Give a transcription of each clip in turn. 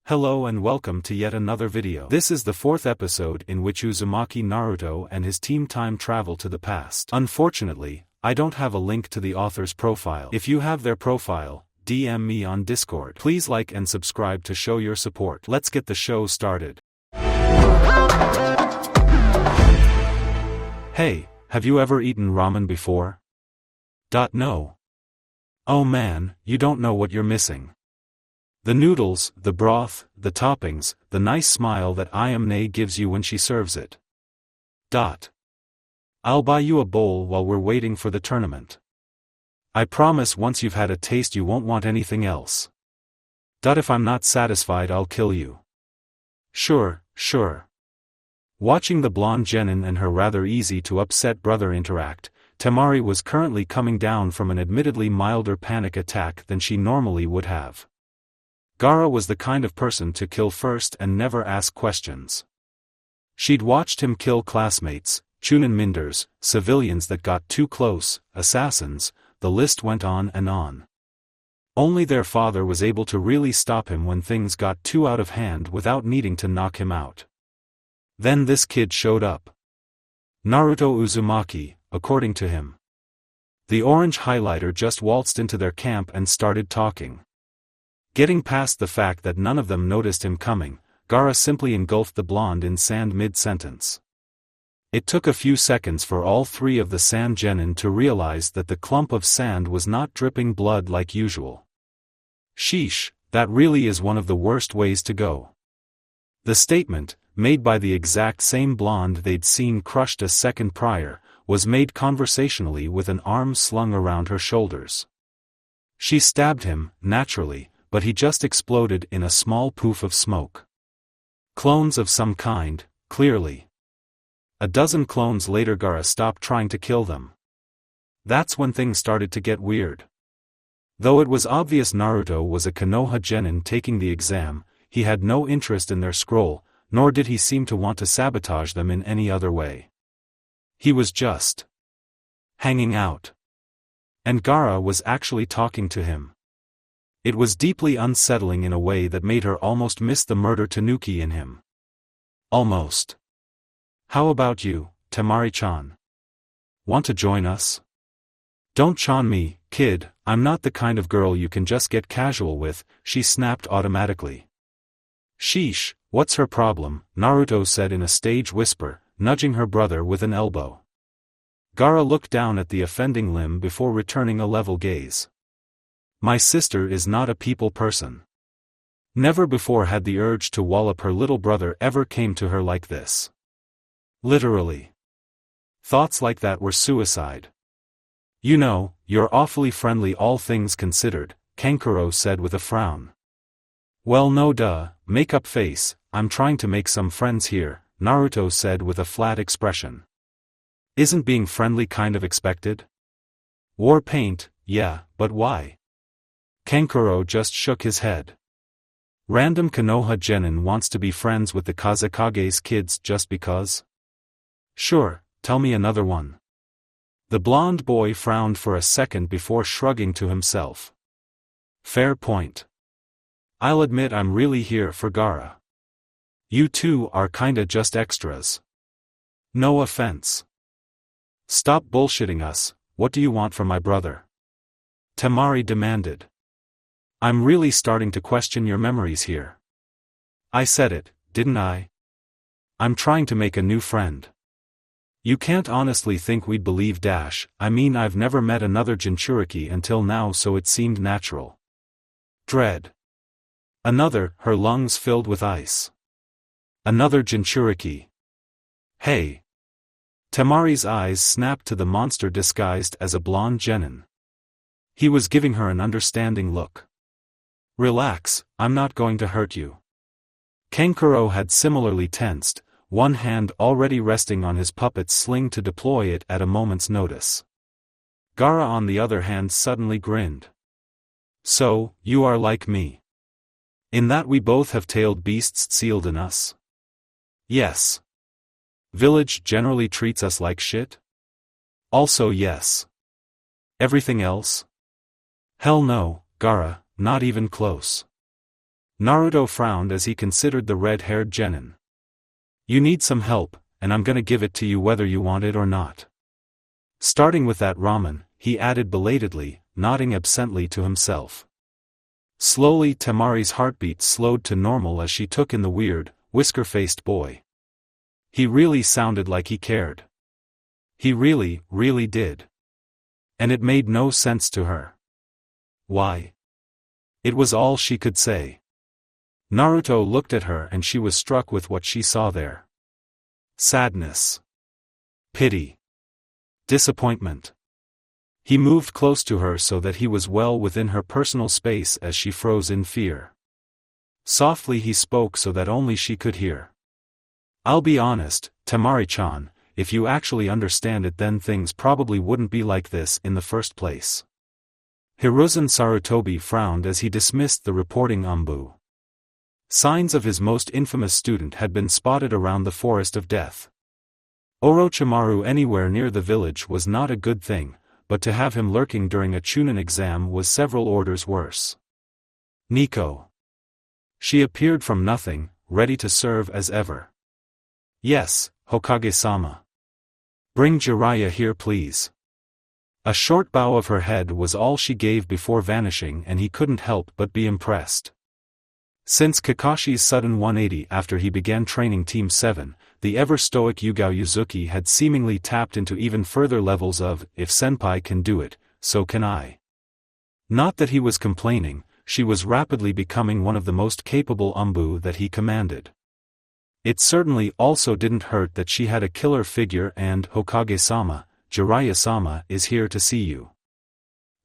Hello and welcome to yet another video. This is the fourth episode in which Uzumaki Naruto and his team time travel to the past. Unfortunately, I don't have a link to the author's profile. If you have their profile, DM me on Discord. Please like and subscribe to show your support. Let's get the show started. Hey, have you ever eaten ramen before? No. Oh man, you don't know what you're missing. The noodles, the broth, the toppings, the nice smile that Ayame gives you when she serves it. I'll buy you a bowl while we're waiting for the tournament. I promise once you've had a taste you won't want anything else. If I'm not satisfied I'll kill you. Sure. Watching the blonde genin and her rather easy to upset brother interact, Temari was currently coming down from an admittedly milder panic attack than she normally would have. Garra was the kind of person to kill first and never ask questions. She'd watched him kill classmates, Chunin minders, civilians that got too close, assassins, the list went on and on. Only their father was able to really stop him when things got too out of hand without needing to knock him out. Then this kid showed up. Naruto Uzumaki, according to him. The orange highlighter just waltzed into their camp and started talking. Getting past the fact that none of them noticed him coming, Garra simply engulfed the blonde in sand mid-sentence. It took a few seconds for all three of the sand genin to realize that the clump of sand was not dripping blood like usual. Sheesh, that really is one of the worst ways to go. The statement, made by the exact same blonde they'd seen crushed a second prior, was made conversationally with an arm slung around her shoulders. She stabbed him, naturally, but he just exploded in a small poof of smoke. Clones of some kind, clearly. A dozen clones later Garra stopped trying to kill them. That's when things started to get weird. Though it was obvious Naruto was a Konoha genin taking the exam, he had no interest in their scroll, nor did he seem to want to sabotage them in any other way. He was just hanging out. And Garra was actually talking to him. It was deeply unsettling in a way that made her almost miss the murder tanuki in him. Almost. How about you, Temari-chan? Want to join us? Don't chan me, kid, I'm not the kind of girl you can just get casual with, she snapped automatically. Sheesh, what's her problem? Naruto said in a stage whisper, nudging her brother with an elbow. Garra looked down at the offending limb before returning a level gaze. My sister is not a people person. Never before had the urge to wallop her little brother ever came to her like this. Literally. Thoughts like that were suicide. You know, you're awfully friendly all things considered, Kankuro said with a frown. Well no duh, make up face, I'm trying to make some friends here, Naruto said with a flat expression. Isn't being friendly kind of expected? War paint, yeah, but why? Kankuro just shook his head. Random Konoha genin wants to be friends with the Kazekage's kids just because? Sure, tell me another one. The blonde boy frowned for a second before shrugging to himself. Fair point. I'll admit I'm really here for Garra. You two are kinda just extras. No offense. Stop bullshitting us, what do you want from my brother? Temari demanded. I'm really starting to question your memories here. I said it, didn't I? I'm trying to make a new friend. You can't honestly think we'd believe I mean I've never met another Jinchuriki until now so it seemed natural. Dread. Another, her lungs filled with ice. Another Jinchuriki. Hey. Temari's eyes snapped to the monster disguised as a blonde genin. He was giving her an understanding look. Relax, I'm not going to hurt you. Kankuro had similarly tensed, one hand already resting on his puppet's sling to deploy it at a moment's notice. Garra on the other hand suddenly grinned. So, you are like me. In that we both have tailed beasts sealed in us? Yes. Village generally treats us like shit? Also yes. Everything else? Hell no, Garra, not even close. Naruto frowned as he considered the red-haired genin. You need some help, and I'm gonna give it to you whether you want it or not. Starting with that ramen, he added belatedly, nodding absently to himself. Slowly Temari's heartbeat slowed to normal as she took in the weird, whisker-faced boy. He really sounded like he cared. He really, really did. And it made no sense to her. Why? It was all she could say. Naruto looked at her and she was struck with what she saw there. Sadness. Pity. Disappointment. He moved close to her so that he was well within her personal space as she froze in fear. Softly he spoke so that only she could hear. I'll be honest, Temari-chan, if you actually understand it then things probably wouldn't be like this in the first place. Hiruzen Sarutobi frowned as he dismissed the reporting Umbu. Signs of his most infamous student had been spotted around the Forest of Death. Orochimaru anywhere near the village was not a good thing, but to have him lurking during a Chunin exam was several orders worse. Nico. She appeared from nothing, ready to serve as ever. Yes, Hokage-sama. Bring Jiraiya here please. A short bow of her head was all she gave before vanishing and he couldn't help but be impressed. Since Kakashi's sudden 180 after he began training Team 7, the ever-stoic Yugao had seemingly tapped into even further levels of, if senpai can do it, so can I. Not that he was complaining, she was rapidly becoming one of the most capable Umbu that he commanded. It certainly also didn't hurt that she had a killer figure and Hokage-sama, Jiraiya-sama is here to see you.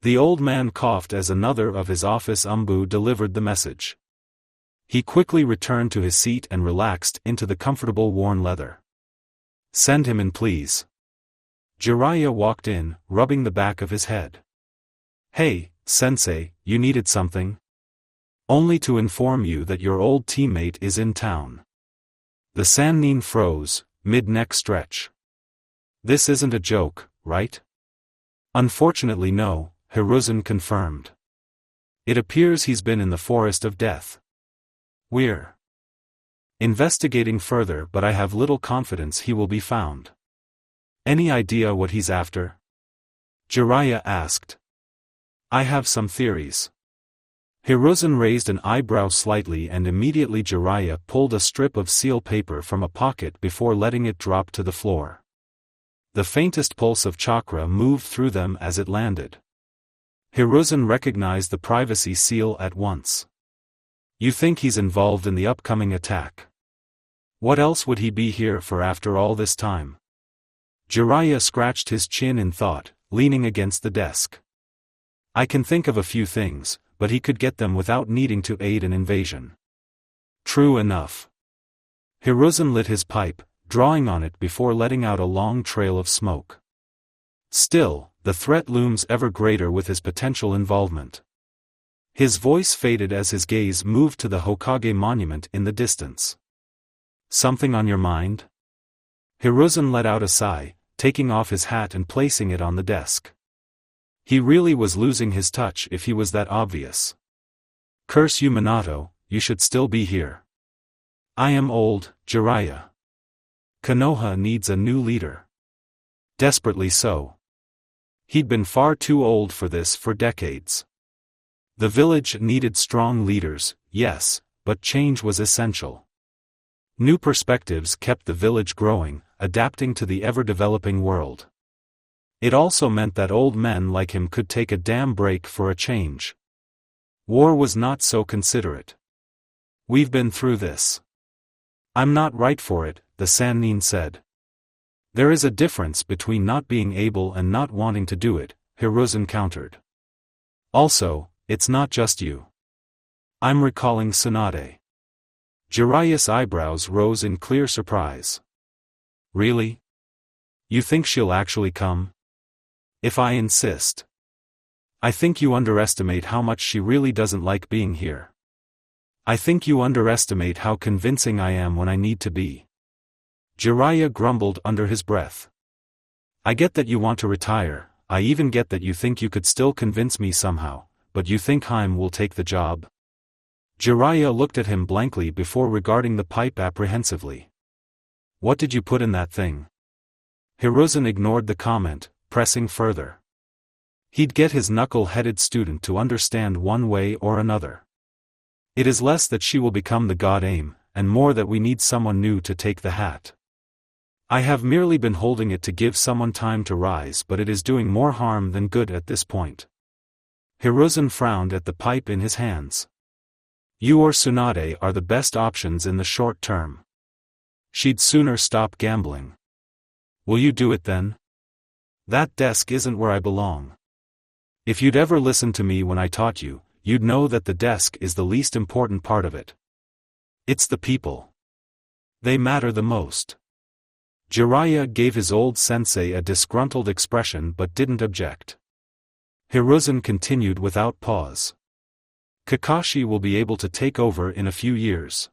The old man coughed as another of his office Umbu delivered the message. He quickly returned to his seat and relaxed into the comfortable worn leather. Send him in please. Jiraiya walked in, rubbing the back of his head. Hey, sensei, you needed something? Only to inform you that your old teammate is in town. The Sannin froze, mid-neck stretch. This isn't a joke, right? Unfortunately no, Hiruzen confirmed. It appears he's been in the Forest of Death. We're investigating further but I have little confidence he will be found. Any idea what he's after? Jiraiya asked. I have some theories. Hiruzen raised an eyebrow slightly and immediately Jiraiya pulled a strip of seal paper from a pocket before letting it drop to the floor. The faintest pulse of chakra moved through them as it landed. Hiruzen recognized the privacy seal at once. You think he's involved in the upcoming attack? What else would he be here for after all this time? Jiraiya scratched his chin in thought, leaning against the desk. I can think of a few things, but he could get them without needing to aid an invasion. True enough. Hiruzen lit his pipe, drawing on it before letting out a long trail of smoke. Still, the threat looms ever greater with his potential involvement. His voice faded as his gaze moved to the Hokage monument in the distance. Something on your mind? Hiruzen let out a sigh, taking off his hat and placing it on the desk. He really was losing his touch if he was that obvious. Curse you Minato, you should still be here. I am old, Jiraiya. Konoha needs a new leader. Desperately so. He'd been far too old for this for decades. The village needed strong leaders, yes, but change was essential. New perspectives kept the village growing, adapting to the ever-developing world. It also meant that old men like him could take a damn break for a change. War was not so considerate. We've been through this. I'm not right for it, the Sannin said. There is a difference between not being able and not wanting to do it, Hiruzen countered. Also, it's not just you. I'm recalling Tsunade. Jiraiya's eyebrows rose in clear surprise. Really? You think she'll actually come? If I insist. I think you underestimate how much she really doesn't like being here. I think you underestimate how convincing I am when I need to be. Jiraiya grumbled under his breath. I get that you want to retire, I even get that you think you could still convince me somehow, but you think Haim will take the job? Jiraiya looked at him blankly before regarding the pipe apprehensively. What did you put in that thing? Hiruzen ignored the comment, pressing further. He'd get his knuckle-headed student to understand one way or another. It is less that she will become the god aim, and more that we need someone new to take the hat. I have merely been holding it to give someone time to rise, but it is doing more harm than good at this point. Hiruzen frowned at the pipe in his hands. You or Tsunade are the best options in the short term. She'd sooner stop gambling. Will you do it then? That desk isn't where I belong. If you'd ever listened to me when I taught you, you'd know that the desk is the least important part of it. It's the people. They matter the most. Jiraiya gave his old sensei a disgruntled expression but didn't object. Hiruzen continued without pause. Kakashi will be able to take over in a few years.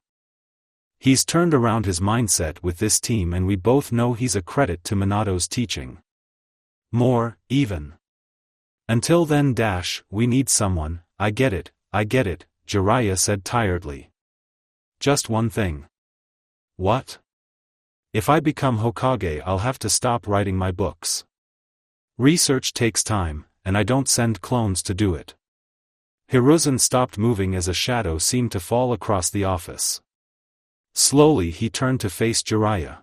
He's turned around his mindset with this team, and we both know he's a credit to Minato's teaching. More, even. Until then, we need someone. I get it, Jiraiya said tiredly. Just one thing. What? If I become Hokage, I'll have to stop writing my books. Research takes time, and I don't send clones to do it. Hiruzen stopped moving as a shadow seemed to fall across the office. Slowly he turned to face Jiraiya.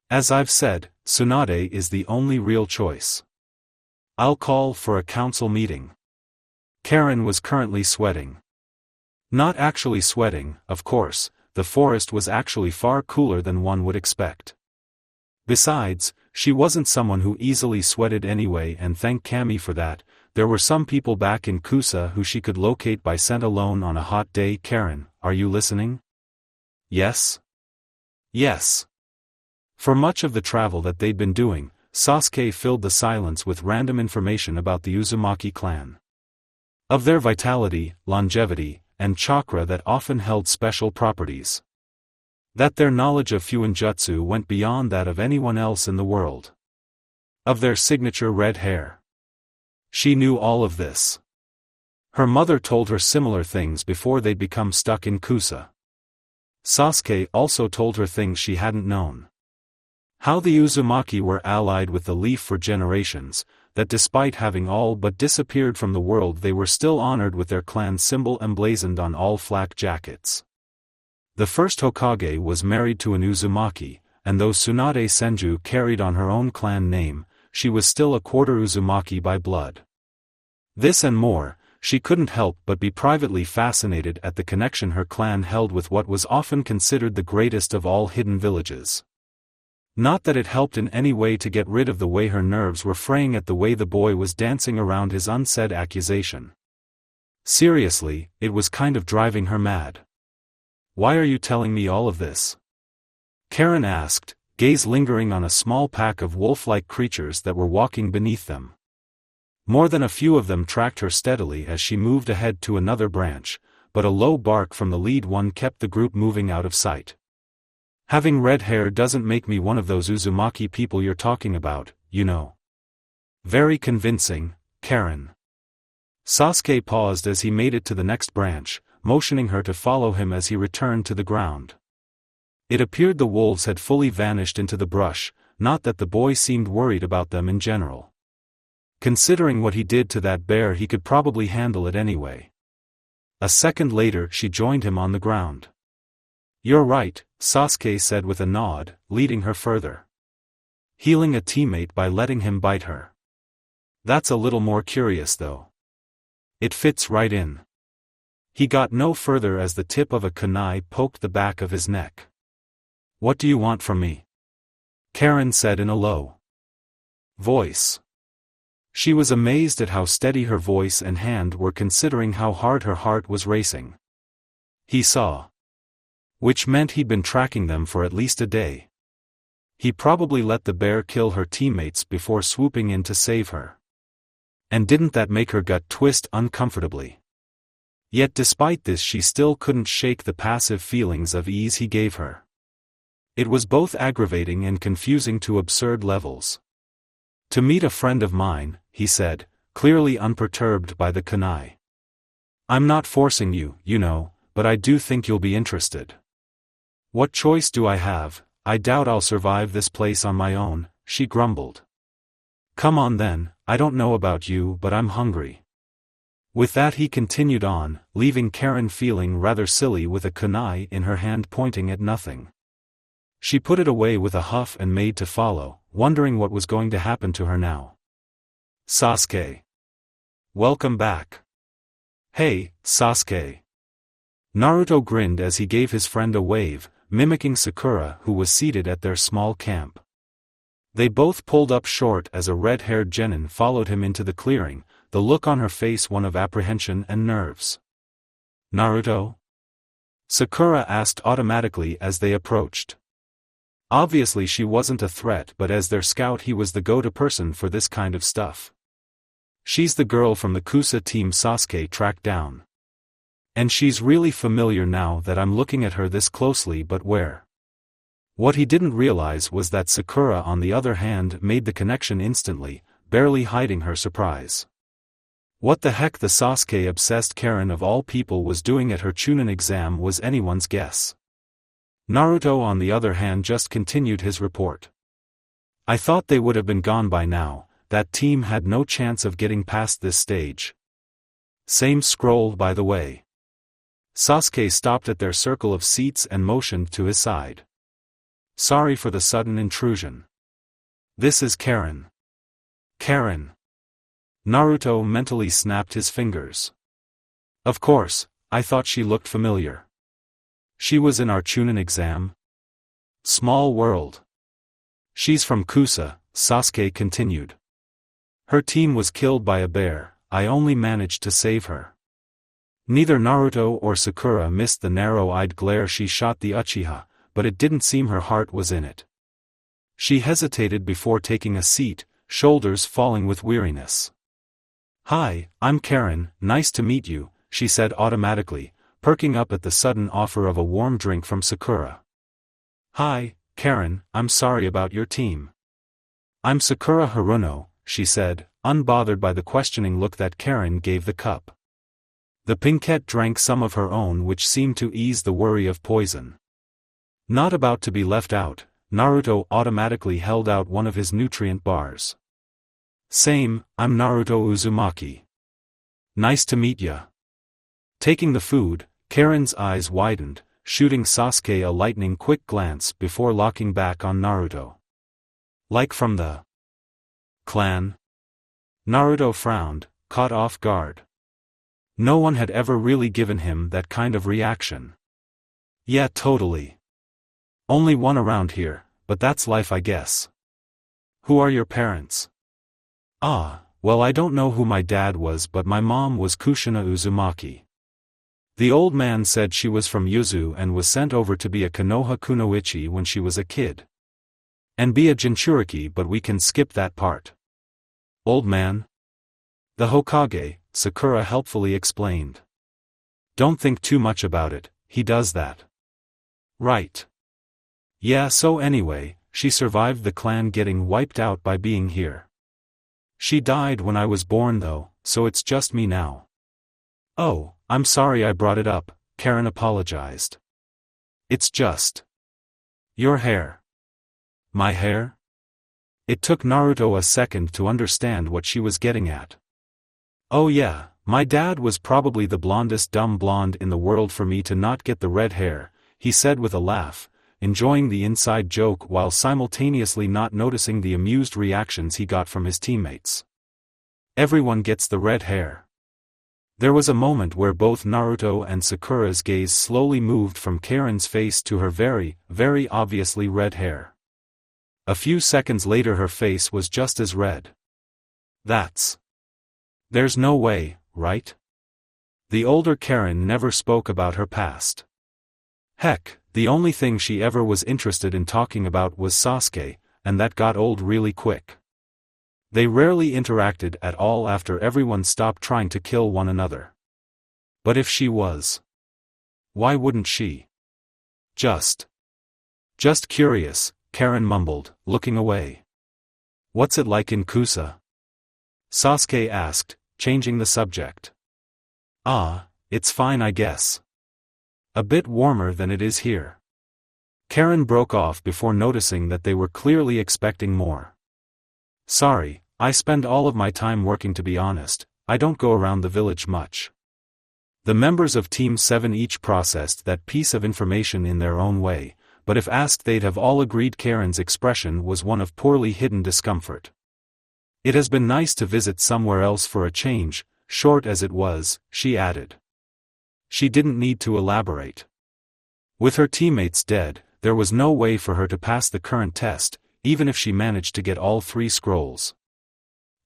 As I've said, Tsunade is the only real choice. I'll call for a council meeting. Karin was currently sweating. Not actually sweating, of course. The forest was actually far cooler than one would expect. Besides, she wasn't someone who easily sweated anyway, and thank Kami for that. There were some people back in Kusa who she could locate by scent alone on a hot day. Karin, are you listening? Yes? Yes. For much of the travel that they'd been doing, Sasuke filled the silence with random information about the Uzumaki clan. Of their vitality, longevity, and chakra that often held special properties. That their knowledge of Fuinjutsu went beyond that of anyone else in the world. Of their signature red hair. She knew all of this. Her mother told her similar things before they'd become stuck in Kusa. Sasuke also told her things she hadn't known. How the Uzumaki were allied with the Leaf for generations, that despite having all but disappeared from the world they were still honored with their clan symbol emblazoned on all flak jackets. The first Hokage was married to an Uzumaki, and though Tsunade Senju carried on her own clan name, she was still a quarter Uzumaki by blood. This and more, she couldn't help but be privately fascinated at the connection her clan held with what was often considered the greatest of all hidden villages. Not that it helped in any way to get rid of the way her nerves were fraying at the way the boy was dancing around his unsaid accusation. Seriously, it was kind of driving her mad. Why are you telling me all of this? Karin asked, gaze lingering on a small pack of wolf-like creatures that were walking beneath them. More than a few of them tracked her steadily as she moved ahead to another branch, but a low bark from the lead one kept the group moving out of sight. Having red hair doesn't make me one of those Uzumaki people you're talking about, you know. Very convincing, Karin. Sasuke paused as he made it to the next branch, motioning her to follow him as he returned to the ground. It appeared the wolves had fully vanished into the brush, not that the boy seemed worried about them in general. Considering what he did to that bear, he could probably handle it anyway. A second later she joined him on the ground. You're right, Sasuke said with a nod, leading her further. Healing a teammate by letting him bite her. That's a little more curious though. It fits right in. He got no further as the tip of a kunai poked the back of his neck. What do you want from me? Karin said in a low voice. She was amazed at how steady her voice and hand were considering how hard her heart was racing. He saw. Which meant he'd been tracking them for at least a day. He probably let the bear kill her teammates before swooping in to save her. And didn't that make her gut twist uncomfortably? Yet despite this she still couldn't shake the passive feelings of ease he gave her. It was both aggravating and confusing to absurd levels. To meet a friend of mine, he said, clearly unperturbed by the kunai. I'm not forcing you, you know, but I do think you'll be interested. What choice do I have? I doubt I'll survive this place on my own, she grumbled. Come on then, I don't know about you but I'm hungry. With that he continued on, leaving Karin feeling rather silly with a kunai in her hand pointing at nothing. She put it away with a huff and made to follow, wondering what was going to happen to her now. Sasuke. Welcome back. Hey, Sasuke. Naruto grinned as he gave his friend a wave, mimicking Sakura who was seated at their small camp. They both pulled up short as a red-haired genin followed him into the clearing, the look on her face one of apprehension and nerves. Naruto? Sakura asked automatically as they approached. Obviously she wasn't a threat but as their scout he was the go-to person for this kind of stuff. She's the girl from the Kusa team Sasuke tracked down. And she's really familiar now that I'm looking at her this closely but where? What he didn't realize was that Sakura on the other hand made the connection instantly, barely hiding her surprise. What the heck the Sasuke-obsessed Karin of all people was doing at her Chunin exam was anyone's guess. Naruto on the other hand just continued his report. I thought they would have been gone by now, that team had no chance of getting past this stage. Same scroll by the way. Sasuke stopped at their circle of seats and motioned to his side. Sorry for the sudden intrusion. This is Karin. Karin. Naruto mentally snapped his fingers. Of course, I thought she looked familiar. She was in our Chunin exam? Small world. She's from Kusa, Sasuke continued. Her team was killed by a bear, I only managed to save her. Neither Naruto or Sakura missed the narrow-eyed glare she shot the Uchiha, but it didn't seem her heart was in it. She hesitated before taking a seat, shoulders falling with weariness. Hi, I'm Karin, nice to meet you, she said automatically, perking up at the sudden offer of a warm drink from Sakura. Hi, Karin, I'm sorry about your team. I'm Sakura Haruno, she said, unbothered by the questioning look that Karin gave the cup. The pinkette drank some of her own which seemed to ease the worry of poison. Not about to be left out, Naruto automatically held out one of his nutrient bars. Same, I'm Naruto Uzumaki. Nice to meet ya. Taking the food, Karin's eyes widened, shooting Sasuke a lightning-quick glance before locking back on Naruto. Like from the clan? Naruto frowned, caught off guard. No one had ever really given him that kind of reaction. Yeah, totally. Only one around here, but that's life I guess. Who are your parents? Ah, well I don't know who my dad was but my mom was Kushina Uzumaki. The old man said she was from Yuzu and was sent over to be a Konoha kunoichi when she was a kid. And be a Jinchuriki but we can skip that part. Old man? The Hokage, Sakura helpfully explained. Don't think too much about it, he does that. Right. Yeah, so anyway, she survived the clan getting wiped out by being here. She died when I was born though, so it's just me now. Oh, I'm sorry I brought it up, Karin apologized. It's just your hair. My hair? It took Naruto a second to understand what she was getting at. Oh yeah, my dad was probably the blondest dumb blonde in the world for me to not get the red hair, he said with a laugh, enjoying the inside joke while simultaneously not noticing the amused reactions he got from his teammates. Everyone gets the red hair. There was a moment where both Naruto and Sakura's gaze slowly moved from Karin's face to her very, very obviously red hair. A few seconds later her face was just as red. There's no way, right? The older Karin never spoke about her past. Heck, the only thing she ever was interested in talking about was Sasuke, and that got old really quick. They rarely interacted at all after everyone stopped trying to kill one another. But if she was, why wouldn't she? Just curious, Karin mumbled, looking away. What's it like in Kusa? Sasuke asked, changing the subject. Ah, it's fine I guess. A bit warmer than it is here. Karin broke off before noticing that they were clearly expecting more. Sorry, I spend all of my time working. To be honest, I don't go around the village much. The members of Team 7 each processed that piece of information in their own way, but if asked they'd have all agreed Karin's expression was one of poorly hidden discomfort. It has been nice to visit somewhere else for a change, short as it was, she added. She didn't need to elaborate. With her teammates dead, there was no way for her to pass the current test, even if she managed to get all 3 scrolls.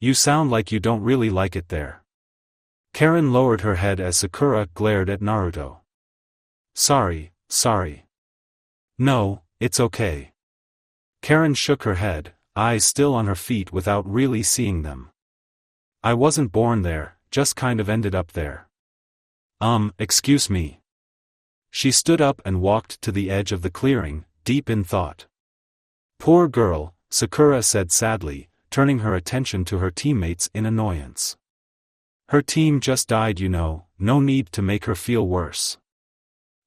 You sound like you don't really like it there. Karin lowered her head as Sakura glared at Naruto. Sorry. No, it's okay. Karin shook her head, eyes still on her feet without really seeing them. I wasn't born there, just kind of ended up there. Excuse me. She stood up and walked to the edge of the clearing, deep in thought. Poor girl, Sakura said sadly, turning her attention to her teammates in annoyance. Her team just died, no need to make her feel worse.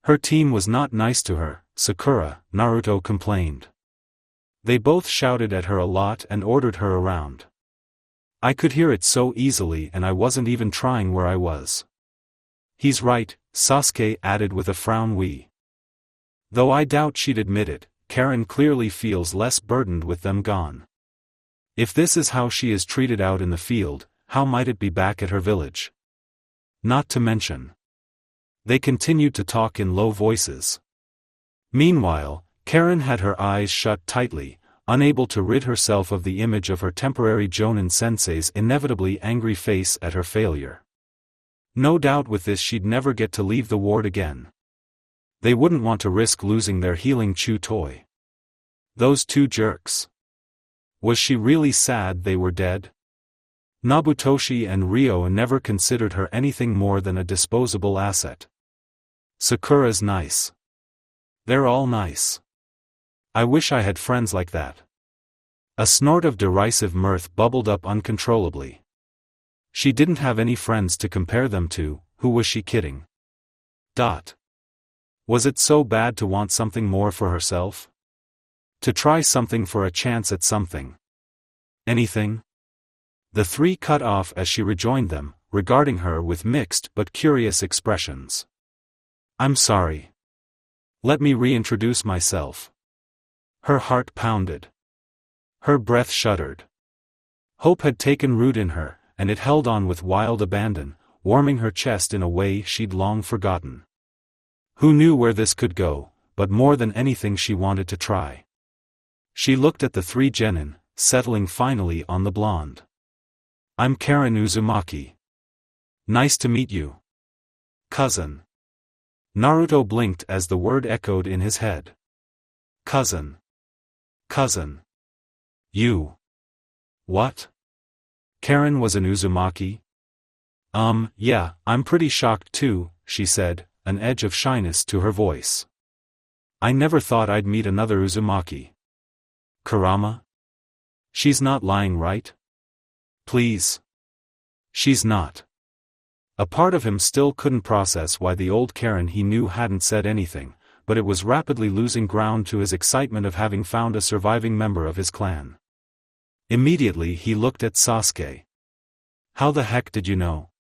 Her team was not nice to her, Sakura, Naruto complained. They both shouted at her a lot and ordered her around. I could hear it so easily and I wasn't even trying where I was. He's right, Sasuke added with a frown. Though I doubt she'd admit it, Karin clearly feels less burdened with them gone. If this is how she is treated out in the field, how might it be back at her village? Not to mention. They continued to talk in low voices. Meanwhile, Karin had her eyes shut tightly, unable to rid herself of the image of her temporary Jonin sensei's inevitably angry face at her failure. No doubt with this she'd never get to leave the ward again. They wouldn't want to risk losing their healing chew toy. Those 2 jerks. Was she really sad they were dead? Nobutoshi and Ryo never considered her anything more than a disposable asset. Sakura's nice. They're all nice. I wish I had friends like that. A snort of derisive mirth bubbled up uncontrollably. She didn't have any friends to compare them to, who was she kidding? Was it so bad to want something more for herself? To try something for a chance at something? Anything? The 3 cut off as she rejoined them, regarding her with mixed but curious expressions. I'm sorry. Let me reintroduce myself. Her heart pounded. Her breath shuddered. Hope had taken root in her, and it held on with wild abandon, warming her chest in a way she'd long forgotten. Who knew where this could go, but more than anything she wanted to try. She looked at the 3 genin, settling finally on the blonde. I'm Karin Uzumaki. Nice to meet you. Cousin. Naruto blinked as the word echoed in his head. Cousin. You. What? Karin was an Uzumaki? Yeah, I'm pretty shocked too, she said, an edge of shyness to her voice. I never thought I'd meet another Uzumaki. Kurama? She's not lying, right? Please. She's not. A part of him still couldn't process why the old Karin he knew hadn't said anything, but it was rapidly losing ground to his excitement of having found a surviving member of his clan. Immediately he looked at Sasuke. How the heck did you know?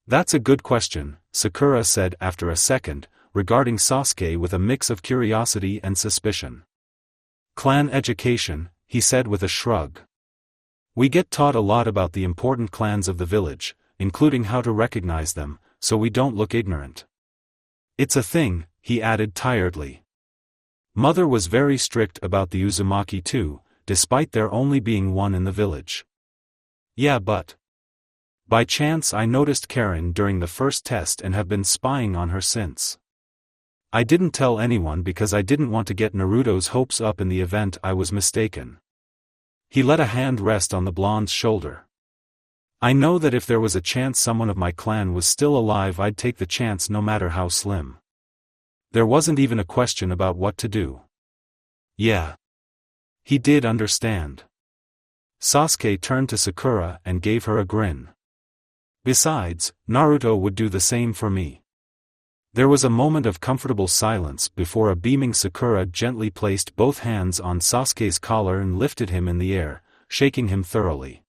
That's a good question, Sakura said after a second, regarding Sasuke with a mix of curiosity and suspicion. Clan education, he said with a shrug. We get taught a lot about the important clans of the village, including how to recognize them, so we don't look ignorant. It's a thing, he added tiredly. Mother was very strict about the Uzumaki too, despite there only being 1 in the village. Yeah, but by chance I noticed Karin during the first test and have been spying on her since. I didn't tell anyone because I didn't want to get Naruto's hopes up in the event I was mistaken. He let a hand rest on the blonde's shoulder. I know that if there was a chance someone of my clan was still alive, I'd take the chance no matter how slim. There wasn't even a question about what to do. Yeah. He did understand. Sasuke turned to Sakura and gave her a grin. Besides, Naruto would do the same for me. There was a moment of comfortable silence before a beaming Sakura gently placed both hands on Sasuke's collar and lifted him in the air, shaking him thoroughly.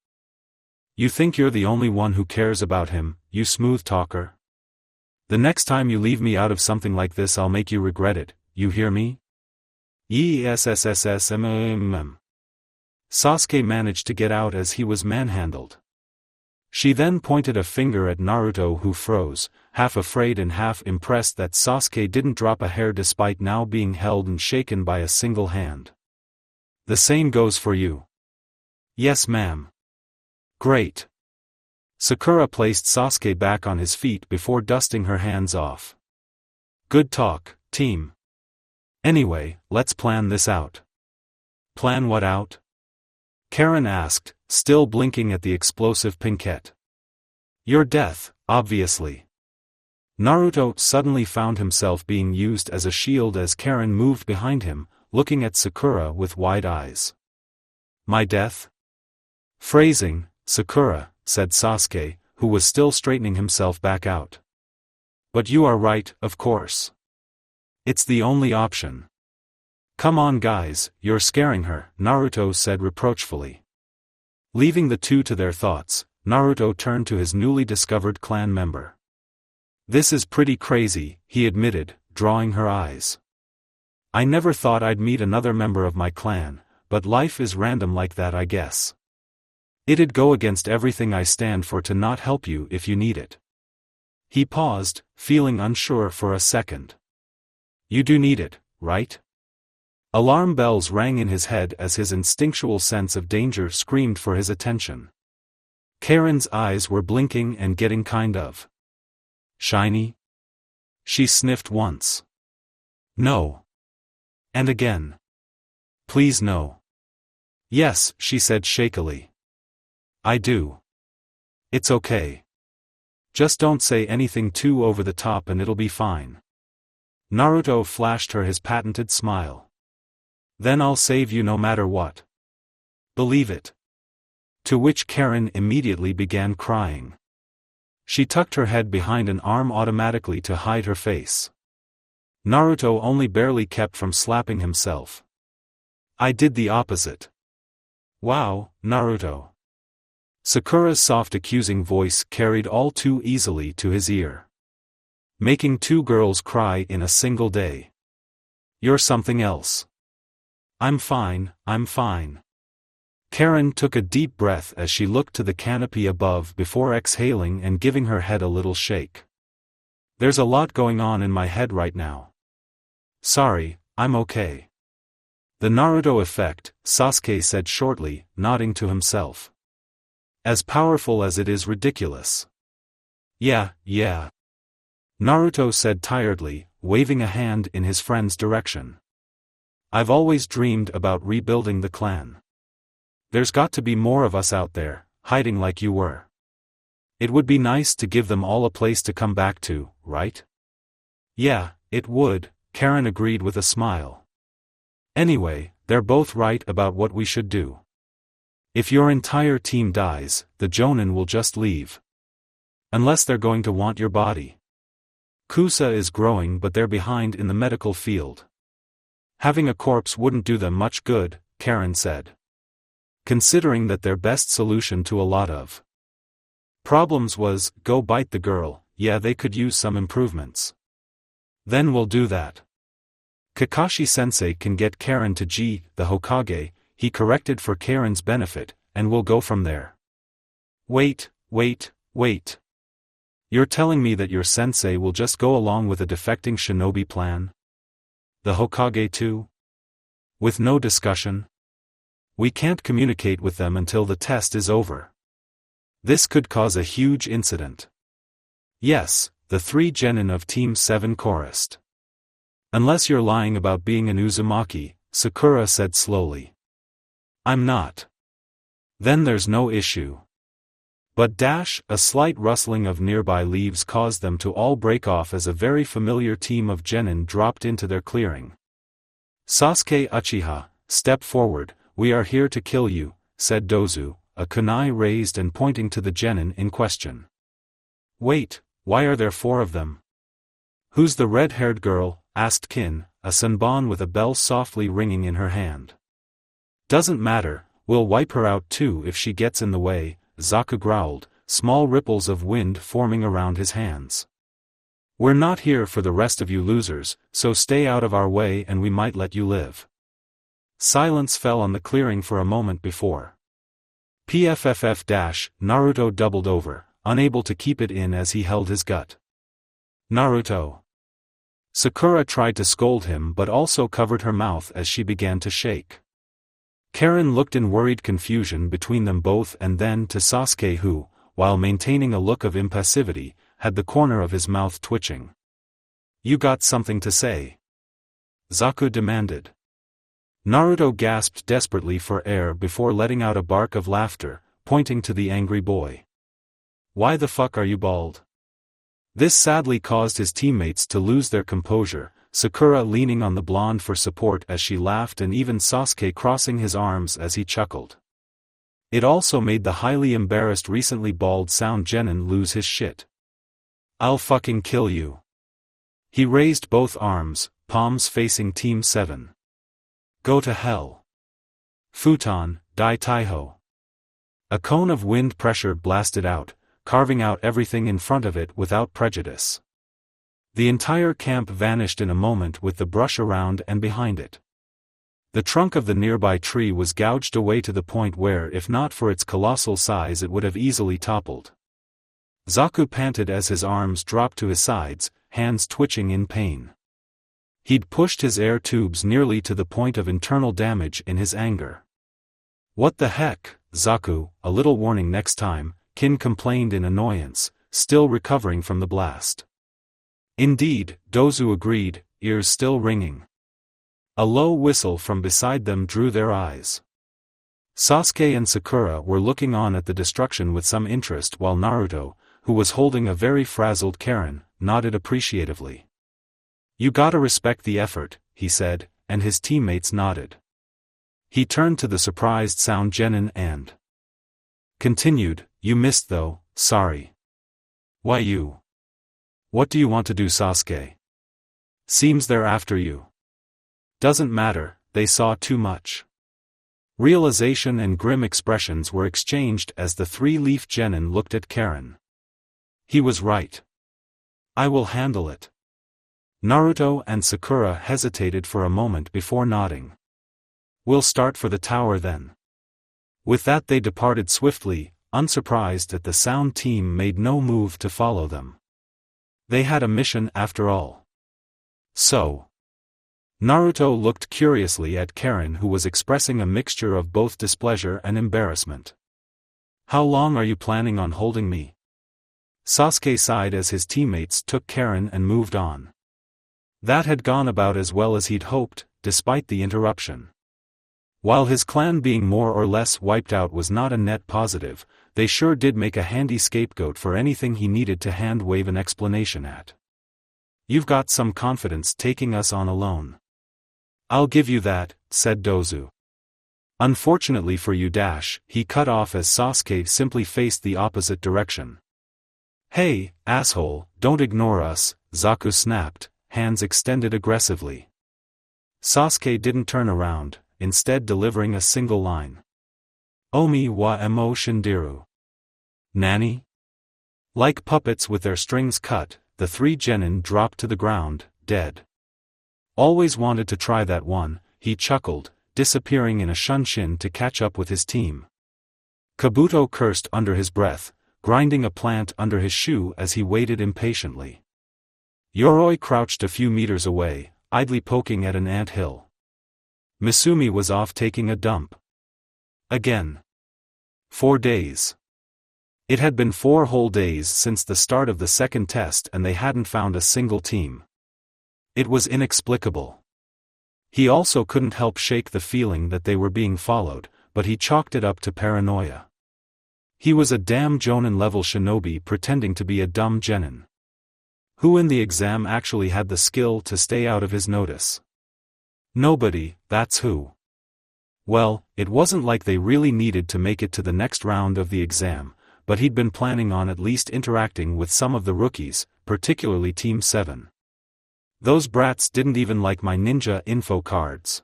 You think you're the only one who cares about him, you smooth talker? The next time you leave me out of something like this I'll make you regret it, you hear me? Yessssmm. Sasuke managed to get out as he was manhandled. She then pointed a finger at Naruto, who froze, half afraid and half impressed that Sasuke didn't drop a hair despite now being held and shaken by a single hand. The same goes for you. Yes, ma'am. Great. Sakura placed Sasuke back on his feet before dusting her hands off. Good talk, team. Anyway, let's plan this out. Plan what out? Karin asked, still blinking at the explosive pinkette. Your death, obviously. Naruto suddenly found himself being used as a shield as Karin moved behind him, looking at Sakura with wide eyes. My death? Phrasing, Sakura, said Sasuke, who was still straightening himself back out. But you are right, of course. It's the only option. Come on guys, you're scaring her, Naruto said reproachfully. Leaving the two to their thoughts, Naruto turned to his newly discovered clan member. This is pretty crazy, he admitted, drawing her eyes. I never thought I'd meet another member of my clan, but life is random like that, I guess. It'd go against everything I stand for to not help you if you need it. He paused, feeling unsure for a second. You do need it, right? Alarm bells rang in his head as his instinctual sense of danger screamed for his attention. Karin's eyes were blinking and getting kind of shiny. She sniffed once. No. And again. Please no. Yes, she said shakily. I do. It's okay. Just don't say anything too over the top and it'll be fine. Naruto flashed her his patented smile. Then I'll save you no matter what. Believe it. To which Karin immediately began crying. She tucked her head behind an arm automatically to hide her face. Naruto only barely kept from slapping himself. I did the opposite. Wow, Naruto. Sakura's soft accusing voice carried all too easily to his ear. Making two girls cry in a single day. You're something else. I'm fine, I'm fine. Karin took a deep breath as she looked to the canopy above before exhaling and giving her head a little shake. There's a lot going on in my head right now. Sorry, I'm okay. The Naruto effect, Sasuke said shortly, nodding to himself. As powerful as it is ridiculous. Yeah. Naruto said tiredly, waving a hand in his friend's direction. I've always dreamed about rebuilding the clan. There's got to be more of us out there, hiding like you were. It would be nice to give them all a place to come back to, right? Yeah, it would, Karin agreed with a smile. Anyway, they're both right about what we should do. If your entire team dies, the Jonin will just leave. Unless they're going to want your body. Kusa is growing, but they're behind in the medical field. Having a corpse wouldn't do them much good, Karin said. Considering that their best solution to a lot of problems was, go bite the girl, yeah, they could use some improvements. Then we'll do that. Kakashi-sensei can get Karin to the Hokage, he corrected for Karin's benefit, and we'll go from there. Wait. You're telling me that your sensei will just go along with a defecting shinobi plan? The Hokage too? With no discussion? We can't communicate with them until the test is over. This could cause a huge incident. Yes, the three genin of Team 7 chorused. Unless you're lying about being an Uzumaki, Sakura said slowly. I'm not. Then there's no issue. But a slight rustling of nearby leaves caused them to all break off as a very familiar team of genin dropped into their clearing. Sasuke Uchiha, step forward, we are here to kill you, said Dozu, a kunai raised and pointing to the genin in question. Wait, why are there 4 of them? Who's the red-haired girl? Asked Kin, a senbon with a bell softly ringing in her hand. Doesn't matter, we'll wipe her out too if she gets in the way, Zaku growled, small ripples of wind forming around his hands. We're not here for the rest of you losers, so stay out of our way and we might let you live. Silence fell on the clearing for a moment before. Naruto doubled over, unable to keep it in as he held his gut. Naruto. Sakura tried to scold him but also covered her mouth as she began to shake. Karin looked in worried confusion between them both and then to Sasuke who, while maintaining a look of impassivity, had the corner of his mouth twitching. You got something to say? Zaku demanded. Naruto gasped desperately for air before letting out a bark of laughter, pointing to the angry boy. Why the fuck are you bald? This sadly caused his teammates to lose their composure, Sakura leaning on the blonde for support as she laughed and even Sasuke crossing his arms as he chuckled. It also made the highly embarrassed recently bald Sound Genin lose his shit. I'll fucking kill you. He raised both arms, palms facing Team 7. Go to hell. Futon, Dai Taiho. A cone of wind pressure blasted out, carving out everything in front of it without prejudice. The entire camp vanished in a moment with the brush around and behind it. The trunk of the nearby tree was gouged away to the point where if not for its colossal size it would have easily toppled. Zaku panted as his arms dropped to his sides, hands twitching in pain. He'd pushed his air tubes nearly to the point of internal damage in his anger. What the heck, Zaku, a little warning next time, Kin complained in annoyance, still recovering from the blast. Indeed, Dozu agreed, ears still ringing. A low whistle from beside them drew their eyes. Sasuke and Sakura were looking on at the destruction with some interest while Naruto, who was holding a very frazzled Karin, nodded appreciatively. You gotta respect the effort, he said, and his teammates nodded. He turned to the surprised Sound Genin and continued, you missed though, sorry. Why you? What do you want to do, Sasuke? Seems they're after you. Doesn't matter, they saw too much. Realization and grim expressions were exchanged as the three-leaf Genin looked at Karin. He was right. I will handle it. Naruto and Sakura hesitated for a moment before nodding. We'll start for the tower then. With that they departed swiftly, unsurprised that the Sound team made no move to follow them. They had a mission after all. So. Naruto looked curiously at Karin who was expressing a mixture of both displeasure and embarrassment. How long are you planning on holding me? Sasuke sighed as his teammates took Karin and moved on. That had gone about as well as he'd hoped, despite the interruption. While his clan being more or less wiped out was not a net positive, they sure did make a handy scapegoat for anything he needed to hand-wave an explanation at. You've got some confidence taking us on alone. I'll give you that, said Dozu. Unfortunately for you, he cut off as Sasuke simply faced the opposite direction. Hey, asshole, don't ignore us, Zaku snapped, hands extended aggressively. Sasuke didn't turn around, instead delivering a single line. Omi wa emo shindiru. Nani? Like puppets with their strings cut, the three Genin dropped to the ground, dead. Always wanted to try that one, he chuckled, disappearing in a shunshin to catch up with his team. Kabuto cursed under his breath, grinding a plant under his shoe as he waited impatiently. Yoroi crouched a few meters away, idly poking at an ant hill. Misumi was off taking a dump. Again. 4 days. It had been 4 whole days since the start of the second test and they hadn't found a single team. It was inexplicable. He also couldn't help shake the feeling that they were being followed, but he chalked it up to paranoia. He was a damn Jonin-level shinobi pretending to be a dumb Genin. Who in the exam actually had the skill to stay out of his notice? Nobody, that's who. Well, it wasn't like they really needed to make it to the next round of the exam, but he'd been planning on at least interacting with some of the rookies, particularly Team 7. Those brats didn't even like my ninja info cards.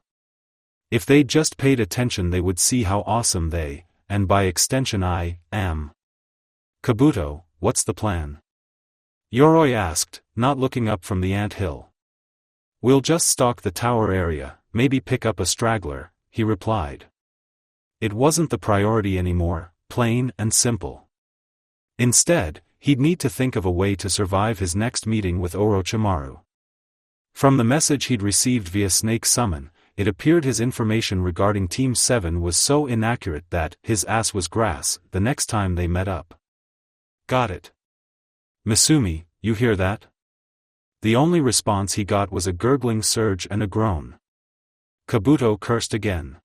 If they'd just paid attention they would see how awesome they, and by extension I, am. Kabuto, what's the plan? Yoroi asked, not looking up from the ant-hill. We'll just stalk the tower area, maybe pick up a straggler, he replied. It wasn't the priority anymore, plain and simple. Instead, he'd need to think of a way to survive his next meeting with Orochimaru. From the message he'd received via Snake Summon, it appeared his information regarding Team 7 was so inaccurate that his ass was grass the next time they met up. Got it. Misumi, you hear that? The only response he got was a gurgling surge and a groan. Kabuto cursed again.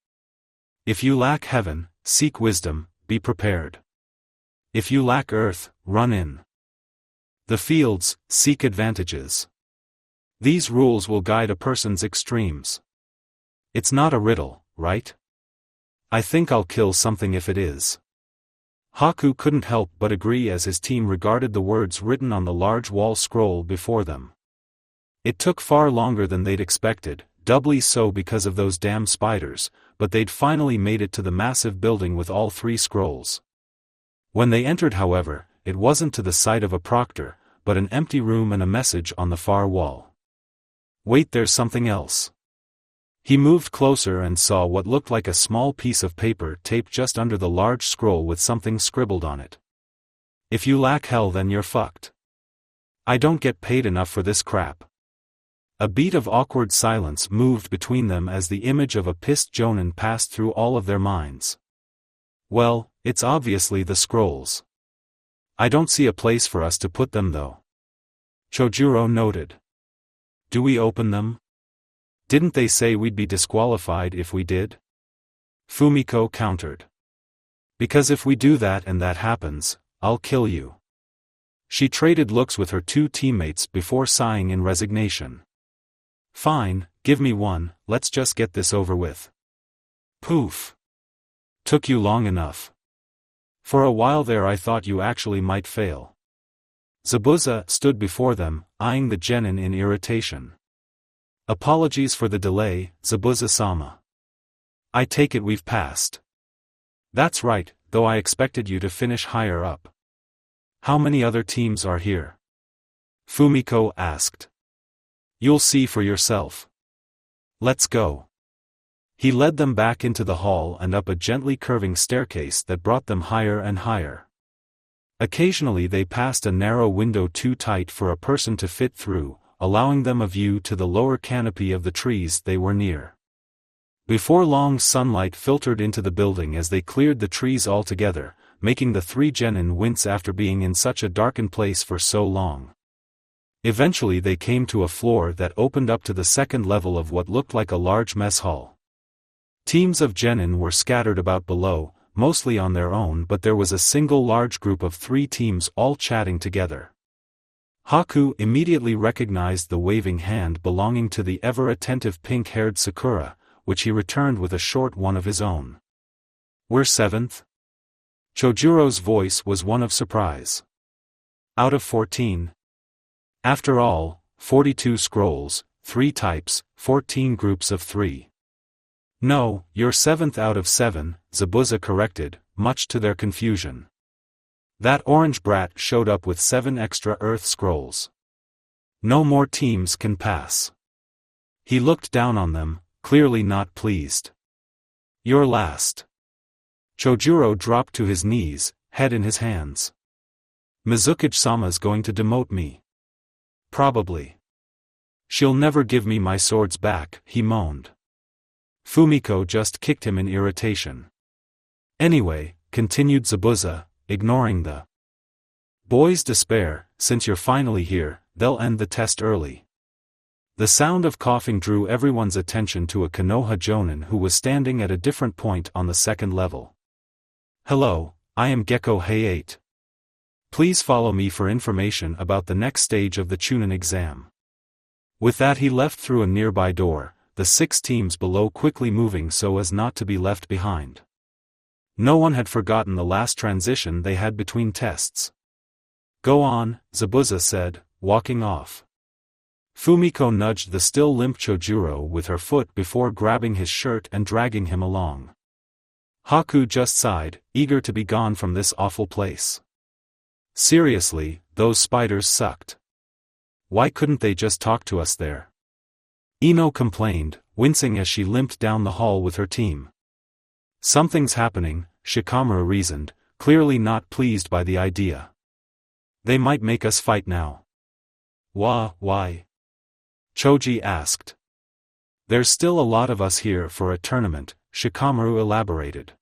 If you lack heaven, seek wisdom, be prepared. If you lack earth, run in the fields, seek advantages. These rules will guide a person's extremes. It's not a riddle, right? I think I'll kill something if it is. Haku couldn't help but agree as his team regarded the words written on the large wall scroll before them. It took far longer than they'd expected, doubly so because of those damn spiders, but they'd finally made it to the massive building with all 3 scrolls. When they entered, however, it wasn't to the sight of a proctor, but an empty room and a message on the far wall. Wait, there's something else. He moved closer and saw what looked like a small piece of paper taped just under the large scroll with something scribbled on it. If you lack hell then you're fucked. I don't get paid enough for this crap. A beat of awkward silence moved between them as the image of a pissed Jonin passed through all of their minds. Well, it's obviously the scrolls. I don't see a place for us to put them though. Chojuro noted. Do we open them? Didn't they say we'd be disqualified if we did? Fumiko countered. Because if we do that and that happens, I'll kill you. She traded looks with her 2 teammates before sighing in resignation. Fine, give me one, let's just get this over with. Poof. Took you long enough. For a while there I thought you actually might fail. Zabuza stood before them, eyeing the genin in irritation. Apologies for the delay, Zabuza-sama. I take it we've passed. That's right, though I expected you to finish higher up. How many other teams are here? Fumiko asked. You'll see for yourself. Let's go. He led them back into the hall and up a gently curving staircase that brought them higher and higher. Occasionally they passed a narrow window too tight for a person to fit through, allowing them a view to the lower canopy of the trees they were near. Before long sunlight filtered into the building as they cleared the trees altogether, making the 3 genin wince after being in such a darkened place for so long. Eventually they came to a floor that opened up to the 2nd level of what looked like a large mess hall. Teams of genin were scattered about below, mostly on their own, but there was a single large group of 3 teams all chatting together. Haku immediately recognized the waving hand belonging to the ever-attentive pink-haired Sakura, which he returned with a short one of his own. We're 7th? Chojuro's voice was one of surprise. Out of 14. After all, 42 scrolls, 3 types, 14 groups of 3. No, you're 7th out of 7, Zabuza corrected, much to their confusion. That orange brat showed up with 7 extra Earth scrolls. No more teams can pass. He looked down on them, clearly not pleased. You're last. Chojuro dropped to his knees, head in his hands. Mizukage-sama's going to demote me. Probably. She'll never give me my swords back, he moaned. Fumiko just kicked him in irritation. Anyway, continued Zabuza, ignoring the boy's despair, since you're finally here, they'll end the test early. The sound of coughing drew everyone's attention to a Konoha Jonin who was standing at a different point on the 2nd level. Hello, I am Gecko Hay-8. Please follow me for information about the next stage of the Chunin exam. With that he left through a nearby door, the 6 teams below quickly moving so as not to be left behind. No one had forgotten the last transition they had between tests. Go on, Zabuza said, walking off. Fumiko nudged the still limp Chojuro with her foot before grabbing his shirt and dragging him along. Haku just sighed, eager to be gone from this awful place. Seriously, those spiders sucked. Why couldn't they just talk to us there? Ino complained, wincing as she limped down the hall with her team. Something's happening, Shikamaru reasoned, clearly not pleased by the idea. They might make us fight now. Why? Choji asked. There's still a lot of us here for a tournament, Shikamaru elaborated.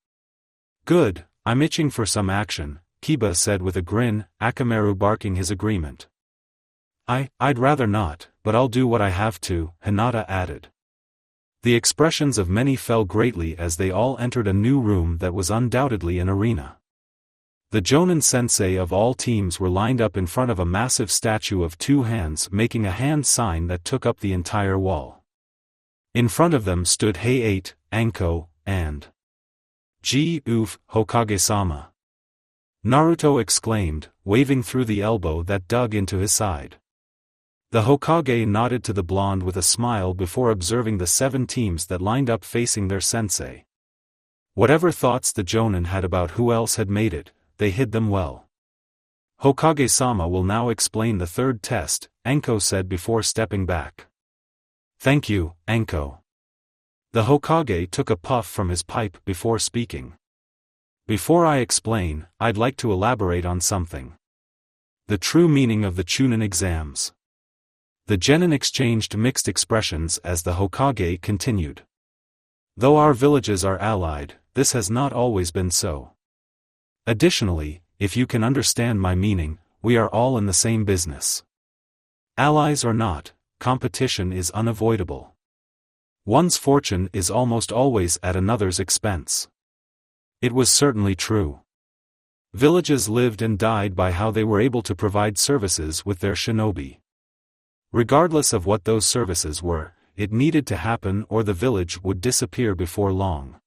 Good, I'm itching for some action, Kiba said with a grin, Akamaru barking his agreement. I'd rather not, but I'll do what I have to, Hinata added. The expressions of many fell greatly as they all entered a new room that was undoubtedly an arena. The Jonin sensei of all teams were lined up in front of a massive statue of two hands making a hand sign that took up the entire wall. In front of them stood Hei-8, Anko, and Hokage-sama. Naruto exclaimed, waving through the elbow that dug into his side. The Hokage nodded to the blonde with a smile before observing the 7 teams that lined up facing their sensei. Whatever thoughts the Jonin had about who else had made it, they hid them well. Hokage-sama will now explain the third test, Anko said before stepping back. Thank you, Anko. The Hokage took a puff from his pipe before speaking. Before I explain, I'd like to elaborate on something. The true meaning of the Chunin exams. The genin exchanged mixed expressions as the Hokage continued. Though our villages are allied, this has not always been so. Additionally, if you can understand my meaning, we are all in the same business. Allies or not, competition is unavoidable. One's fortune is almost always at another's expense. It was certainly true. Villages lived and died by how they were able to provide services with their shinobi. Regardless of what those services were, it needed to happen or the village would disappear before long.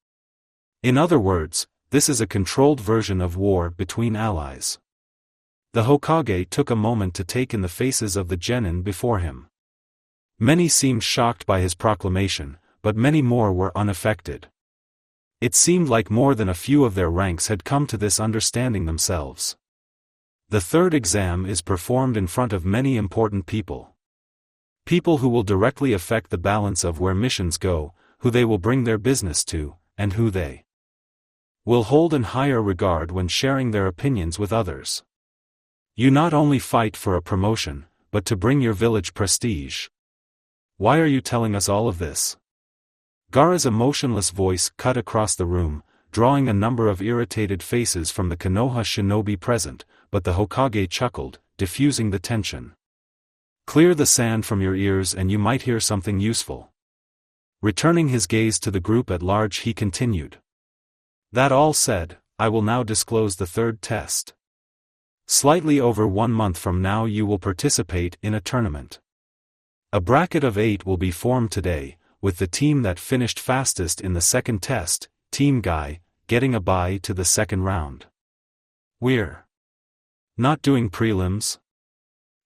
In other words, this is a controlled version of war between allies. The Hokage took a moment to take in the faces of the genin before him. Many seemed shocked by his proclamation, but many more were unaffected. It seemed like more than a few of their ranks had come to this understanding themselves. The third exam is performed in front of many important people. People who will directly affect the balance of where missions go, who they will bring their business to, and who they will hold in higher regard when sharing their opinions with others. You not only fight for a promotion, but to bring your village prestige. Why are you telling us all of this? Garra's emotionless voice cut across the room, drawing a number of irritated faces from the Konoha shinobi present, but the Hokage chuckled, diffusing the tension. Clear the sand from your ears and you might hear something useful. Returning his gaze to the group at large he continued. That all said, I will now disclose the third test. Slightly over 1 month from now you will participate in a tournament. A bracket of 8 will be formed today, with the team that finished fastest in the second test, Team Guy, getting a bye to the second round. We're not doing prelims?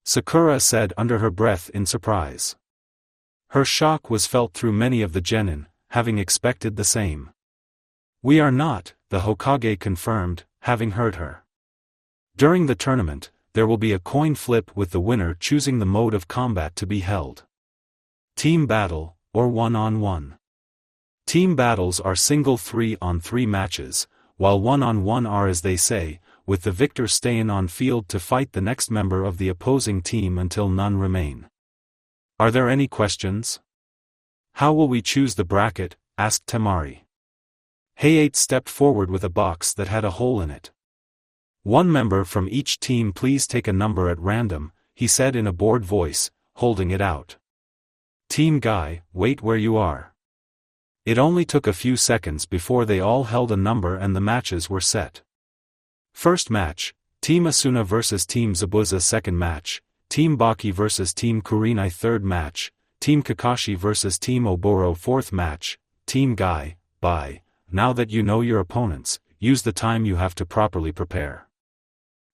Sakura said under her breath in surprise. Her shock was felt through many of the genin, having expected the same. We are not, the Hokage confirmed, having heard her. During the tournament, there will be a coin flip with the winner choosing the mode of combat to be held. Team battle, or one-on-one. Team battles are single 3-on-3 matches, while one-on-one are as they say, with the victor staying on field to fight the next member of the opposing team until none remain. Are there any questions? How will we choose the bracket? Asked Temari. Hei-8 stepped forward with a box that had a hole in it. One member from each team please take a number at random, he said in a bored voice, holding it out. Team Guy, wait where you are. It only took a few seconds before they all held a number and the matches were set. First match, Team Asuna vs Team Zabuza. Second match, Team Baki vs Team Kurenai. Third match, Team Kakashi vs Team Oboro. Fourth match, Team Guy, bye. Now that you know your opponents, use the time you have to properly prepare.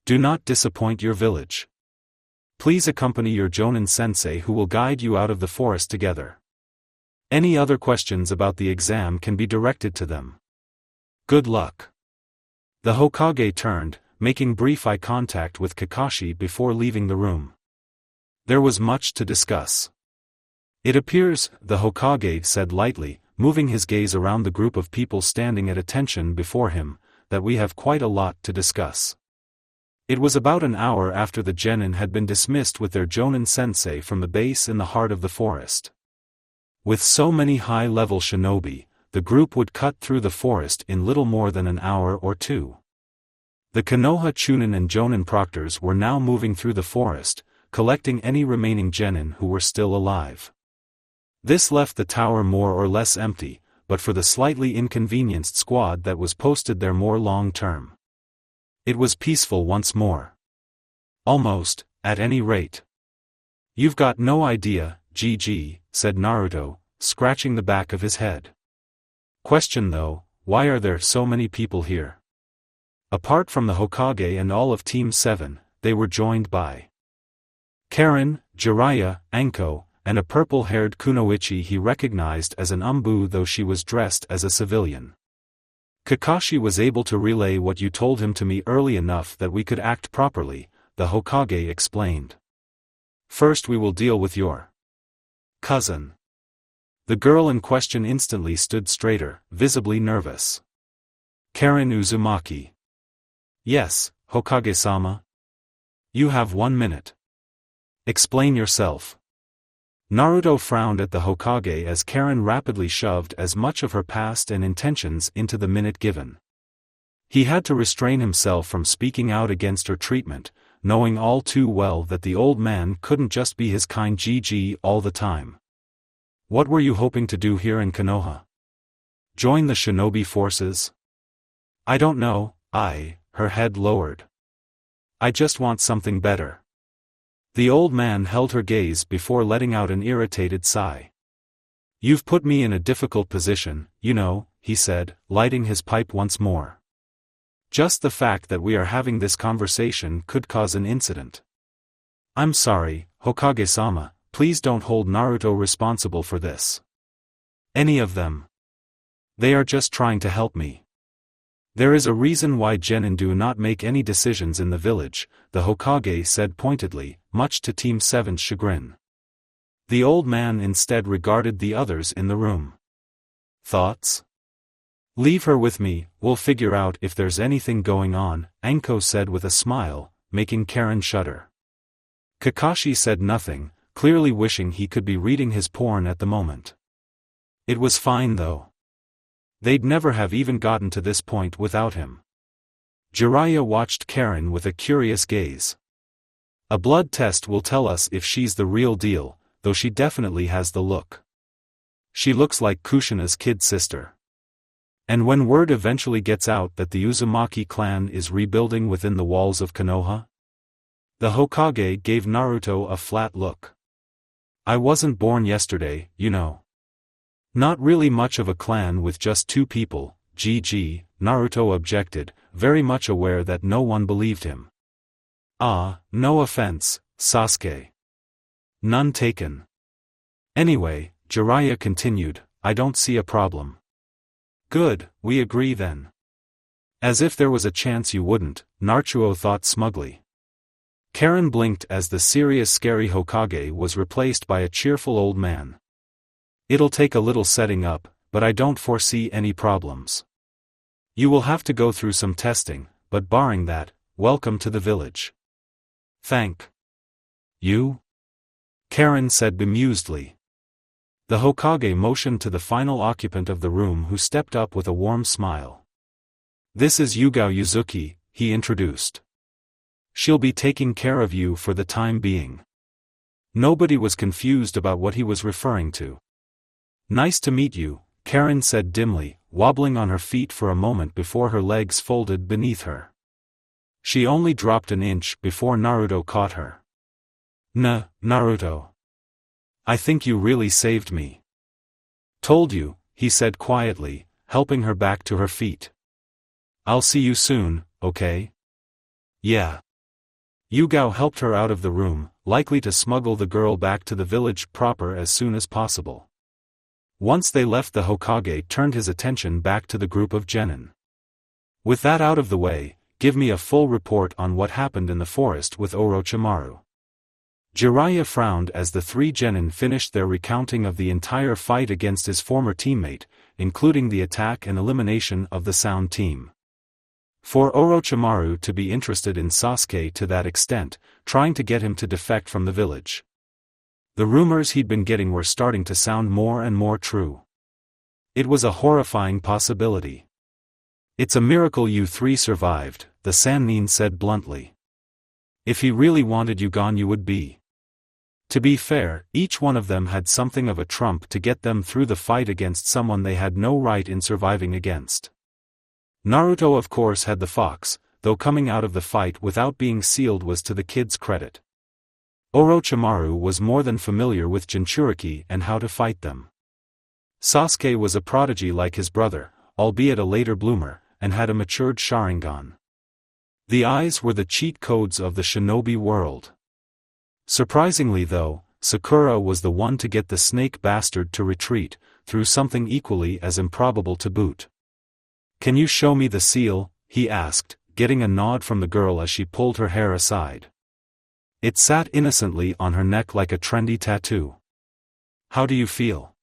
Do not disappoint your village. Please accompany your Jonin sensei who will guide you out of the forest together. Any other questions about the exam can be directed to them. Good luck. The Hokage turned, making brief eye contact with Kakashi before leaving the room. There was much to discuss. It appears, the Hokage said lightly, moving his gaze around the group of people standing at attention before him, that we have quite a lot to discuss. It was about an hour after the genin had been dismissed with their Jonin sensei from the base in the heart of the forest. With so many high-level shinobi, the group would cut through the forest in little more than an hour or two. The Konoha Chunin and Jonin proctors were now moving through the forest, collecting any remaining genin who were still alive. This left the tower more or less empty, but for the slightly inconvenienced squad that was posted there more long-term. It was peaceful once more. Almost, at any rate. You've got no idea, GG, said Naruto, scratching the back of his head. Question though, why are there so many people here? Apart from the Hokage and all of Team 7, they were joined by Karin, Jiraiya, Anko, and a purple-haired kunoichi he recognized as an umbu though she was dressed as a civilian. Kakashi was able to relay what you told him to me early enough that we could act properly, the Hokage explained. First we will deal with your cousin. The girl in question instantly stood straighter, visibly nervous. Karin Uzumaki. Yes, Hokage-sama. You have 1 minute. Explain yourself. Naruto frowned at the Hokage as Karin rapidly shoved as much of her past and intentions into the minute given. He had to restrain himself from speaking out against her treatment, knowing all too well that the old man couldn't just be his kind GG all the time. What were you hoping to do here in Konoha? Join the shinobi forces? I don't know, her head lowered. I just want something better. The old man held her gaze before letting out an irritated sigh. You've put me in a difficult position, you know, he said, lighting his pipe once more. Just the fact that we are having this conversation could cause an incident. I'm sorry, Hokage-sama, please don't hold Naruto responsible for this. Any of them. They are just trying to help me. There is a reason why genin do not make any decisions in the village, the Hokage said pointedly, much to Team 7's chagrin. The old man instead regarded the others in the room. Thoughts? Leave her with me, we'll figure out if there's anything going on, Anko said with a smile, making Karin shudder. Kakashi said nothing, clearly wishing he could be reading his porn at the moment. It was fine though. They'd never have even gotten to this point without him. Jiraiya watched Karin with a curious gaze. A blood test will tell us if she's the real deal, though she definitely has the look. She looks like Kushina's kid sister. And when word eventually gets out that the Uzumaki clan is rebuilding within the walls of Konoha? The Hokage gave Naruto a flat look. I wasn't born yesterday, you know. Not really much of a clan with just 2 people, GG, Naruto objected, very much aware that no one believed him. Ah, no offense, Sasuke. None taken. Anyway, Jiraiya continued, I don't see a problem. Good, we agree then. As if there was a chance you wouldn't, Naruto thought smugly. Karin blinked as the serious scary Hokage was replaced by a cheerful old man. It'll take a little setting up, but I don't foresee any problems. You will have to go through some testing, but barring that, welcome to the village. Thank you? Karin said bemusedly. The Hokage motioned to the final occupant of the room who stepped up with a warm smile. This is Yuzuki, he introduced. She'll be taking care of you for the time being. Nobody was confused about what he was referring to. Nice to meet you, Karin said dimly, wobbling on her feet for a moment before her legs folded beneath her. She only dropped an inch before Naruto caught her. Naruto. I think you really saved me. Told you, he said quietly, helping her back to her feet. I'll see you soon, okay? Yeah. Yugao helped her out of the room, likely to smuggle the girl back to the village proper as soon as possible. Once they left, the Hokage turned his attention back to the group of genin. With that out of the way, give me a full report on what happened in the forest with Orochimaru. Jiraiya frowned as the three genin finished their recounting of the entire fight against his former teammate, including the attack and elimination of the Sound team. For Orochimaru to be interested in Sasuke to that extent, trying to get him to defect from the village. The rumors he'd been getting were starting to sound more and more true. It was a horrifying possibility. It's a miracle you three survived, the Sannin said bluntly. If he really wanted you gone, you would be. To be fair, each one of them had something of a trump to get them through the fight against someone they had no right in surviving against. Naruto of course had the fox, though coming out of the fight without being sealed was to the kid's credit. Orochimaru was more than familiar with Jinchuriki and how to fight them. Sasuke was a prodigy like his brother, albeit a later bloomer, and had a matured Sharingan. The eyes were the cheat codes of the shinobi world. Surprisingly though, Sakura was the one to get the snake bastard to retreat, through something equally as improbable to boot. Can you show me the seal? He asked, getting a nod from the girl as she pulled her hair aside. It sat innocently on her neck like a trendy tattoo. How do you feel?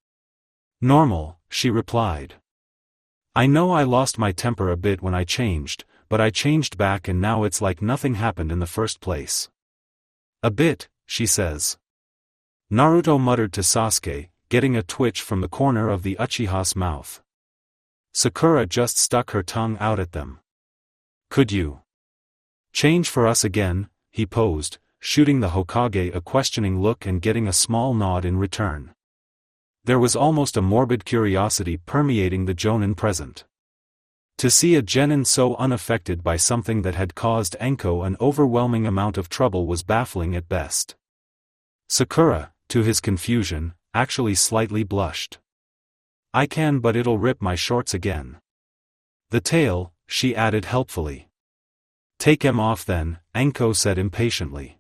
Normal, she replied. I know I lost my temper a bit when I changed, but I changed back and now it's like nothing happened in the first place. A bit, she says. Naruto muttered to Sasuke, getting a twitch from the corner of the Uchiha's mouth. Sakura just stuck her tongue out at them. Could you change for us again? He posed, shooting the Hokage a questioning look and getting a small nod in return. There was almost a morbid curiosity permeating the Jonin present. To see a genin so unaffected by something that had caused Enko an overwhelming amount of trouble was baffling at best. Sakura, to his confusion, actually slightly blushed. I can, but it'll rip my shorts again. The tail, she added helpfully. Take him off then, Enko said impatiently.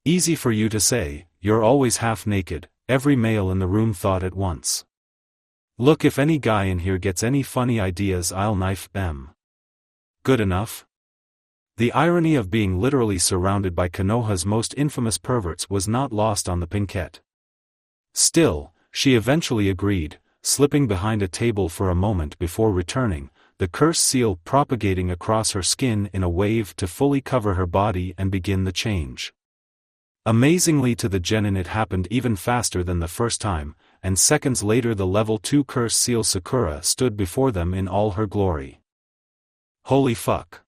Easy for you to say, you're always half naked, every male in the room thought at once. Look, if any guy in here gets any funny ideas, I'll knife them. Good enough? The irony of being literally surrounded by Konoha's most infamous perverts was not lost on the pinkette. Still, she eventually agreed, slipping behind a table for a moment before returning, the curse seal propagating across her skin in a wave to fully cover her body and begin the change. Amazingly to the genin it happened even faster than the first time, and seconds later the level 2 curse seal Sakura stood before them in all her glory. Holy fuck.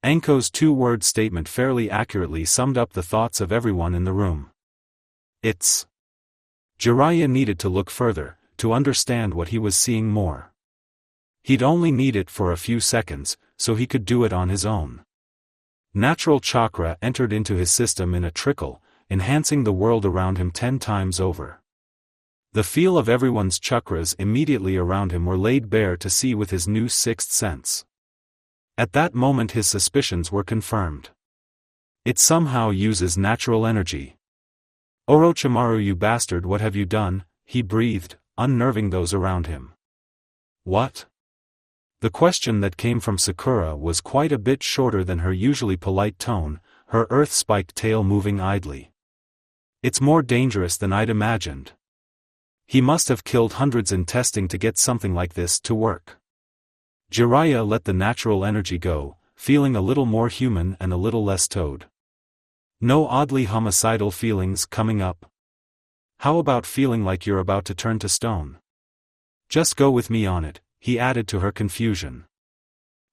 Enko's two-word statement fairly accurately summed up the thoughts of everyone in the room. It's... Jiraiya needed to look further, to understand what he was seeing more. He'd only need it for a few seconds, so he could do it on his own. Natural chakra entered into his system in a trickle, enhancing the world around him 10 times over. The feel of everyone's chakras immediately around him were laid bare to see with his new sixth sense. At that moment his suspicions were confirmed. It somehow uses natural energy. Orochimaru, you bastard, what have you done? He breathed, unnerving those around him. What? The question that came from Sakura was quite a bit shorter than her usually polite tone, her earth-spiked tail moving idly. It's more dangerous than I'd imagined. He must have killed hundreds in testing to get something like this to work. Jiraiya let the natural energy go, feeling a little more human and a little less toad. No oddly homicidal feelings coming up. How about feeling like you're about to turn to stone? Just go with me on it, he added to her confusion.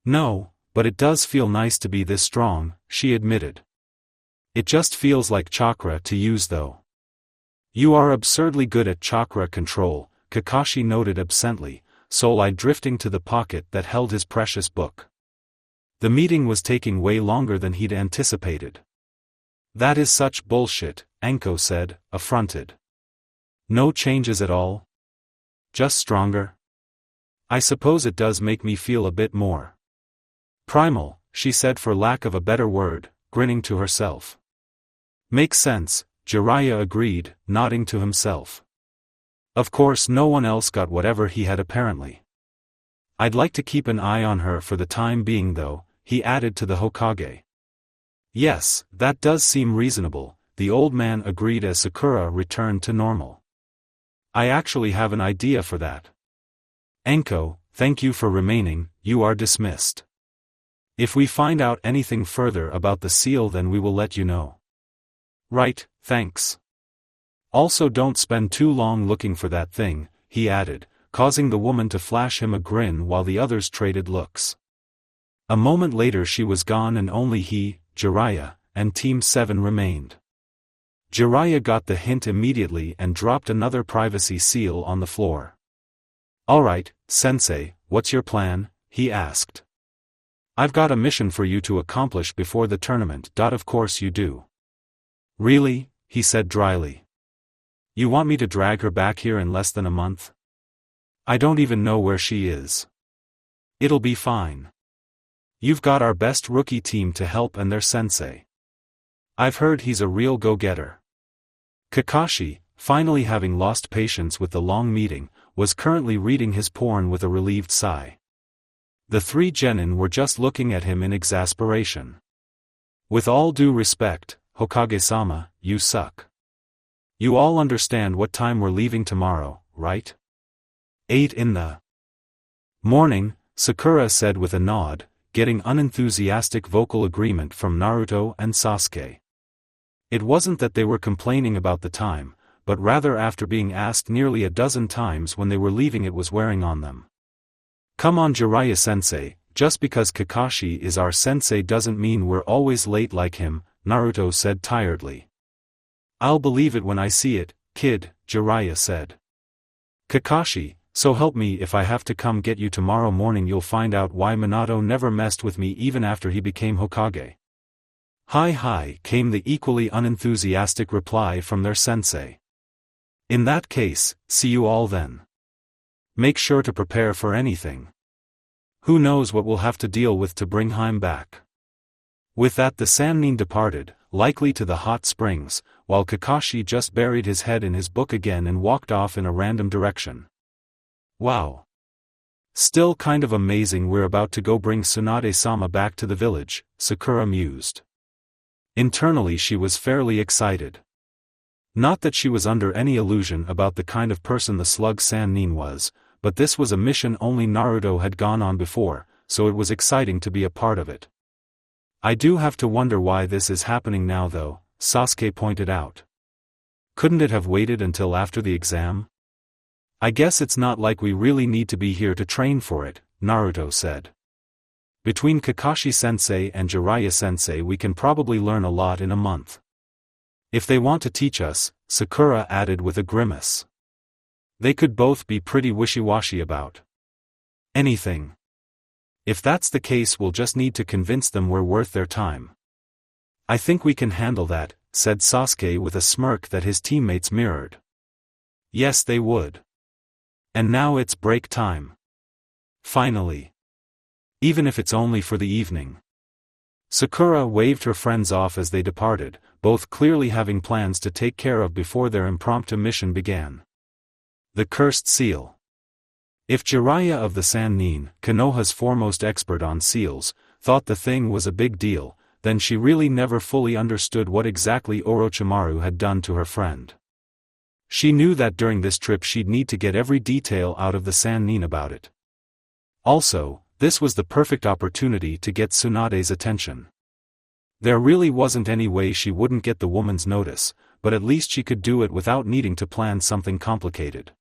No, but it does feel nice to be this strong, she admitted. It just feels like chakra to use though. You are absurdly good at chakra control, Kakashi noted absently, soul-eye drifting to the pocket that held his precious book. The meeting was taking way longer than he'd anticipated. That is such bullshit, Enko said, affronted. No changes at all? Just stronger? I suppose it does make me feel a bit more primal, she said for lack of a better word, grinning to herself. Makes sense, Jiraiya agreed, nodding to himself. Of course no one else got whatever he had apparently. I'd like to keep an eye on her for the time being though, he added to the Hokage. Yes, that does seem reasonable, the old man agreed as Sakura returned to normal. I actually have an idea for that. Enko, thank you for remaining, you are dismissed. If we find out anything further about the seal then we will let you know. Right, thanks. Also don't spend too long looking for that thing, he added, causing the woman to flash him a grin while the others traded looks. A moment later she was gone and only he, Jiraiya, and Team 7 remained. Jiraiya got the hint immediately and dropped another privacy seal on the floor. Alright, sensei, what's your plan? He asked. I've got a mission for you to accomplish before the tournament. Of course you do. Really? He said dryly. You want me to drag her back here in less than a month? I don't even know where she is. It'll be fine. You've got our best rookie team to help and their sensei. I've heard he's a real go-getter. Kakashi, finally having lost patience with the long meeting, was currently reading his porn with a relieved sigh. The three genin were just looking at him in exasperation. With all due respect, Hokage-sama, you suck. You all understand what time we're leaving tomorrow, right? 8 in the morning, Sakura said with a nod, getting unenthusiastic vocal agreement from Naruto and Sasuke. It wasn't that they were complaining about the time, but rather after being asked nearly a dozen times when they were leaving it was wearing on them. Come on Jiraiya-sensei, just because Kakashi is our sensei doesn't mean we're always late like him, Naruto said tiredly. I'll believe it when I see it, kid, Jiraiya said. Kakashi, so help me if I have to come get you tomorrow morning you'll find out why Minato never messed with me even after he became Hokage. Hi, came the equally unenthusiastic reply from their sensei. In that case, see you all then. Make sure to prepare for anything. Who knows what we'll have to deal with to bring Heim back. With that the Sannin departed, likely to the hot springs, while Kakashi just buried his head in his book again and walked off in a random direction. Wow. Still kind of amazing we're about to go bring Tsunade-sama back to the village, Sakura mused. Internally she was fairly excited. Not that she was under any illusion about the kind of person the slug Sannin was, but this was a mission only Naruto had gone on before, so it was exciting to be a part of it. I do have to wonder why this is happening now though, Sasuke pointed out. Couldn't it have waited until after the exam? I guess it's not like we really need to be here to train for it, Naruto said. Between Kakashi-sensei and Jiraiya-sensei we can probably learn a lot in a month. If they want to teach us, Sakura added with a grimace. They could both be pretty wishy-washy about anything. If that's the case we'll just need to convince them we're worth their time. I think we can handle that, said Sasuke with a smirk that his teammates mirrored. Yes they would. And now it's break time. Finally. Even if it's only for the evening. Sakura waved her friends off as they departed, both clearly having plans to take care of before their impromptu mission began. The Cursed Seal. If Jiraiya of the Sannin, Konoha's foremost expert on seals, thought the thing was a big deal, then she really never fully understood what exactly Orochimaru had done to her friend. She knew that during this trip she'd need to get every detail out of the Sannin about it. Also, this was the perfect opportunity to get Tsunade's attention. There really wasn't any way she wouldn't get the woman's notice, but at least she could do it without needing to plan something complicated.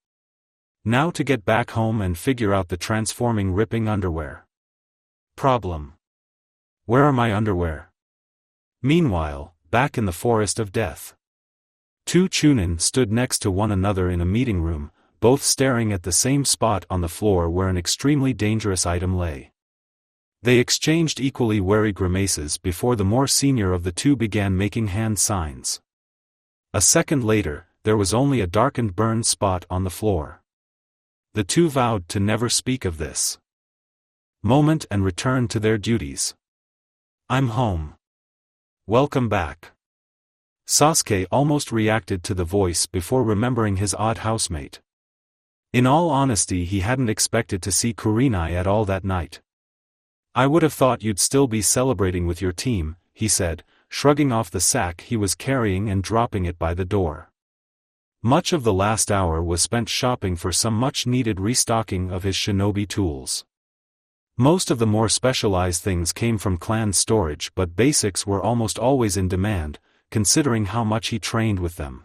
Now to get back home and figure out the transforming ripping underwear problem. Where are my underwear? Meanwhile, back in the Forest of Death. Two Chunin stood next to one another in a meeting room, both staring at the same spot on the floor where an extremely dangerous item lay. They exchanged equally wary grimaces before the more senior of the two began making hand signs. A second later, there was only a darkened burned spot on the floor. The two vowed to never speak of this moment and returned to their duties. I'm home. Welcome back. Sasuke almost reacted to the voice before remembering his odd housemate. In all honesty, he hadn't expected to see Kurenai at all that night. I would have thought you'd still be celebrating with your team, he said, shrugging off the sack he was carrying and dropping it by the door. Much of the last hour was spent shopping for some much-needed restocking of his shinobi tools. Most of the more specialized things came from clan storage, but basics were almost always in demand, considering how much he trained with them.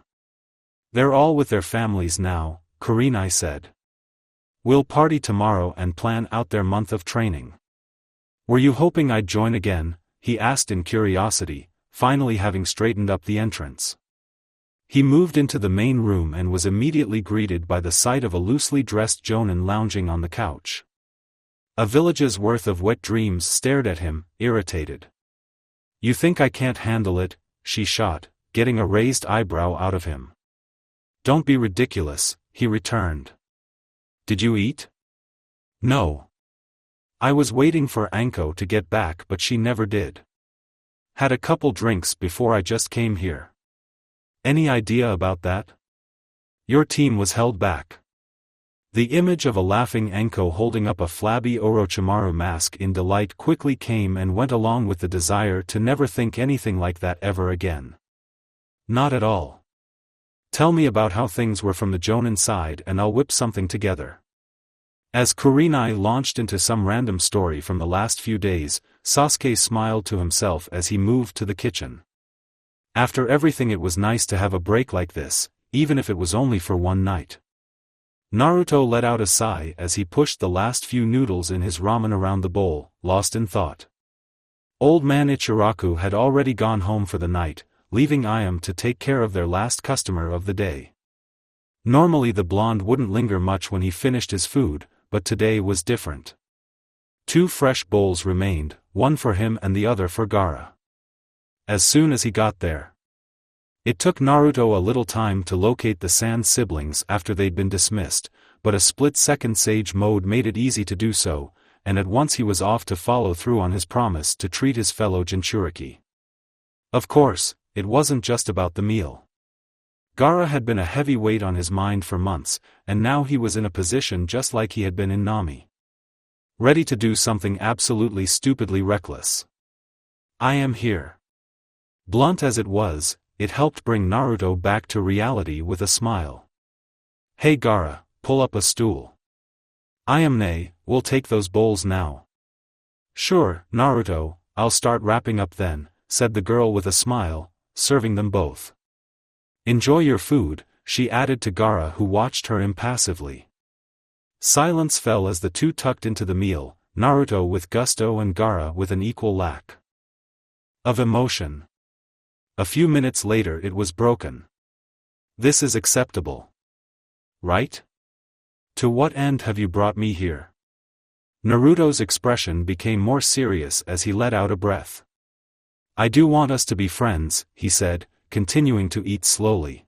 They're all with their families now, Kurenai said. We'll party tomorrow and plan out their month of training. Were you hoping I'd join again? He asked in curiosity, finally having straightened up the entrance. He moved into the main room and was immediately greeted by the sight of a loosely dressed jonin lounging on the couch. A village's worth of wet dreams stared at him, irritated. You think I can't handle it? She shot, getting a raised eyebrow out of him. Don't be ridiculous, he returned. Did you eat? No. I was waiting for Anko to get back, but she never did. Had a couple drinks before I just came here. Any idea about that? Your team was held back. The image of a laughing Anko holding up a flabby Orochimaru mask in delight quickly came and went along with the desire to never think anything like that ever again. Not at all. Tell me about how things were from the jonin side and I'll whip something together. As Kurenai launched into some random story from the last few days, Sasuke smiled to himself as he moved to the kitchen. After everything, it was nice to have a break like this, even if it was only for one night. Naruto let out a sigh as he pushed the last few noodles in his ramen around the bowl, lost in thought. Old man Ichiraku had already gone home for the night, leaving Ayam to take care of their last customer of the day. Normally the blonde wouldn't linger much when he finished his food, but today was different. 2 fresh bowls remained, one for him and the other for Garra. As soon as he got there, it took Naruto a little time to locate the Sand siblings after they'd been dismissed, but a split-second sage mode made it easy to do so, and at once he was off to follow through on his promise to treat his fellow Jinchuriki. Of course, it wasn't just about the meal. Garra had been a heavy weight on his mind for months, and now he was in a position just like he had been in Nami. Ready to do something absolutely stupidly reckless. I am here. Blunt as it was, it helped bring Naruto back to reality with a smile. Hey Garra, pull up a stool. I am Nay, we'll take those bowls now. Sure, Naruto, I'll start wrapping up then, said the girl with a smile, serving them both. Enjoy your food, she added to Garra, who watched her impassively. Silence fell as the two tucked into the meal, Naruto with gusto and Garra with an equal lack of emotion. A few minutes later it was broken. This is acceptable. Right? To what end have you brought me here? Naruto's expression became more serious as he let out a breath. I do want us to be friends, he said, continuing to eat slowly.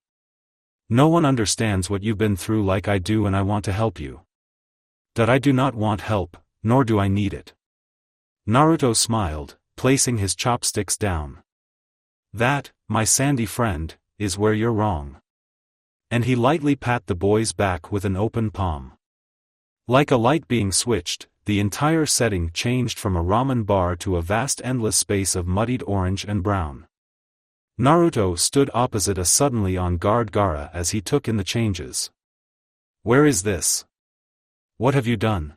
No one understands what you've been through like I do, and I want to help you. That I do not want help, nor do I need it. Naruto smiled, placing his chopsticks down. That, my sandy friend, is where you're wrong. And he lightly pat the boy's back with an open palm. Like a light being switched, the entire setting changed from a ramen bar to a vast endless space of muddied orange and brown. Naruto stood opposite a suddenly on guard Garra as he took in the changes. Where is this? What have you done?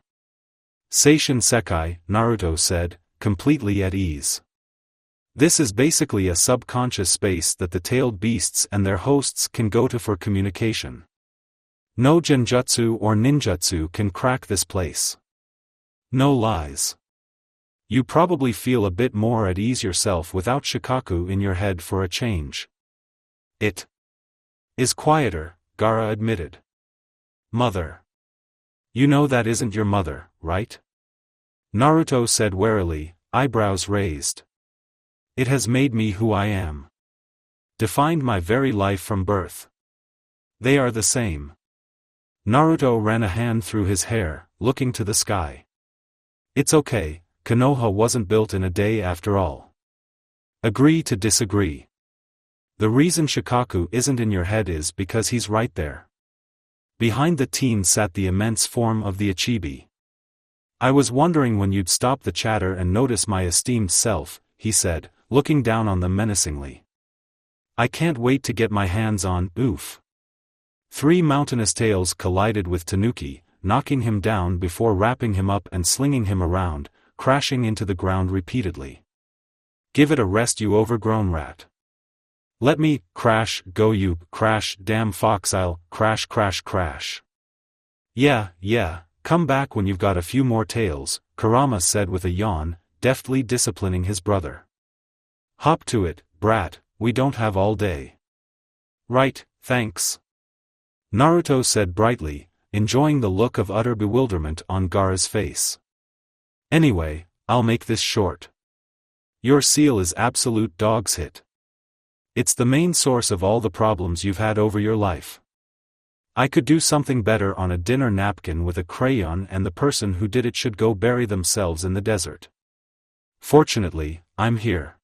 Seishin Sekai, Naruto said, completely at ease. This is basically a subconscious space that the tailed beasts and their hosts can go to for communication. No genjutsu or ninjutsu can crack this place. No lies. You probably feel a bit more at ease yourself without Shikaku in your head for a change. It is quieter, Garra admitted. Mother. You know that isn't your mother, right? Naruto said warily, eyebrows raised. It has made me who I am. Defined my very life from birth. They are the same. Naruto ran a hand through his hair, looking to the sky. It's okay, Konoha wasn't built in a day after all. Agree to disagree. The reason Shikaku isn't in your head is because he's right there. Behind the teen sat the immense form of the Ichibi. I was wondering when you'd stop the chatter and notice my esteemed self, he said, looking down on them menacingly. I can't wait to get my hands on, oof. 3 mountainous tails collided with Tanuki, knocking him down before wrapping him up and slinging him around, crashing into the ground repeatedly. Give it a rest, you overgrown rat. Let me, crash, go you, crash, damn foxile, crash crash crash. Yeah, come back when you've got a few more tails, Kurama said with a yawn, deftly disciplining his brother. Hop to it, brat, we don't have all day. Right, thanks. Naruto said brightly, enjoying the look of utter bewilderment on Garra's face. Anyway, I'll make this short. Your seal is absolute dog's hit. It's the main source of all the problems you've had over your life. I could do something better on a dinner napkin with a crayon, and the person who did it should go bury themselves in the desert. Fortunately, I'm here.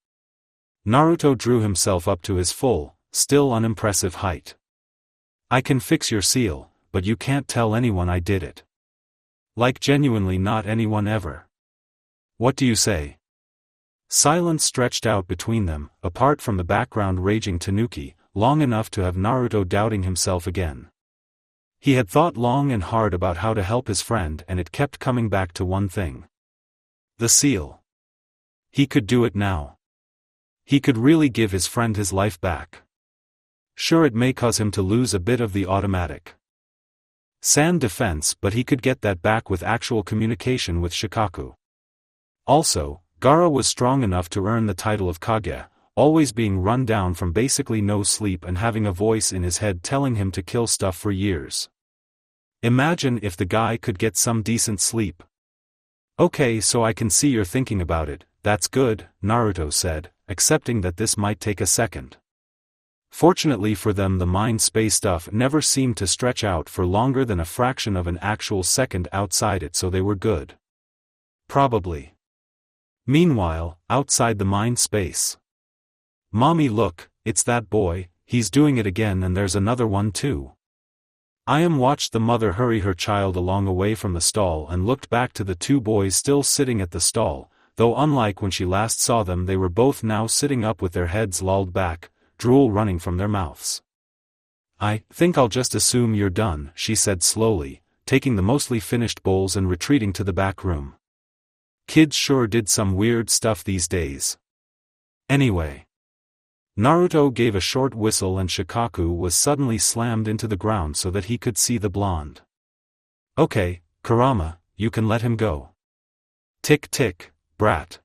Naruto drew himself up to his full, still unimpressive height. I can fix your seal, but you can't tell anyone I did it. Like genuinely not anyone ever. What do you say? Silence stretched out between them, apart from the background raging Tanuki, long enough to have Naruto doubting himself again. He had thought long and hard about how to help his friend, and it kept coming back to one thing. The seal. He could do it now. He could really give his friend his life back. Sure, it may cause him to lose a bit of the automatic sand defense, but he could get that back with actual communication with Shikaku. Also, Garra was strong enough to earn the title of Kage, always being run down from basically no sleep and having a voice in his head telling him to kill stuff for years. Imagine if the guy could get some decent sleep. Okay, so I can see you're thinking about it, that's good, Naruto said, accepting that this might take a second. Fortunately for them, the mind-space stuff never seemed to stretch out for longer than a fraction of an actual second outside it, so they were good. Probably. Meanwhile, outside the mind space. Mommy, look, it's that boy, he's doing it again, and there's another one too. Ayam watched the mother hurry her child along away from the stall and looked back to the 2 boys still sitting at the stall, though unlike when she last saw them, they were both now sitting up with their heads lolled back, drool running from their mouths. I think I'll just assume you're done, she said slowly, taking the mostly finished bowls and retreating to the back room. Kids sure did some weird stuff these days. Anyway. Naruto gave a short whistle and Shikaku was suddenly slammed into the ground so that he could see the blonde. Okay, Kurama, you can let him go. Tick tick, brat.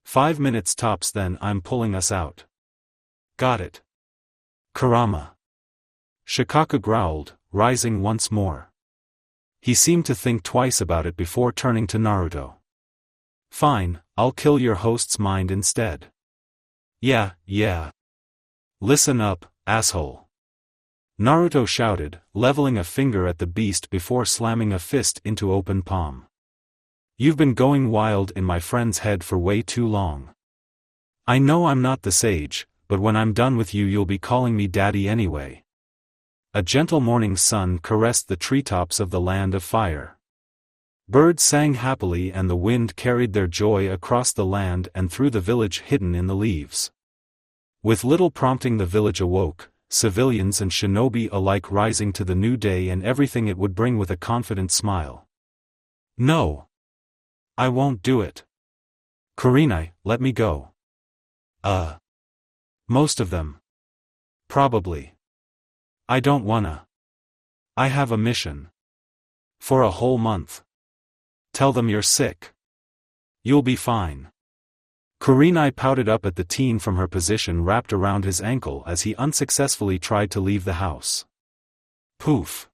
5 minutes tops, then I'm pulling us out. Got it. Kurama. Shikaku growled, rising once more. He seemed to think twice about it before turning to Naruto. Fine, I'll kill your host's mind instead. Yeah. Listen up, asshole. Naruto shouted, leveling a finger at the beast before slamming a fist into open palm. You've been going wild in my friend's head for way too long. I know I'm not the sage, but when I'm done with you, you'll be calling me daddy anyway. A gentle morning sun caressed the treetops of the land of fire. Birds sang happily and the wind carried their joy across the land and through the village hidden in the leaves. With little prompting, the village awoke, civilians and shinobi alike rising to the new day and everything it would bring with a confident smile. No. I won't do it. Kurenai, let me go. Most of them. Probably. I don't wanna. I have a mission. For a whole month. Tell them you're sick. You'll be fine. Kurenai pouted up at the teen from her position wrapped around his ankle as he unsuccessfully tried to leave the house. Poof.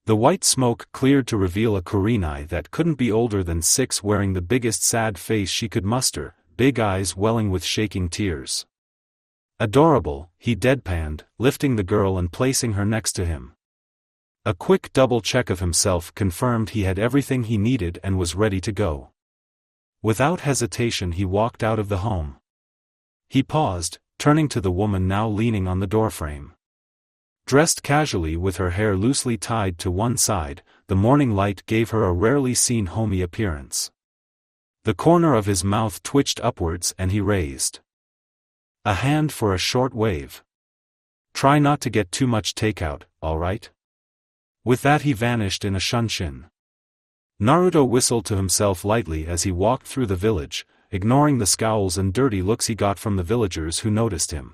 The white smoke cleared to reveal a Kurenai that couldn't be older than 6, wearing the biggest sad face she could muster, big eyes welling with shaking tears. Adorable, he deadpanned, lifting the girl and placing her next to him. A quick double check of himself confirmed he had everything he needed and was ready to go. Without hesitation he walked out of the home. He paused, turning to the woman now leaning on the doorframe. Dressed casually with her hair loosely tied to one side, the morning light gave her a rarely seen homey appearance. The corner of his mouth twitched upwards and he raised a hand for a short wave. Try not to get too much takeout, alright? With that he vanished in a shunshin. Naruto whistled to himself lightly as he walked through the village, ignoring the scowls and dirty looks he got from the villagers who noticed him.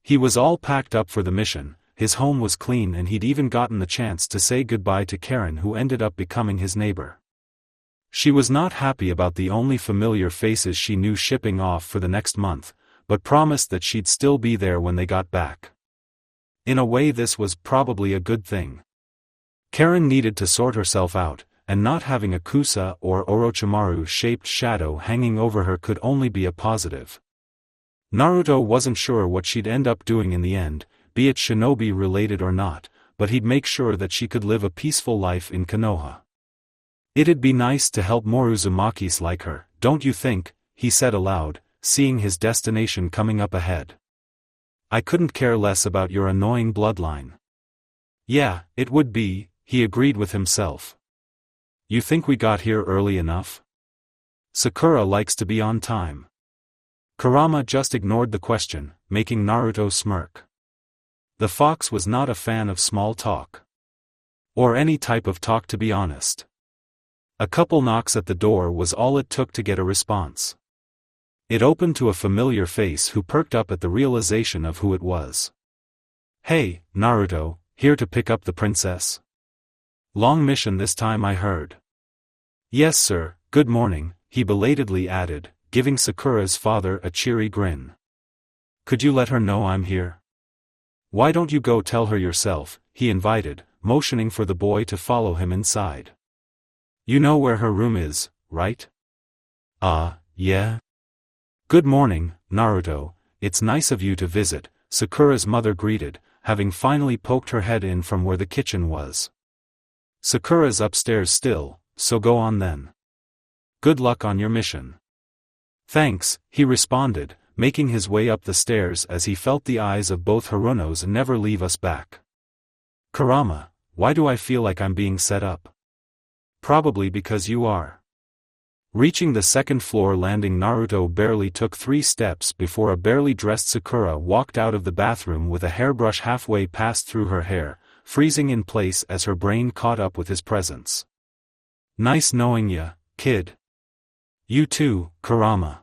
He was all packed up for the mission, his home was clean and he'd even gotten the chance to say goodbye to Karin, who ended up becoming his neighbor. She was not happy about the only familiar faces she knew shipping off for the next month, but promised that she'd still be there when they got back. In a way this was probably a good thing. Karin needed to sort herself out, and not having a Kusa or Orochimaru-shaped shadow hanging over her could only be a positive. Naruto wasn't sure what she'd end up doing in the end, be it shinobi related or not, but he'd make sure that she could live a peaceful life in Konoha. It'd be nice to help more Uzumakis like her, don't you think? He said aloud, seeing his destination coming up ahead. I couldn't care less about your annoying bloodline. Yeah, it would be, he agreed with himself. You think we got here early enough? Sakura likes to be on time. Kurama just ignored the question, making Naruto smirk. The fox was not a fan of small talk. Or any type of talk, to be honest. A couple knocks at the door was all it took to get a response. It opened to a familiar face who perked up at the realization of who it was. Hey, Naruto, here to pick up the princess? Long mission this time, I heard. Yes sir, good morning, he belatedly added, giving Sakura's father a cheery grin. Could you let her know I'm here? Why don't you go tell her yourself, he invited, motioning for the boy to follow him inside. You know where her room is, right? Yeah. Good morning, Naruto, it's nice of you to visit, Sakura's mother greeted, having finally poked her head in from where the kitchen was. Sakura's upstairs still, so go on then. Good luck on your mission. Thanks, he responded, making his way up the stairs as he felt the eyes of both Harunos never leave us back. Kurama, why do I feel like I'm being set up? Probably because you are. Reaching the second floor landing, Naruto barely took 3 steps before a barely dressed Sakura walked out of the bathroom with a hairbrush halfway passed through her hair, freezing in place as her brain caught up with his presence. Nice knowing ya, kid. You too, Kurama.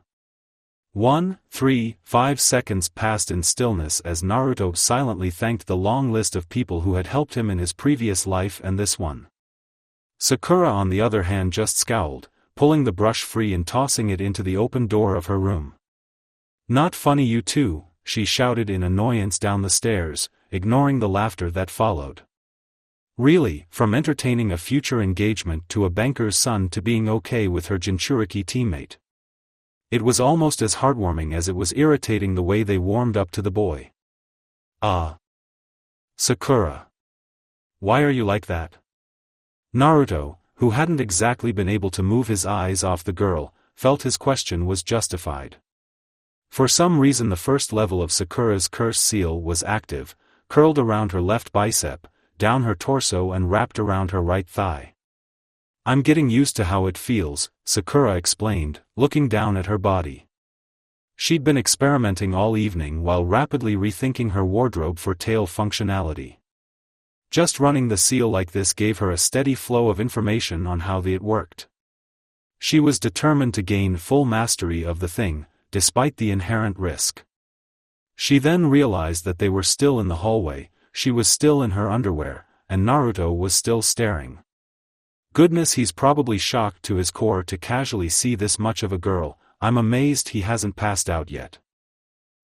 5 seconds passed in stillness as Naruto silently thanked the long list of people who had helped him in his previous life and this one. Sakura on the other hand just scowled, pulling the brush free and tossing it into the open door of her room. Not funny you too, she shouted in annoyance down the stairs, ignoring the laughter that followed. Really, from entertaining a future engagement to a banker's son to being okay with her Jinchuriki teammate. It was almost as heartwarming as it was irritating the way they warmed up to the boy. Sakura. Why are you like that? Naruto, who hadn't exactly been able to move his eyes off the girl, felt his question was justified. For some reason the first level of Sakura's curse seal was active, curled around her left bicep, down her torso and wrapped around her right thigh. I'm getting used to how it feels, Sakura explained, looking down at her body. She'd been experimenting all evening while rapidly rethinking her wardrobe for tail functionality. Just running the seal like this gave her a steady flow of information on how it worked. She was determined to gain full mastery of the thing, despite the inherent risk. She then realized that they were still in the hallway, she was still in her underwear, and Naruto was still staring. Goodness, he's probably shocked to his core to casually see this much of a girl. I'm amazed he hasn't passed out yet.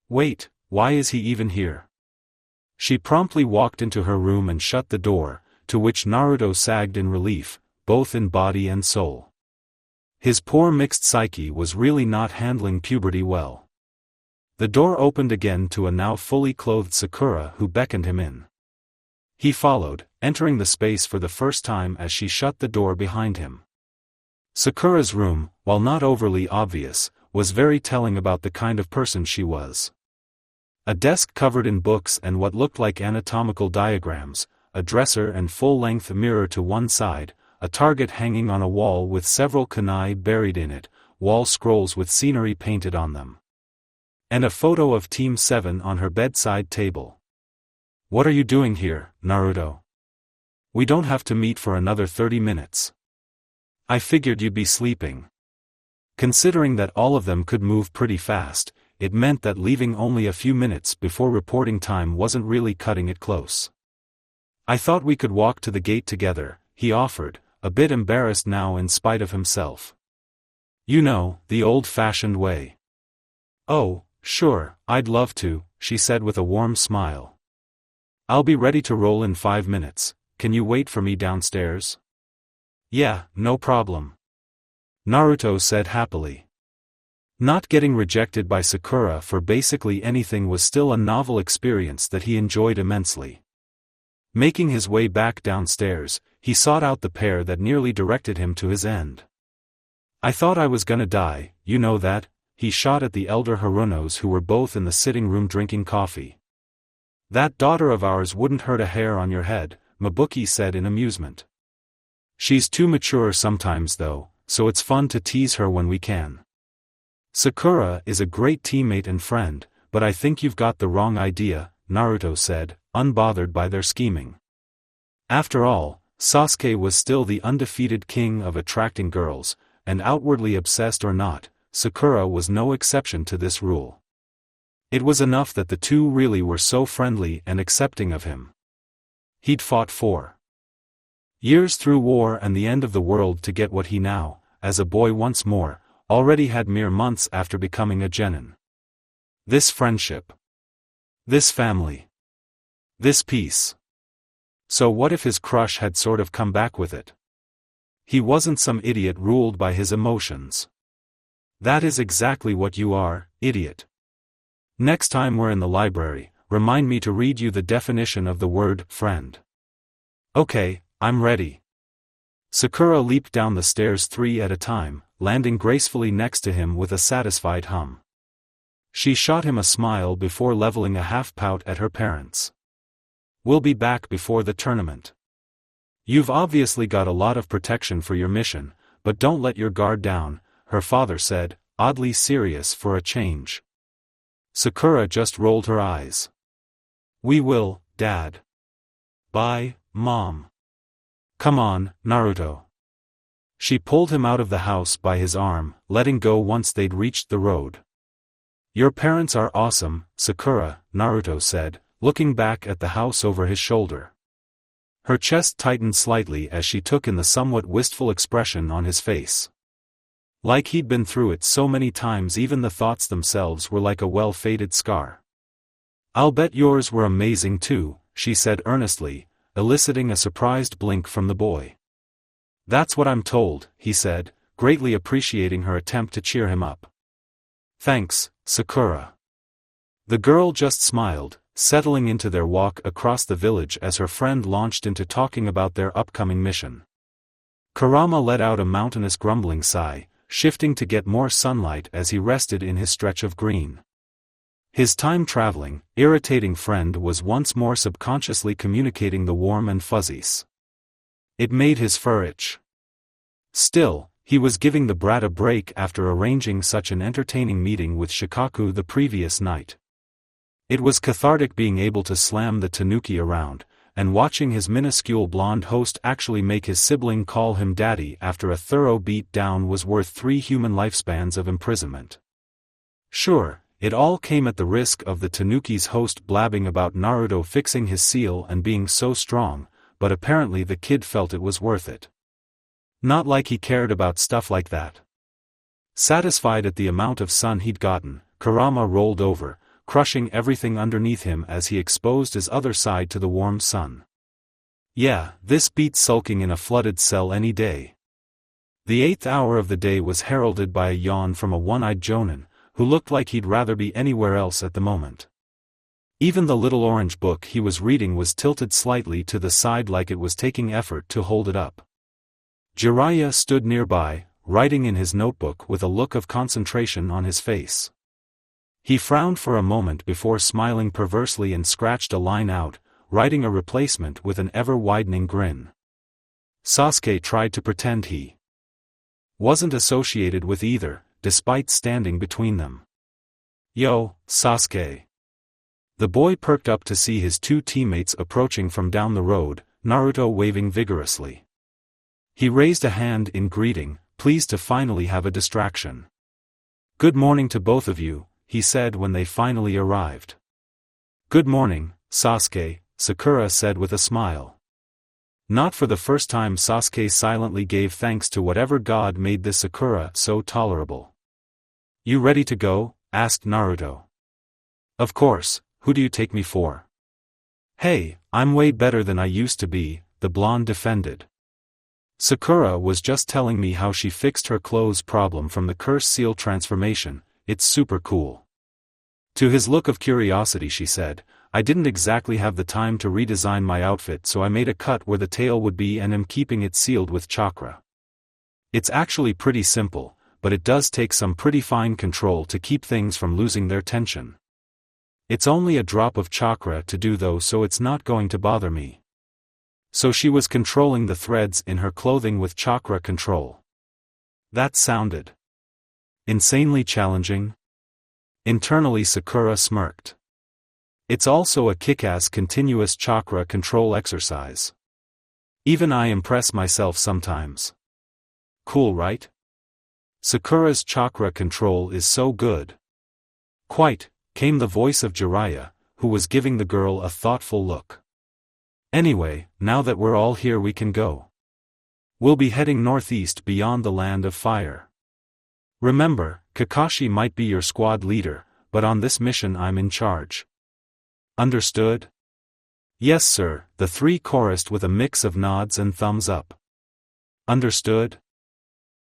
Wait, why is he even here? She promptly walked into her room and shut the door, to which Naruto sagged in relief, both in body and soul. His poor mixed psyche was really not handling puberty well. The door opened again to a now fully clothed Sakura who beckoned him in. He followed, entering the space for the first time as she shut the door behind him. Sakura's room, while not overly obvious, was very telling about the kind of person she was. A desk covered in books and what looked like anatomical diagrams, a dresser and full-length mirror to one side, a target hanging on a wall with several kunai buried in it, wall scrolls with scenery painted on them. And a photo of Team 7 on her bedside table. "What are you doing here, Naruto? We don't have to meet for another 30 minutes. I figured you'd be sleeping." Considering that all of them could move pretty fast, it meant that leaving only a few minutes before reporting time wasn't really cutting it close. "I thought we could walk to the gate together," he offered, a bit embarrassed now in spite of himself. "You know, the old-fashioned way." "Oh, sure, I'd love to," she said with a warm smile. "I'll be ready to roll in 5 minutes, can you wait for me downstairs?" "Yeah, no problem," Naruto said happily. Not getting rejected by Sakura for basically anything was still a novel experience that he enjoyed immensely. Making his way back downstairs, he sought out the pair that nearly directed him to his end. "I thought I was gonna die, you know that," he shot at the elder Harunos who were both in the sitting room drinking coffee. "That daughter of ours wouldn't hurt a hair on your head," Mabuki said in amusement. "She's too mature sometimes though, so it's fun to tease her when we can. Sakura is a great teammate and friend, but I think you've got the wrong idea," Naruto said, unbothered by their scheming. After all, Sasuke was still the undefeated king of attracting girls, and outwardly obsessed or not, Sakura was no exception to this rule. It was enough that the two really were so friendly and accepting of him. He'd fought 4 years through war and the end of the world to get what he now, as a boy once more, already had mere months after becoming a genin. This friendship. This family. This peace. So what if his crush had sort of come back with it? He wasn't some idiot ruled by his emotions. That is exactly what you are, idiot. Next time we're in the library, remind me to read you the definition of the word friend. Okay, I'm ready. Sakura leaped down the stairs 3 at a time, landing gracefully next to him with a satisfied hum. She shot him a smile before leveling a half-pout at her parents. "We'll be back before the tournament. You've obviously got a lot of protection for your mission, but don't let your guard down," her father said, oddly serious for a change. Sakura just rolled her eyes. "We will, Dad." "Bye, Mom." "Come on, Naruto." She pulled him out of the house by his arm, letting go once they'd reached the road. "Your parents are awesome, Sakura," Naruto said, looking back at the house over his shoulder. Her chest tightened slightly as she took in the somewhat wistful expression on his face. Like he'd been through it so many times even the thoughts themselves were like a well-faded scar. "I'll bet yours were amazing too," she said earnestly, eliciting a surprised blink from the boy. "That's what I'm told," he said, greatly appreciating her attempt to cheer him up. "Thanks, Sakura." The girl just smiled, settling into their walk across the village as her friend launched into talking about their upcoming mission. Kurama let out a mountainous grumbling sigh, shifting to get more sunlight as he rested in his stretch of green. His time-traveling, irritating friend was once more subconsciously communicating the warm and fuzzies. It made his fur itch. Still, he was giving the brat a break after arranging such an entertaining meeting with Shikaku the previous night. It was cathartic being able to slam the tanuki around, and watching his minuscule blonde host actually make his sibling call him daddy after a thorough beat down was worth 3 human lifespans of imprisonment. Sure, it all came at the risk of the tanuki's host blabbing about Naruto fixing his seal and being so strong, but apparently the kid felt it was worth it. Not like he cared about stuff like that. Satisfied at the amount of sun he'd gotten, Kurama rolled over, crushing everything underneath him as he exposed his other side to the warm sun. Yeah, this beats sulking in a flooded cell any day. The 8th hour of the day was heralded by a yawn from a one-eyed jonin, who looked like he'd rather be anywhere else at the moment. Even the little orange book he was reading was tilted slightly to the side like it was taking effort to hold it up. Jiraiya stood nearby, writing in his notebook with a look of concentration on his face. He frowned for a moment before smiling perversely and scratched a line out, writing a replacement with an ever-widening grin. Sasuke tried to pretend he wasn't associated with either, despite standing between them. "Yo, Sasuke." The boy perked up to see his two teammates approaching from down the road, Naruto waving vigorously. He raised a hand in greeting, pleased to finally have a distraction. "Good morning to both of you," he said when they finally arrived. "Good morning, Sasuke," Sakura said with a smile. Not for the first time Sasuke silently gave thanks to whatever god made this Sakura so tolerable. "You ready to go?" asked Naruto. "Of course, who do you take me for?" "Hey, I'm way better than I used to be," the blonde defended. "Sakura was just telling me how she fixed her clothes problem from the curse seal transformation, it's super cool." To his look of curiosity she said, "I didn't exactly have the time to redesign my outfit, so I made a cut where the tail would be and am keeping it sealed with chakra. It's actually pretty simple, but it does take some pretty fine control to keep things from losing their tension. It's only a drop of chakra to do though, so it's not going to bother me." So she was controlling the threads in her clothing with chakra control. That sounded insanely challenging. Internally Sakura smirked. It's also a kick-ass continuous chakra control exercise. Even I impress myself sometimes. Cool, right? Sakura's chakra control is so good. Quite, came the voice of Jiraiya, who was giving the girl a thoughtful look. "Anyway, now that we're all here we can go. We'll be heading northeast beyond the land of fire. Remember, Kakashi might be your squad leader, but on this mission I'm in charge." "Understood?" "Yes sir," the three chorused with a mix of nods and thumbs up. "Understood?"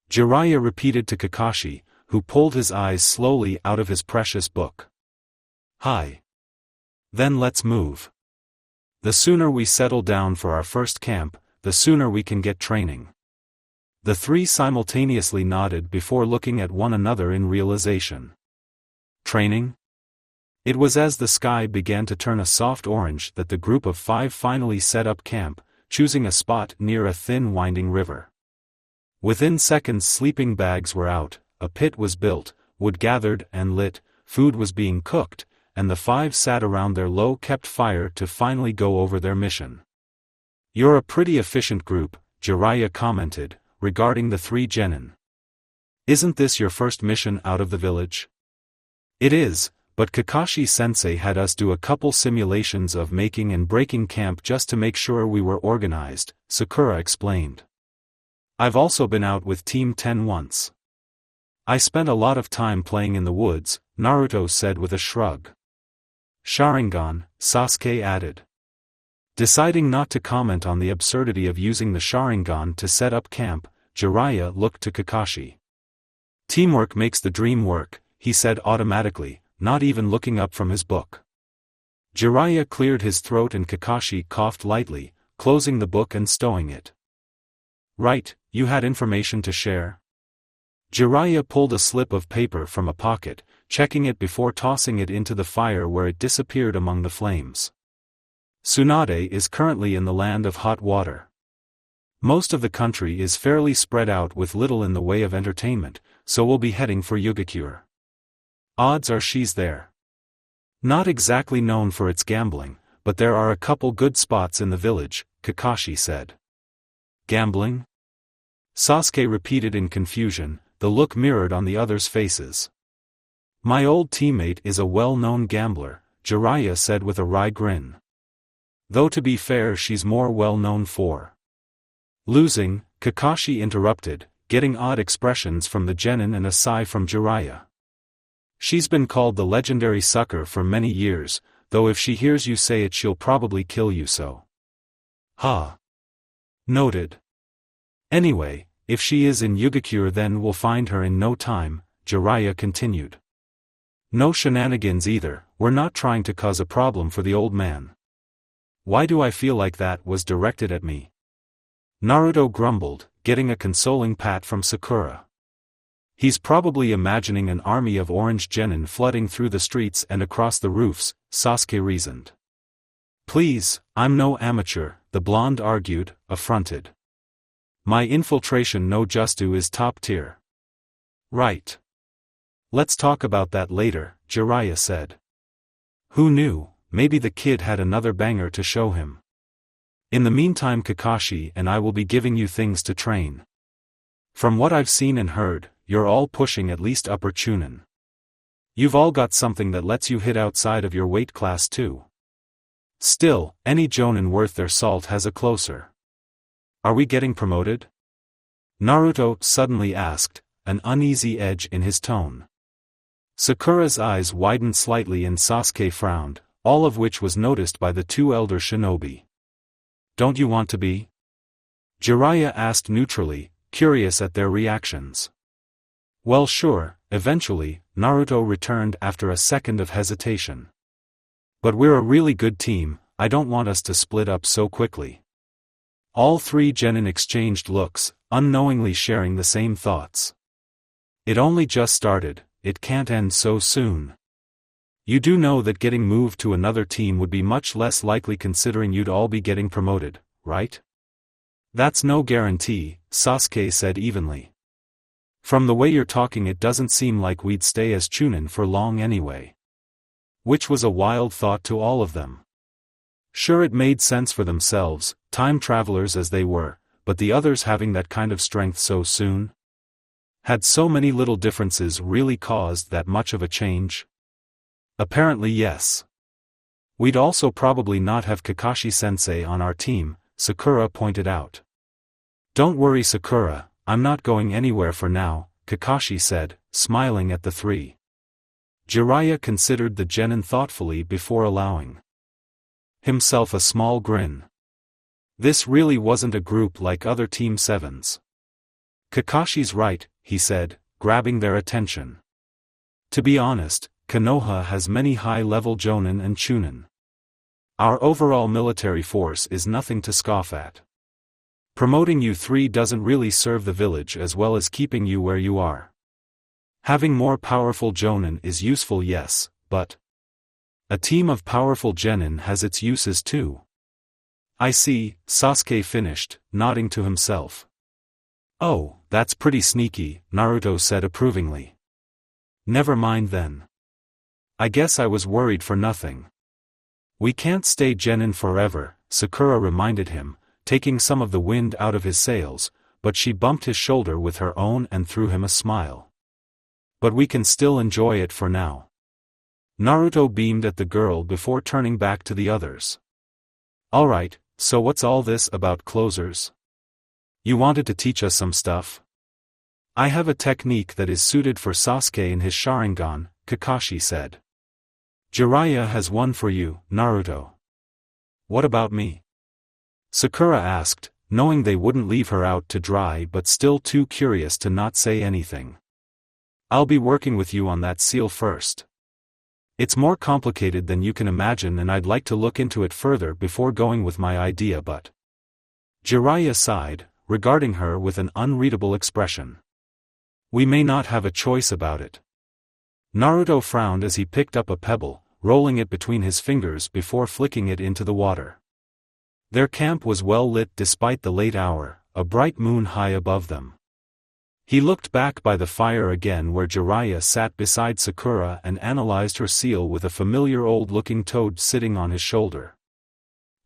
Jiraiya repeated to Kakashi, who pulled his eyes slowly out of his precious book. "Hi. Then let's move. The sooner we settle down for our first camp, the sooner we can get training." The three simultaneously nodded before looking at one another in realization. Training? It was as the sky began to turn a soft orange that the group of five finally set up camp, choosing a spot near a thin winding river. Within seconds sleeping bags were out, a pit was built, wood gathered and lit, food was being cooked, and the five sat around their low-kept fire to finally go over their mission. "You're a pretty efficient group," Jiraiya commented, regarding the three genin. "Isn't this your first mission out of the village?" "It is, but Kakashi-sensei had us do a couple simulations of making and breaking camp just to make sure we were organized," Sakura explained. "I've also been out with Team 10 once. I spent a lot of time playing in the woods," Naruto said with a shrug. "Sharingan," Sasuke added. Deciding not to comment on the absurdity of using the Sharingan to set up camp, Jiraiya looked to Kakashi. "Teamwork makes the dream work," he said automatically, not even looking up from his book. Jiraiya cleared his throat and Kakashi coughed lightly, closing the book and stowing it. "Right, you had information to share?" Jiraiya pulled a slip of paper from a pocket, checking it before tossing it into the fire where it disappeared among the flames. "Tsunade is currently in the land of hot water. Most of the country is fairly spread out with little in the way of entertainment, so we'll be heading for Yugakure. Odds are she's there. Not exactly known for its gambling, but there are a couple good spots in the village," Kakashi said. "Gambling?" Sasuke repeated in confusion, the look mirrored on the others' faces. "My old teammate is a well-known gambler," Jiraiya said with a wry grin. "Though to be fair she's more well-known for losing," Kakashi interrupted, getting odd expressions from the genin and a sigh from Jiraiya. "She's been called the legendary sucker for many years, though if she hears you say it she'll probably kill you so." "Ha. Noted. Anyway, if she is in Yugakure then we'll find her in no time," Jiraiya continued. "No shenanigans either, we're not trying to cause a problem for the old man." "Why do I feel like that was directed at me?" Naruto grumbled, getting a consoling pat from Sakura. He's probably imagining an army of orange genin flooding through the streets and across the roofs, Sasuke reasoned. Please, I'm no amateur, the blonde argued, affronted. My infiltration no Justu is top tier. Right. Let's talk about that later, Jiraiya said. Who knew, maybe the kid had another banger to show him. In the meantime Kakashi and I will be giving you things to train. From what I've seen and heard, you're all pushing at least upper Chunin. You've all got something that lets you hit outside of your weight class too. Still, any jonin worth their salt has a closer. Are we getting promoted? Naruto suddenly asked, an uneasy edge in his tone. Sakura's eyes widened slightly and Sasuke frowned, all of which was noticed by the two elder shinobi. Don't you want to be? Jiraiya asked neutrally, curious at their reactions. Well sure, eventually, Naruto returned after a second of hesitation. But we're a really good team, I don't want us to split up so quickly. All three genin exchanged looks, unknowingly sharing the same thoughts. It only just started, it can't end so soon. You do know that getting moved to another team would be much less likely considering you'd all be getting promoted, right? That's no guarantee, Sasuke said evenly. From the way you're talking it doesn't seem like we'd stay as Chunin for long anyway. Which was a wild thought to all of them. Sure it made sense for themselves, time travelers as they were, but the others having that kind of strength so soon? Had so many little differences really caused that much of a change? Apparently yes. We'd also probably not have Kakashi-sensei on our team, Sakura pointed out. Don't worry Sakura, I'm not going anywhere for now, Kakashi said, smiling at the three. Jiraiya considered the genin thoughtfully before allowing himself a small grin. This really wasn't a group like other Team 7s. Kakashi's right, he said, grabbing their attention. To be honest, Konoha has many high-level jonin and chunin. Our overall military force is nothing to scoff at. Promoting you three doesn't really serve the village as well as keeping you where you are. Having more powerful jonin is useful yes, but a team of powerful genin has its uses too. I see, Sasuke finished, nodding to himself. Oh, that's pretty sneaky, Naruto said approvingly. Never mind then. I guess I was worried for nothing. We can't stay genin forever, Sakura reminded him, taking some of the wind out of his sails, but she bumped his shoulder with her own and threw him a smile. But we can still enjoy it for now. Naruto beamed at the girl before turning back to the others. Alright, so what's all this about closers? You wanted to teach us some stuff? I have a technique that is suited for Sasuke and his Sharingan, Kakashi said. Jiraiya has one for you, Naruto. What about me? Sakura asked, knowing they wouldn't leave her out to dry but still too curious to not say anything. I'll be working with you on that seal first. It's more complicated than you can imagine and I'd like to look into it further before going with my idea but... Jiraiya sighed, regarding her with an unreadable expression. We may not have a choice about it. Naruto frowned as he picked up a pebble, rolling it between his fingers before flicking it into the water. Their camp was well lit despite the late hour, a bright moon high above them. He looked back by the fire again where Jiraiya sat beside Sakura and analyzed her seal with a familiar old-looking toad sitting on his shoulder.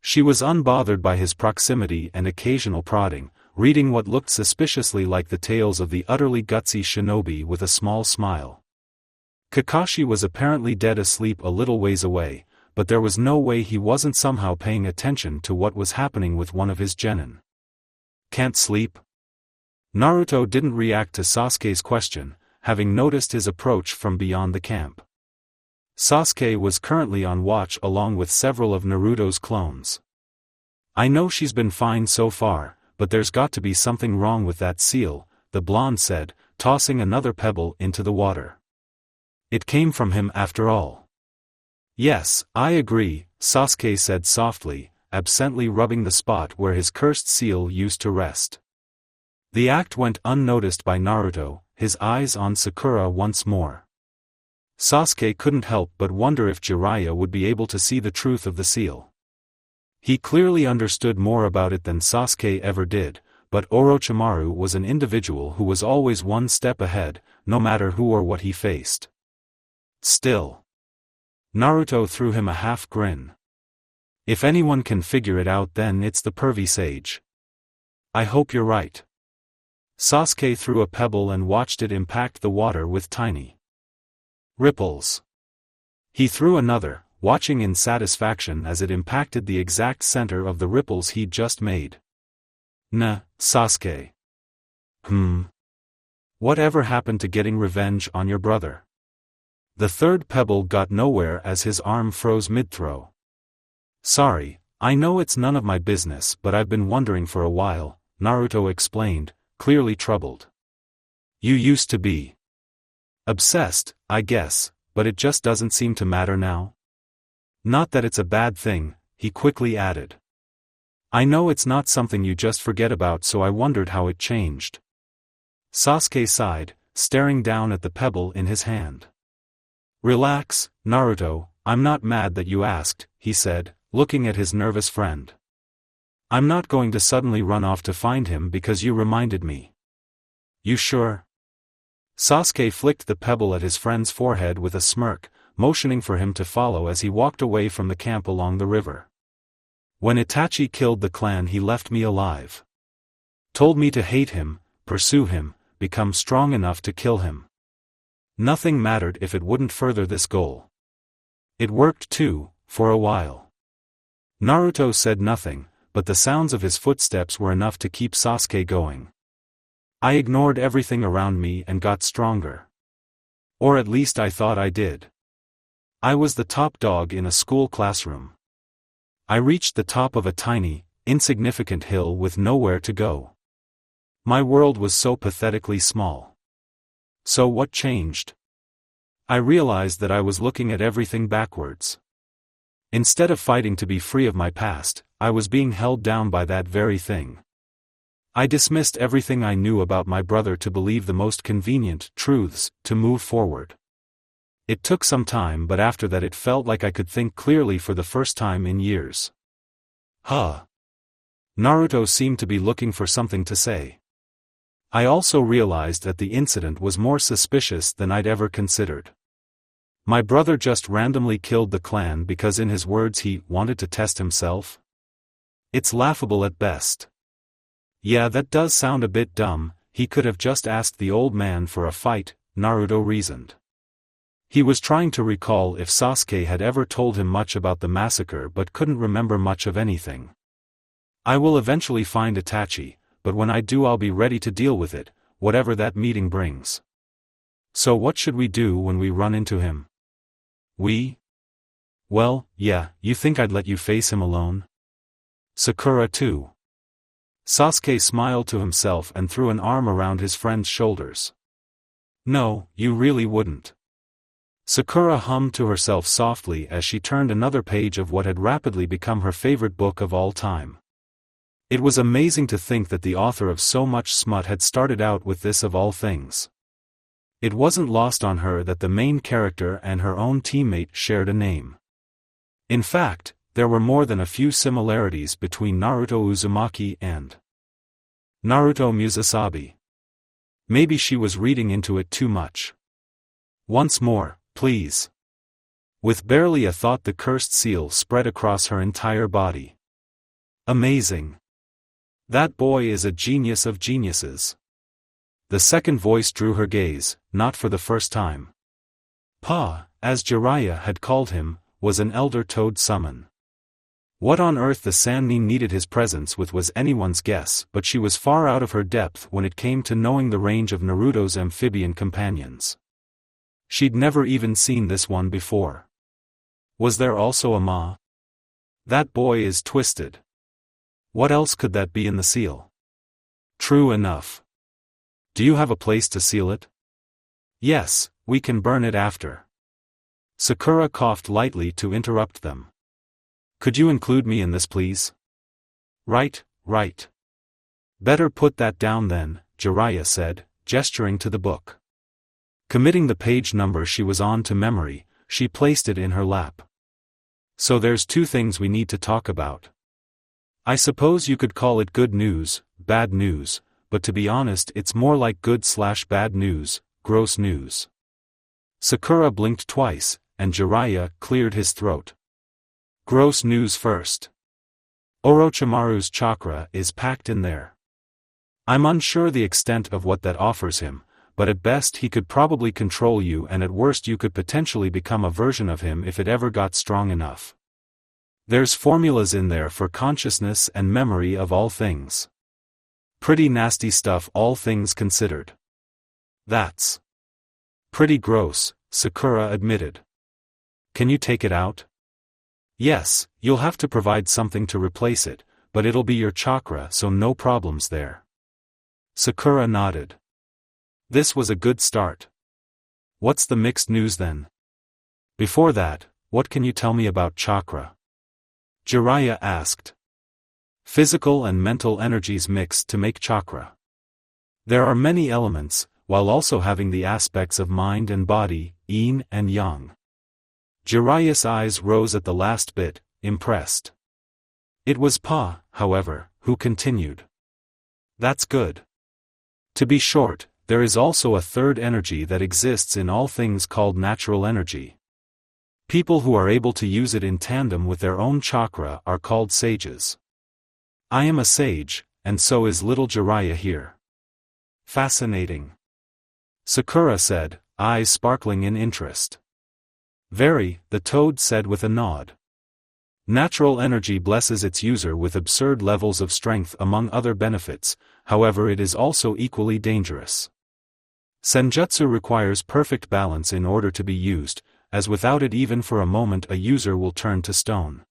She was unbothered by his proximity and occasional prodding, reading what looked suspiciously like the tales of the utterly gutsy shinobi with a small smile. Kakashi was apparently dead asleep a little ways away, but there was no way he wasn't somehow paying attention to what was happening with one of his genin. Can't sleep? Naruto didn't react to Sasuke's question, having noticed his approach from beyond the camp. Sasuke was currently on watch along with several of Naruto's clones. I know she's been fine so far, but there's got to be something wrong with that seal, the blonde said, tossing another pebble into the water. It came from him after all. Yes, I agree, Sasuke said softly, absently rubbing the spot where his cursed seal used to rest. The act went unnoticed by Naruto, his eyes on Sakura once more. Sasuke couldn't help but wonder if Jiraiya would be able to see the truth of the seal. He clearly understood more about it than Sasuke ever did, but Orochimaru was an individual who was always one step ahead, no matter who or what he faced. Still. Naruto threw him a half grin. If anyone can figure it out, then it's the pervy sage. I hope you're right. Sasuke threw a pebble and watched it impact the water with tiny ripples. He threw another, watching in satisfaction as it impacted the exact center of the ripples he'd just made. Nah, Sasuke. Whatever happened to getting revenge on your brother? The third pebble got nowhere as his arm froze mid-throw. Sorry, I know it's none of my business, but I've been wondering for a while, Naruto explained, clearly troubled. You used to be obsessed, I guess, but it just doesn't seem to matter now. Not that it's a bad thing, he quickly added. I know it's not something you just forget about, so I wondered how it changed. Sasuke sighed, staring down at the pebble in his hand. Relax, Naruto, I'm not mad that you asked, he said, looking at his nervous friend. I'm not going to suddenly run off to find him because you reminded me. You sure? Sasuke flicked the pebble at his friend's forehead with a smirk, motioning for him to follow as he walked away from the camp along the river. When Itachi killed the clan, he left me alive. Told me to hate him, pursue him, become strong enough to kill him. Nothing mattered if it wouldn't further this goal. It worked too, for a while. Naruto said nothing, but the sounds of his footsteps were enough to keep Sasuke going. I ignored everything around me and got stronger. Or at least I thought I did. I was the top dog in a school classroom. I reached the top of a tiny, insignificant hill with nowhere to go. My world was so pathetically small. So what changed? I realized that I was looking at everything backwards. Instead of fighting to be free of my past, I was being held down by that very thing. I dismissed everything I knew about my brother to believe the most convenient truths to move forward. It took some time, but after that it felt like I could think clearly for the first time in years. Naruto seemed to be looking for something to say. I also realized that the incident was more suspicious than I'd ever considered. My brother just randomly killed the clan because in his words he wanted to test himself? It's laughable at best. Yeah, that does sound a bit dumb. He could have just asked the old man for a fight, Naruto reasoned. He was trying to recall if Sasuke had ever told him much about the massacre but couldn't remember much of anything. I will eventually find Itachi, but when I do I'll be ready to deal with it, whatever that meeting brings. So what should we do when we run into him? Well, yeah, you think I'd let you face him alone? Sakura too. Sasuke smiled to himself and threw an arm around his friend's shoulders. No, you really wouldn't. Sakura hummed to herself softly as she turned another page of what had rapidly become her favorite book of all time. It was amazing to think that the author of so much smut had started out with this of all things. It wasn't lost on her that the main character and her own teammate shared a name. In fact, there were more than a few similarities between Naruto Uzumaki and Naruto Musasabi. Maybe she was reading into it too much. Once more, please. With barely a thought, the cursed seal spread across her entire body. Amazing. That boy is a genius of geniuses. The second voice drew her gaze, not for the first time. Pa, as Jiraiya had called him, was an elder toad summon. What on earth the Sannin needed his presence with was anyone's guess, but she was far out of her depth when it came to knowing the range of Naruto's amphibian companions. She'd never even seen this one before. Was there also a Ma? That boy is twisted. What else could that be in the seal? True enough. Do you have a place to seal it? Yes, we can burn it after. Sakura coughed lightly to interrupt them. Could you include me in this, please? Right. Better put that down then, Jiraiya said, gesturing to the book. Committing the page number she was on to memory, she placed it in her lap. So there's two things we need to talk about. I suppose you could call it good news, bad news, but to be honest it's more like good/bad news, gross news. Sakura blinked twice, and Jiraiya cleared his throat. Gross news first. Orochimaru's chakra is packed in there. I'm unsure the extent of what that offers him, but at best he could probably control you and at worst you could potentially become a version of him if it ever got strong enough. There's formulas in there for consciousness and memory of all things. Pretty nasty stuff all things considered. That's pretty gross, Sakura admitted. Can you take it out? Yes, you'll have to provide something to replace it, but it'll be your chakra so no problems there. Sakura nodded. This was a good start. What's the mixed news then? Before that, what can you tell me about chakra? Jiraiya asked. Physical and mental energies mixed to make chakra. There are many elements, while also having the aspects of mind and body, yin and yang. Jiraiya's eyes rose at the last bit, impressed. It was Pa, however, who continued. That's good. To be short, there is also a third energy that exists in all things called natural energy. People who are able to use it in tandem with their own chakra are called sages. I am a sage, and so is little Jiraiya here. Fascinating. Sakura said, eyes sparkling in interest. Very, the toad said with a nod. Natural energy blesses its user with absurd levels of strength among other benefits, however it is also equally dangerous. Senjutsu requires perfect balance in order to be used, as without it even for a moment a user will turn to stone.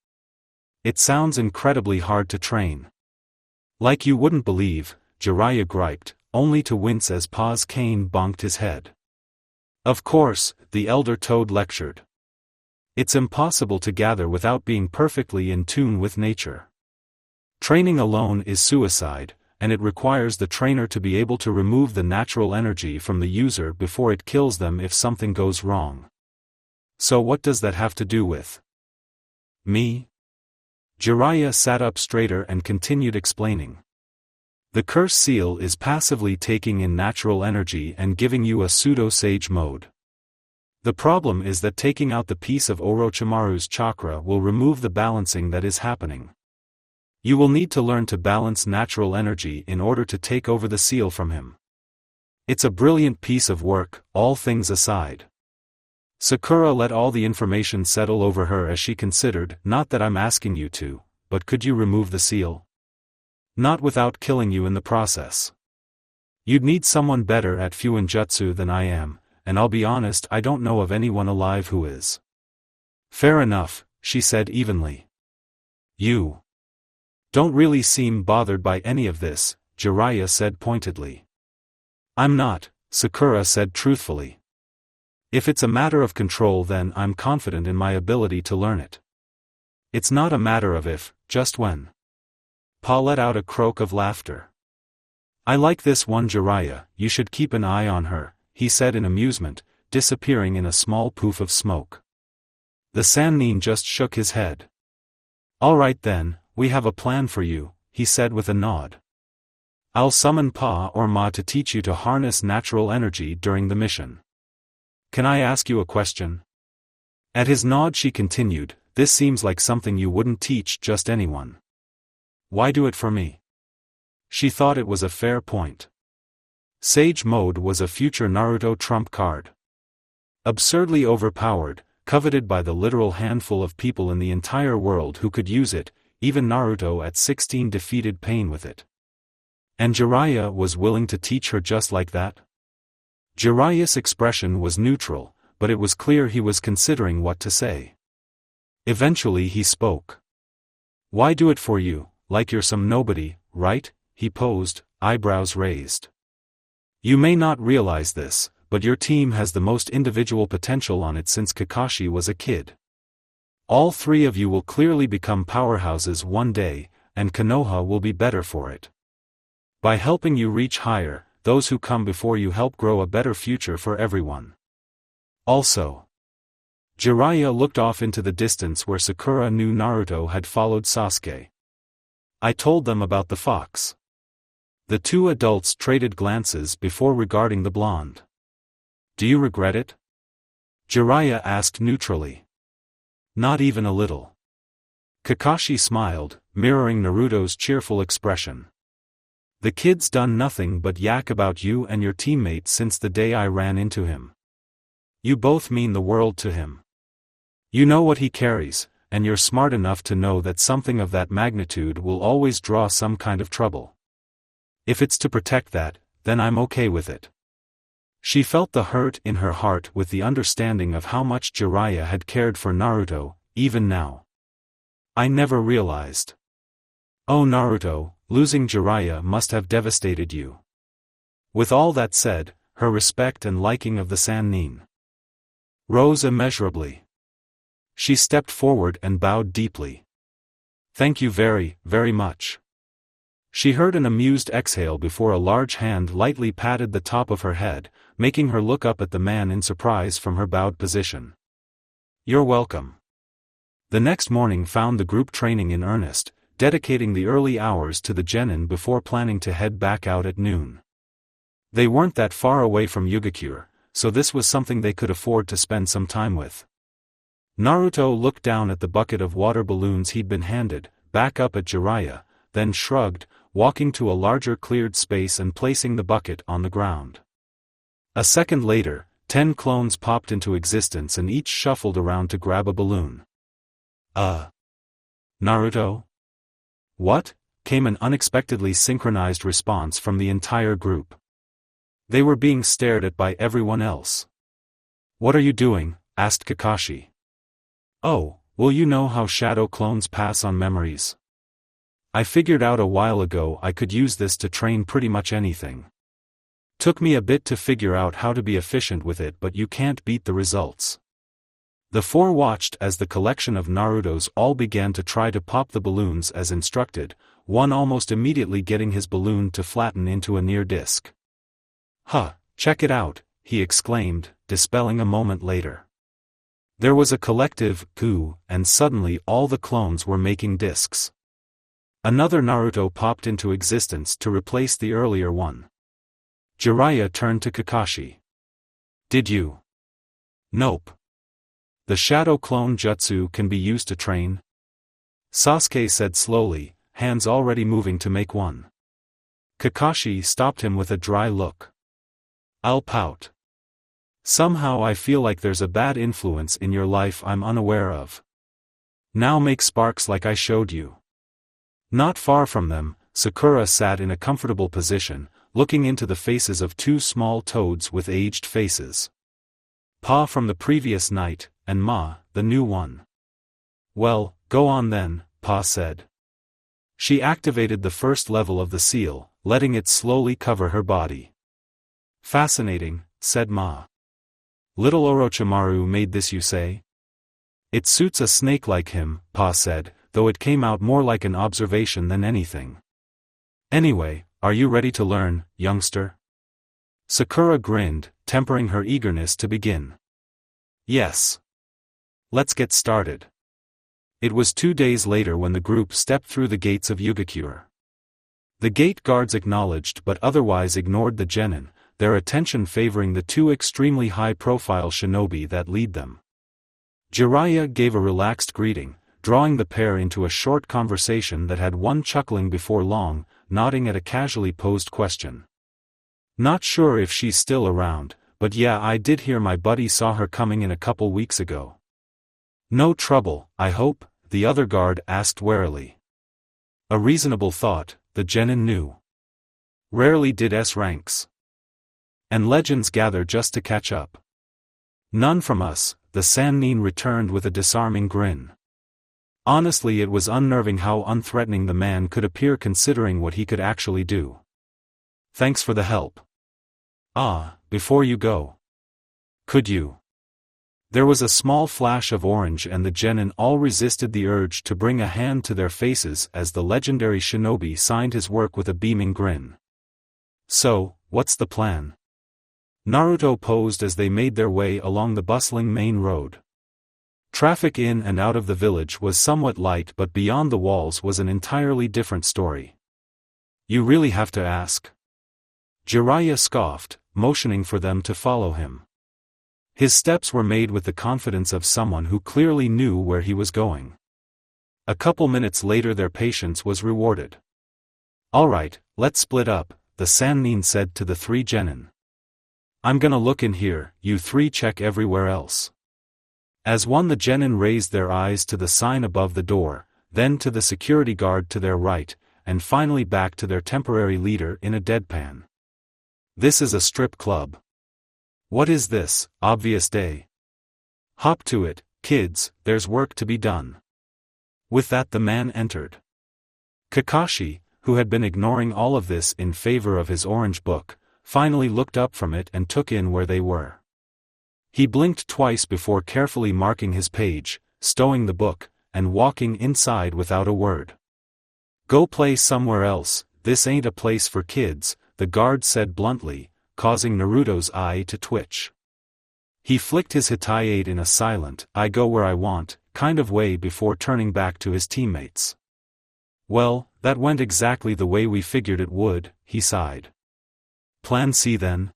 It sounds incredibly hard to train. Like you wouldn't believe, Jiraiya griped, only to wince as Pa's cane bonked his head. Of course, the elder toad lectured. It's impossible to gather without being perfectly in tune with nature. Training alone is suicide, and it requires the trainer to be able to remove the natural energy from the user before it kills them if something goes wrong. So what does that have to do with me? Jiraiya sat up straighter and continued explaining. The curse seal is passively taking in natural energy and giving you a pseudo-sage mode. The problem is that taking out the piece of Orochimaru's chakra will remove the balancing that is happening. You will need to learn to balance natural energy in order to take over the seal from him. It's a brilliant piece of work, all things aside. Sakura let all the information settle over her as she considered, not that I'm asking you to, but could you remove the seal? Not without killing you in the process. You'd need someone better at Fuinjutsu than I am, and I'll be honest, I don't know of anyone alive who is. Fair enough, she said evenly. You don't really seem bothered by any of this, Jiraiya said pointedly. I'm not, Sakura said truthfully. If it's a matter of control then I'm confident in my ability to learn it. It's not a matter of if, just when. Pa let out a croak of laughter. I like this one Jiraiya, you should keep an eye on her, he said in amusement, disappearing in a small poof of smoke. The Sannin just shook his head. All right then, we have a plan for you, he said with a nod. I'll summon Pa or Ma to teach you to harness natural energy during the mission. Can I ask you a question? At his nod she continued, this seems like something you wouldn't teach just anyone. Why do it for me? She thought it was a fair point. Sage Mode was a future Naruto trump card. Absurdly overpowered, coveted by the literal handful of people in the entire world who could use it, even Naruto at 16 defeated Pain with it. And Jiraiya was willing to teach her just like that? Jiraiya's expression was neutral, but it was clear he was considering what to say. Eventually he spoke. Why do it for you, like you're some nobody, right? He posed, eyebrows raised. You may not realize this, but your team has the most individual potential on it since Kakashi was a kid. All three of you will clearly become powerhouses one day, and Konoha will be better for it. By helping you reach higher, those who come before you help grow a better future for everyone. Also, Jiraiya looked off into the distance where Sakura knew Naruto had followed Sasuke. I told them about the fox. The two adults traded glances before regarding the blonde. Do you regret it? Jiraiya asked neutrally. Not even a little. Kakashi smiled, mirroring Naruto's cheerful expression. The kid's done nothing but yak about you and your teammate since the day I ran into him. You both mean the world to him. You know what he carries, and you're smart enough to know that something of that magnitude will always draw some kind of trouble. If it's to protect that, then I'm okay with it. She felt the hurt in her heart with the understanding of how much Jiraiya had cared for Naruto, even now. I never realized. Oh Naruto, losing Jiraiya must have devastated you. With all that said, her respect and liking of the Sannin rose immeasurably. She stepped forward and bowed deeply. Thank you very, very much. She heard an amused exhale before a large hand lightly patted the top of her head, making her look up at the man in surprise from her bowed position. You're welcome. The next morning found the group training in earnest, dedicating the early hours to the genin before planning to head back out at noon. They weren't that far away from Yugakure, so this was something they could afford to spend some time with. Naruto looked down at the bucket of water balloons he'd been handed, back up at Jiraiya, then shrugged, walking to a larger cleared space and placing the bucket on the ground. A second later, 10 clones popped into existence and each shuffled around to grab a balloon. Naruto? What? Came an unexpectedly synchronized response from the entire group. They were being stared at by everyone else. What are you doing? Asked Kakashi. Oh, well you know how shadow clones pass on memories. I figured out a while ago I could use this to train pretty much anything. Took me a bit to figure out how to be efficient with it, but you can't beat the results. The four watched as the collection of Narutos all began to try to pop the balloons as instructed, one almost immediately getting his balloon to flatten into a near disk. Huh, check it out, he exclaimed, dispelling a moment later. There was a collective goo, and suddenly all the clones were making discs. Another Naruto popped into existence to replace the earlier one. Jiraiya turned to Kakashi. Did you? Nope. The shadow clone jutsu can be used to train? Sasuke said slowly, hands already moving to make one. Kakashi stopped him with a dry look. I'll pout. Somehow I feel like there's a bad influence in your life I'm unaware of. Now make sparks like I showed you. Not far from them, Sakura sat in a comfortable position, looking into the faces of two small toads with aged faces. Pa from the previous night, and Ma, the new one. Well, go on then, Pa said. She activated the first level of the seal, letting it slowly cover her body. Fascinating, said Ma. Little Orochimaru made this, you say? It suits a snake like him, Pa said, though it came out more like an observation than anything. Anyway, are you ready to learn, youngster? Sakura grinned, tempering her eagerness to begin. Yes. Let's get started. It was 2 days later when the group stepped through the gates of Yugakure. The gate guards acknowledged but otherwise ignored the genin, their attention favoring the two extremely high-profile shinobi that lead them. Jiraiya gave a relaxed greeting, drawing the pair into a short conversation that had one chuckling before long, nodding at a casually posed question. Not sure if she's still around, but yeah, I did hear my buddy saw her coming in a couple weeks ago. No trouble, I hope? The other guard asked warily. A reasonable thought, the genin knew. Rarely did S-ranks and legends gather just to catch up. None from us, the Sannin returned with a disarming grin. Honestly, it was unnerving how unthreatening the man could appear considering what he could actually do. Thanks for the help. Before you go. Could you? There was a small flash of orange and the genin all resisted the urge to bring a hand to their faces as the legendary shinobi signed his work with a beaming grin. So, what's the plan? Naruto posed as they made their way along the bustling main road. Traffic in and out of the village was somewhat light, but beyond the walls was an entirely different story. You really have to ask? Jiraiya scoffed, motioning for them to follow him. His steps were made with the confidence of someone who clearly knew where he was going. A couple minutes later their patience was rewarded. Alright, let's split up, the Sannin said to the three genin. I'm gonna look in here, you three check everywhere else. As one, the genin raised their eyes to the sign above the door, then to the security guard to their right, and finally back to their temporary leader in a deadpan. This is a strip club. What is this, obvious day? Hop to it, kids, there's work to be done. With that the man entered. Kakashi, who had been ignoring all of this in favor of his orange book, finally looked up from it and took in where they were. He blinked twice before carefully marking his page, stowing the book, and walking inside without a word. Go play somewhere else, this ain't a place for kids, the guard said bluntly, causing Naruto's eye to twitch. He flicked his Hitayate in a silent, I go where I want, kind of way before turning back to his teammates. Well, that went exactly the way we figured it would, he sighed. Plan C then?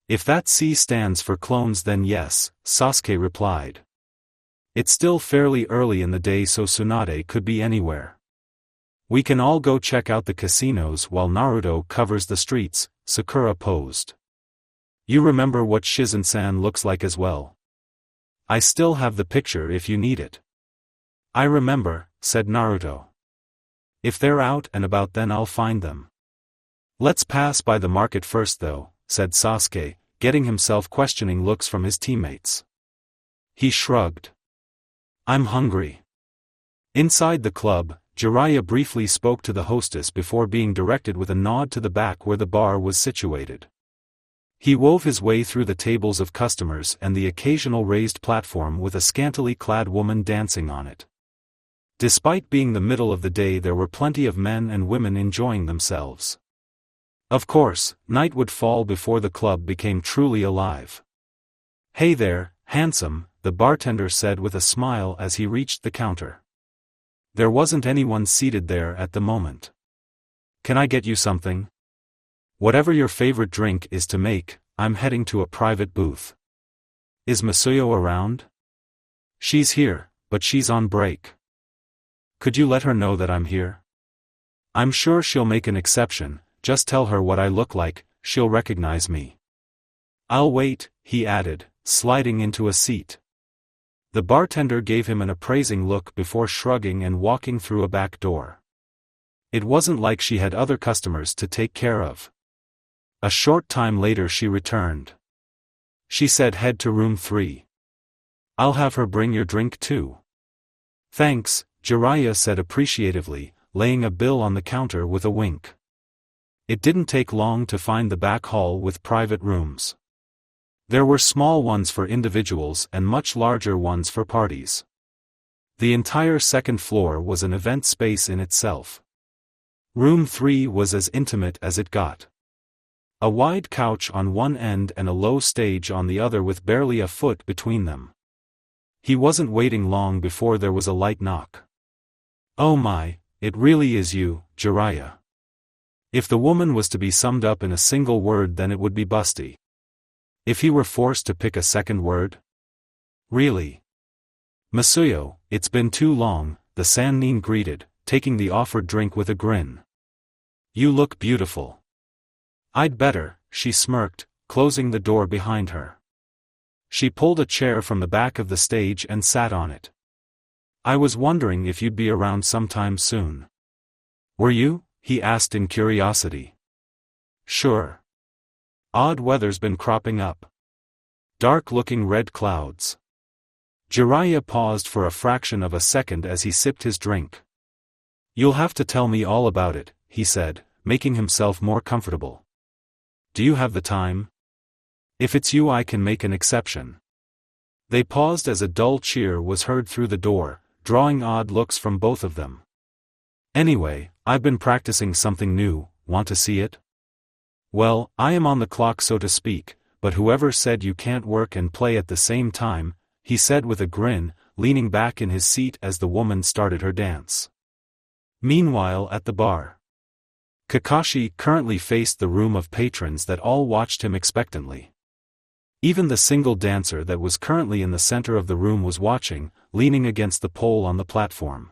If that C stands for clones then yes, Sasuke replied. It's still fairly early in the day so Tsunade could be anywhere. We can all go check out the casinos while Naruto covers the streets, Sakura posed. You remember what Shizen-san looks like as well. I still have the picture if you need it. I remember, said Naruto. If they're out and about then I'll find them. Let's pass by the market first though, said Sasuke, getting himself questioning looks from his teammates. He shrugged. I'm hungry. Inside the club, Jiraiya briefly spoke to the hostess before being directed with a nod to the back where the bar was situated. He wove his way through the tables of customers and the occasional raised platform with a scantily clad woman dancing on it. Despite being the middle of the day there were plenty of men and women enjoying themselves. Of course, night would fall before the club became truly alive. Hey there, handsome, the bartender said with a smile as he reached the counter. There wasn't anyone seated there at the moment. Can I get you something? Whatever your favorite drink is to make, I'm heading to a private booth. Is Masuyo around? She's here, but she's on break. Could you let her know that I'm here? I'm sure she'll make an exception, just tell her what I look like, she'll recognize me. I'll wait, he added, sliding into a seat. The bartender gave him an appraising look before shrugging and walking through a back door. It wasn't like she had other customers to take care of. A short time later she returned. She said head to room 3. I'll have her bring your drink too. Thanks, Jiraiya said appreciatively, laying a bill on the counter with a wink. It didn't take long to find the back hall with private rooms. There were small ones for individuals and much larger ones for parties. The entire second floor was an event space in itself. Room 3 was as intimate as it got. A wide couch on one end and a low stage on the other with barely a foot between them. He wasn't waiting long before there was a light knock. Oh my, it really is you, Jiraiya. If the woman was to be summed up in a single word then it would be busty. If he were forced to pick a second word? Really? Masuyo, it's been too long, the Sannin greeted, taking the offered drink with a grin. You look beautiful. I'd better, she smirked, closing the door behind her. She pulled a chair from the back of the stage and sat on it. I was wondering if you'd be around sometime soon. Were you? He asked in curiosity. Sure. Odd weather's been cropping up. Dark-looking red clouds. Jiraiya paused for a fraction of a second as he sipped his drink. You'll have to tell me all about it, he said, making himself more comfortable. Do you have the time? If it's you I can make an exception. They paused as a dull cheer was heard through the door, drawing odd looks from both of them. Anyway, I've been practicing something new, want to see it? Well, I am on the clock so to speak, but whoever said you can't work and play at the same time, he said with a grin, leaning back in his seat as the woman started her dance. Meanwhile at the bar, Kakashi currently faced the room of patrons that all watched him expectantly. Even the single dancer that was currently in the center of the room was watching, leaning against the pole on the platform.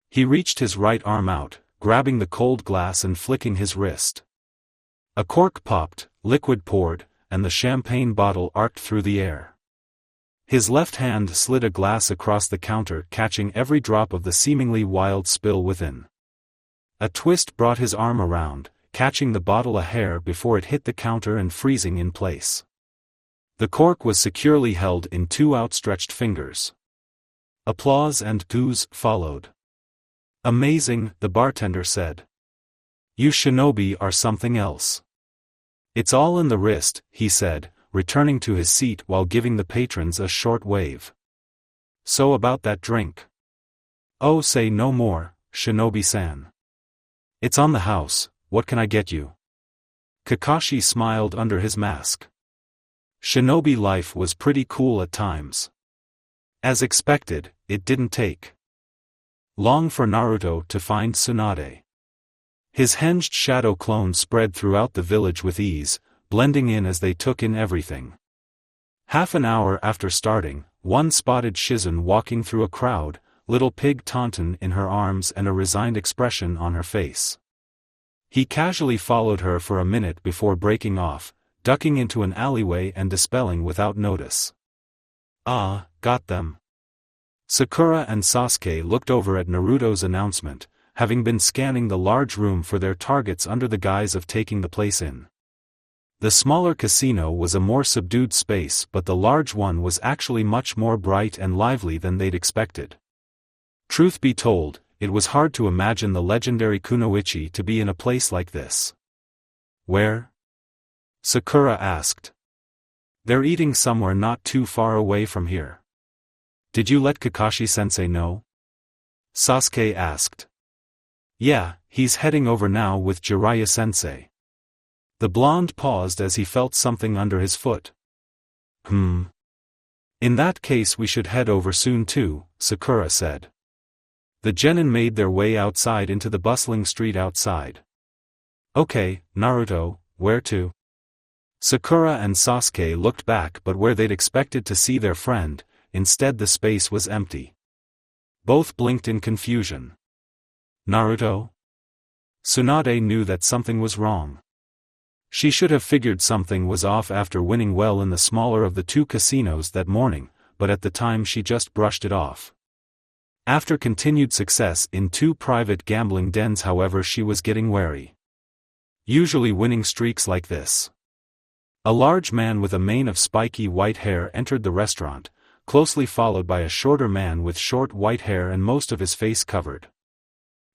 He reached his right arm out, grabbing the cold glass and flicking his wrist. A cork popped, liquid poured, and the champagne bottle arced through the air. His left hand slid a glass across the counter, catching every drop of the seemingly wild spill within. A twist brought his arm around, catching the bottle a hair before it hit the counter and freezing in place. The cork was securely held in two outstretched fingers. Applause and boos followed. Amazing, the bartender said. You shinobi are something else. It's all in the wrist, he said, returning to his seat while giving the patrons a short wave. So about that drink. Oh, say no more, Shinobi-san. It's on the house, what can I get you? Kakashi smiled under his mask. Shinobi life was pretty cool at times. As expected, it didn't take long for Naruto to find Tsunade. His hinged shadow clone spread throughout the village with ease, blending in as they took in everything. Half an hour after starting, one spotted Shizun walking through a crowd, little pig Tauntaun in her arms and a resigned expression on her face. He casually followed her for a minute before breaking off, ducking into an alleyway and dispelling without notice. Ah, got them. Sakura and Sasuke looked over at Naruto's announcement, having been scanning the large room for their targets under the guise of taking the place in. The smaller casino was a more subdued space, but the large one was actually much more bright and lively than they'd expected. Truth be told, it was hard to imagine the legendary Kunoichi to be in a place like this. Where? Sakura asked. They're eating somewhere not too far away from here. Did you let Kakashi-sensei know? Sasuke asked. Yeah, he's heading over now with Jiraiya-sensei. The blonde paused as he felt something under his foot. In that case we should head over soon too, Sakura said. The genin made their way outside into the bustling street outside. Okay, Naruto, where to? Sakura and Sasuke looked back, but where they'd expected to see their friend, instead the space was empty. Both blinked in confusion. Naruto? Tsunade knew that something was wrong. She should have figured something was off after winning well in the smaller of the two casinos that morning, but at the time she just brushed it off. After continued success in two private gambling dens, however, she was getting wary. Usually winning streaks like this. A large man with a mane of spiky white hair entered the restaurant, closely followed by a shorter man with short white hair and most of his face covered.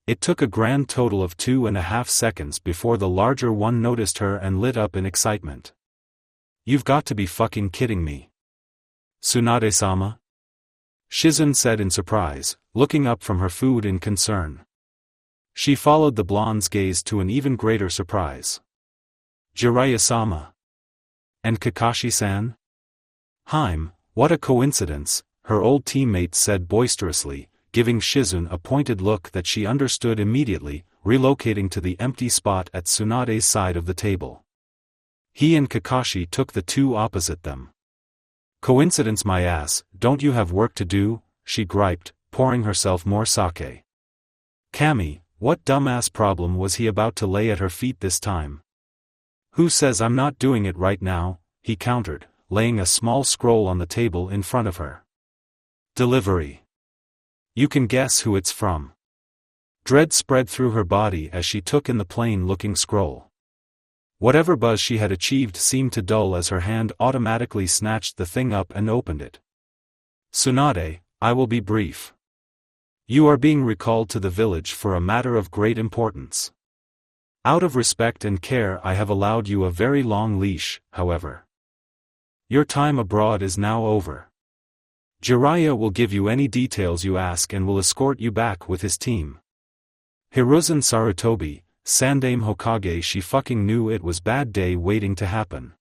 It took a grand total of 2.5 seconds before the larger one noticed her and lit up in excitement. You've got to be fucking kidding me. Tsunade-sama? Shizun said in surprise, looking up from her food in concern. She followed the blonde's gaze to an even greater surprise. Jiraiya-sama. And Kakashi-san? What a coincidence, her old teammate said boisterously, giving Shizun a pointed look that she understood immediately, relocating to the empty spot at Tsunade's side of the table. He and Kakashi took the two opposite them. Coincidence my ass, don't you have work to do? She griped, pouring herself more sake. Kami, what dumbass problem was he about to lay at her feet this time? Who says I'm not doing it right now? He countered, laying a small scroll on the table in front of her. Delivery. You can guess who it's from. Dread spread through her body as she took in the plain-looking scroll. Whatever buzz she had achieved seemed to dull as her hand automatically snatched the thing up and opened it. Tsunade, I will be brief. You are being recalled to the village for a matter of great importance. Out of respect and care I have allowed you a very long leash, however. Your time abroad is now over. Jiraiya will give you any details you ask and will escort you back with his team. Hiruzen Sarutobi, Sandame Hokage, she fucking knew it was bad day waiting to happen.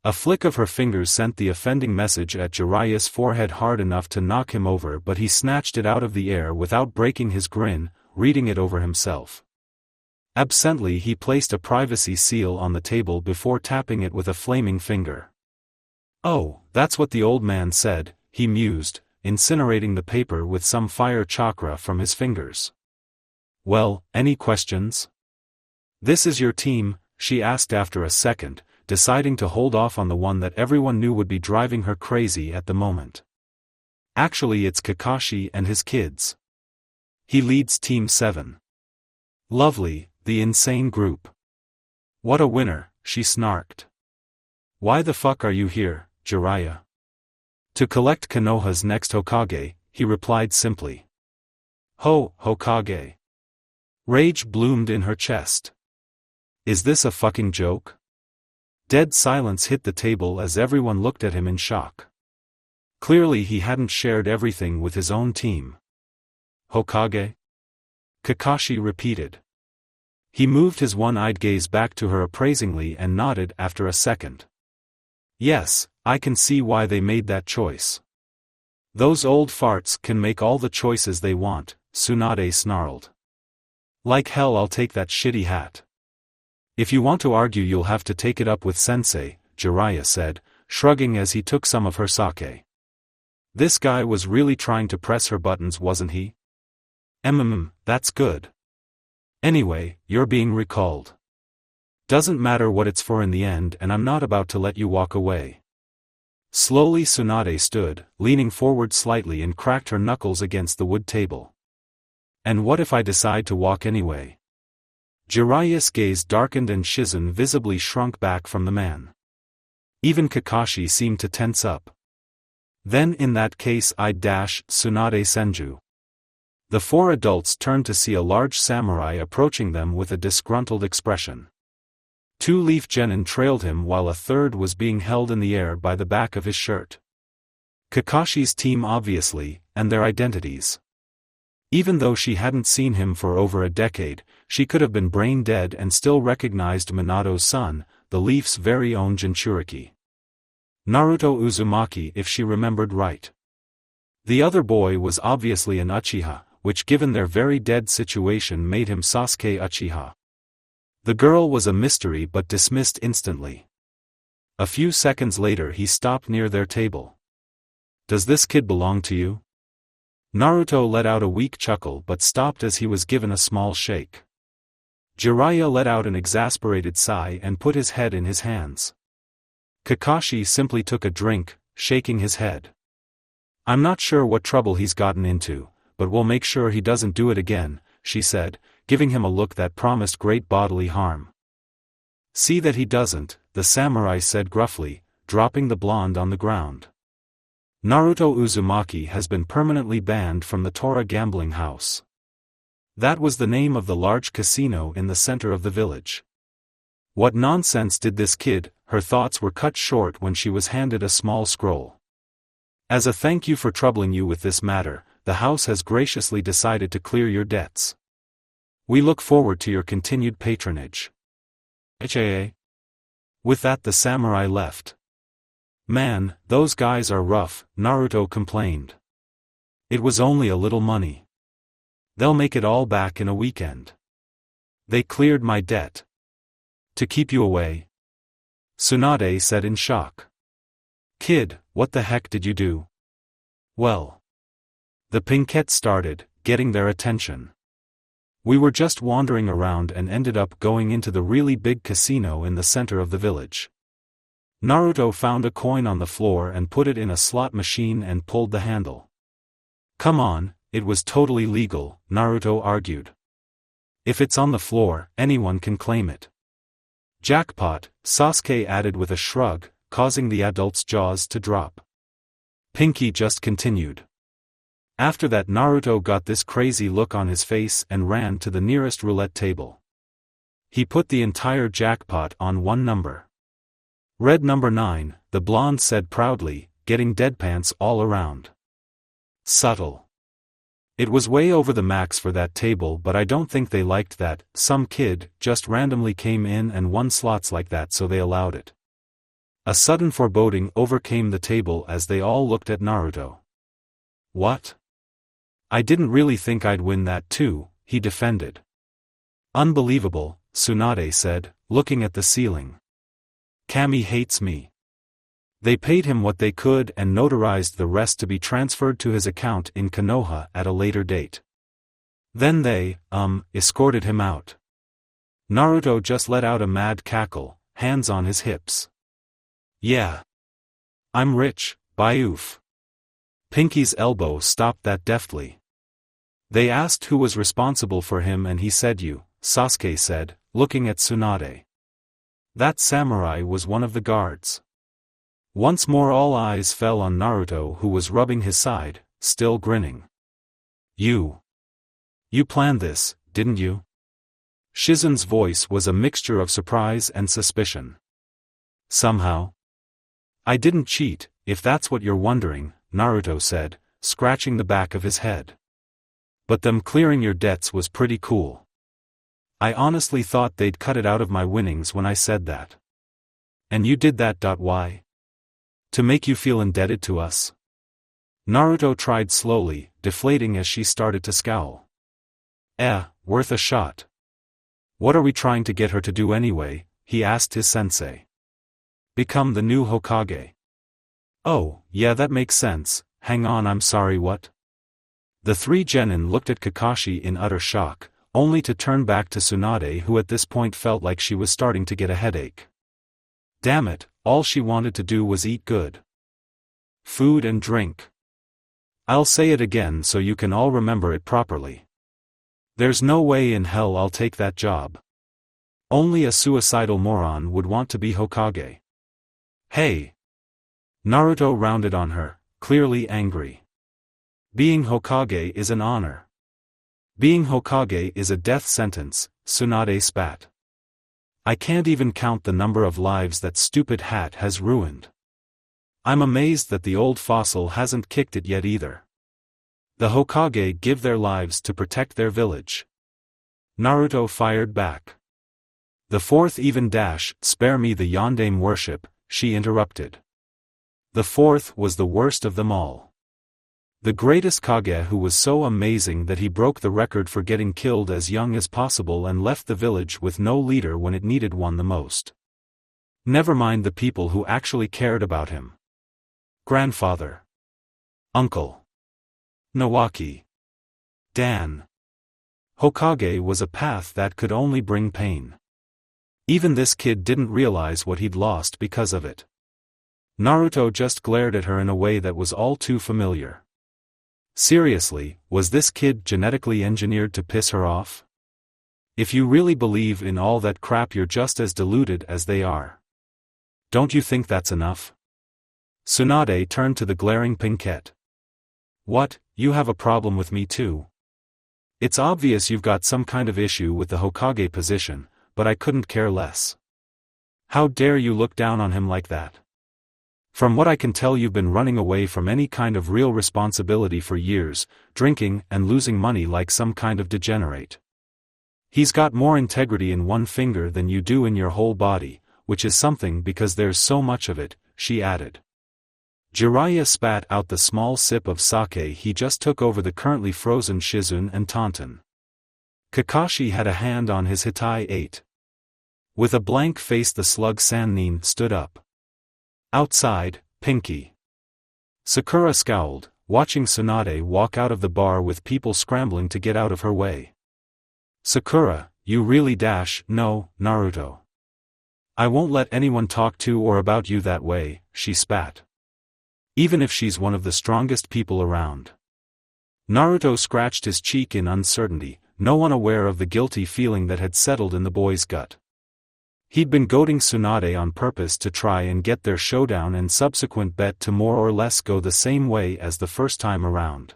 A flick of her fingers sent the offending message at Jiraiya's forehead hard enough to knock him over, but he snatched it out of the air without breaking his grin, reading it over himself. Absently he placed a privacy seal on the table before tapping it with a flaming finger. Oh, that's what the old man said, he mused, incinerating the paper with some fire chakra from his fingers. Well, any questions? This is your team, she asked after a second, deciding to hold off on the one that everyone knew would be driving her crazy at the moment. Actually, it's Kakashi and his kids. He leads Team 7. Lovely, the insane group. What a winner, she snarked. Why the fuck are you here, Jiraiya? To collect Konoha's next Hokage, he replied simply. Hokage. Rage bloomed in her chest. Is this a fucking joke? Dead silence hit the table as everyone looked at him in shock. Clearly he hadn't shared everything with his own team. Hokage? Kakashi repeated. He moved his one-eyed gaze back to her appraisingly and nodded after a second. Yes, I can see why they made that choice. Those old farts can make all the choices they want, Tsunade snarled. Like hell, I'll take that shitty hat. If you want to argue, you'll have to take it up with Sensei, Jiraiya said, shrugging as he took some of her sake. This guy was really trying to press her buttons, wasn't he? That's good. Anyway, you're being recalled. Doesn't matter what it's for in the end, and I'm not about to let you walk away. Slowly Tsunade stood, leaning forward slightly, and cracked her knuckles against the wood table. And what if I decide to walk anyway? Jiraiya's gaze darkened and Shizen visibly shrunk back from the man. Even Kakashi seemed to tense up. Then in that case I'd Tsunade Senju. The four adults turned to see a large samurai approaching them with a disgruntled expression. Two Leaf Genin trailed him while a third was being held in the air by the back of his shirt. Kakashi's team obviously, and their identities. Even though she hadn't seen him for over a decade, she could have been brain dead and still recognized Minato's son, the Leaf's very own Jinchuriki. Naruto Uzumaki, if she remembered right. The other boy was obviously an Uchiha, which given their very dead situation made him Sasuke Uchiha. The girl was a mystery but dismissed instantly. A few seconds later he stopped near their table. Does this kid belong to you? Naruto let out a weak chuckle but stopped as he was given a small shake. Jiraiya let out an exasperated sigh and put his head in his hands. Kakashi simply took a drink, shaking his head. I'm not sure what trouble he's gotten into, but we'll make sure he doesn't do it again, she said, giving him a look that promised great bodily harm. See that he doesn't, the samurai said gruffly, dropping the blonde on the ground. Naruto Uzumaki has been permanently banned from the Tora gambling house. That was the name of the large casino in the center of the village. What nonsense did this kid? Her thoughts were cut short when she was handed a small scroll. As a thank you for troubling you with this matter, the house has graciously decided to clear your debts. We look forward to your continued patronage. HAA. With that the samurai left. Man, those guys are rough, Naruto complained. It was only a little money. They'll make it all back in a weekend. They cleared my debt. To keep you away? Tsunade said in shock. Kid, what the heck did you do? Well. The pinkette started, getting their attention. We were just wandering around and ended up going into the really big casino in the center of the village. Naruto found a coin on the floor and put it in a slot machine and pulled the handle. Come on, it was totally legal, Naruto argued. If it's on the floor, anyone can claim it. Jackpot, Sasuke added with a shrug, causing the adult's jaws to drop. Pinky just continued. After that Naruto got this crazy look on his face and ran to the nearest roulette table. He put the entire jackpot on one number. Red number 9, the blonde said proudly, getting deadpants all around. Subtle. It was way over the max for that table, but I don't think they liked that some kid just randomly came in and won slots like that, so they allowed it. A sudden foreboding overcame the table as they all looked at Naruto. What? I didn't really think I'd win that too, he defended. Unbelievable, Tsunade said, looking at the ceiling. Kami hates me. They paid him what they could and notarized the rest to be transferred to his account in Konoha at a later date. Then they, escorted him out. Naruto just let out a mad cackle, hands on his hips. Yeah. I'm rich, Bayoof. Pinky's elbow stopped that deftly. They asked who was responsible for him and he said you, Sasuke said, looking at Tsunade. That samurai was one of the guards. Once more all eyes fell on Naruto, who was rubbing his side, still grinning. You planned this, didn't you? Shizen's voice was a mixture of surprise and suspicion. Somehow. I didn't cheat, if that's what you're wondering, Naruto said, scratching the back of his head. But them clearing your debts was pretty cool. I honestly thought they'd cut it out of my winnings when I said that. And you did that. Why? To make you feel indebted to us? Naruto tried slowly, deflating as she started to scowl. Worth a shot. What are we trying to get her to do anyway? He asked his sensei. Become the new Hokage. Oh, yeah, that makes sense. Hang on, I'm sorry, what? The three genin looked at Kakashi in utter shock, only to turn back to Tsunade, who at this point felt like she was starting to get a headache. Damn it, all she wanted to do was eat good food and drink. I'll say it again so you can all remember it properly. There's no way in hell I'll take that job. Only a suicidal moron would want to be Hokage. Hey! Naruto rounded on her, clearly angry. Being Hokage is an honor. Being Hokage is a death sentence, Tsunade spat. I can't even count the number of lives that stupid hat has ruined. I'm amazed that the old fossil hasn't kicked it yet either. The Hokage give their lives to protect their village. Naruto fired back. The fourth even spare me the Yondaime worship, she interrupted. The fourth was the worst of them all. The greatest Kage, who was so amazing that he broke the record for getting killed as young as possible and left the village with no leader when it needed one the most. Never mind the people who actually cared about him. Grandfather. Uncle. Nawaki. Dan. Hokage was a path that could only bring pain. Even this kid didn't realize what he'd lost because of it. Naruto just glared at her in a way that was all too familiar. Seriously, was this kid genetically engineered to piss her off? If you really believe in all that crap, you're just as deluded as they are. Don't you think that's enough? Tsunade turned to the glaring Pinkette. What, you have a problem with me too? It's obvious you've got some kind of issue with the Hokage position, but I couldn't care less. How dare you look down on him like that? From what I can tell, you've been running away from any kind of real responsibility for years, drinking and losing money like some kind of degenerate. He's got more integrity in one finger than you do in your whole body, which is something because there's so much of it, she added. Jiraiya spat out the small sip of sake he just took over the currently frozen Shizun and Tauntaun. Kakashi had a hand on his Hitai 8. With a blank face, the slug Sannin stood up. Outside, Pinky. Sakura scowled, watching Tsunade walk out of the bar with people scrambling to get out of her way. Sakura, you really no, Naruto. I won't let anyone talk to or about you that way, she spat. Even if she's one of the strongest people around. Naruto scratched his cheek in uncertainty, no one aware of the guilty feeling that had settled in the boy's gut. He'd been goading Tsunade on purpose to try and get their showdown and subsequent bet to more or less go the same way as the first time around.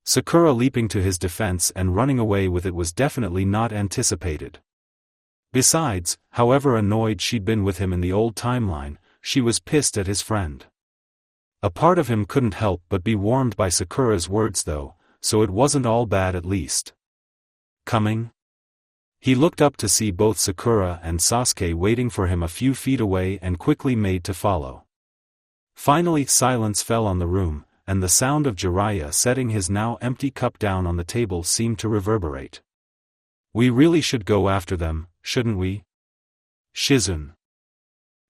Sakura leaping to his defense and running away with it was definitely not anticipated. Besides, however annoyed she'd been with him in the old timeline, she was pissed at his friend. A part of him couldn't help but be warmed by Sakura's words though, so it wasn't all bad at least. Coming? He looked up to see both Sakura and Sasuke waiting for him a few feet away and quickly made to follow. Finally silence fell on the room, and the sound of Jiraiya setting his now empty cup down on the table seemed to reverberate. We really should go after them, shouldn't we? Shizune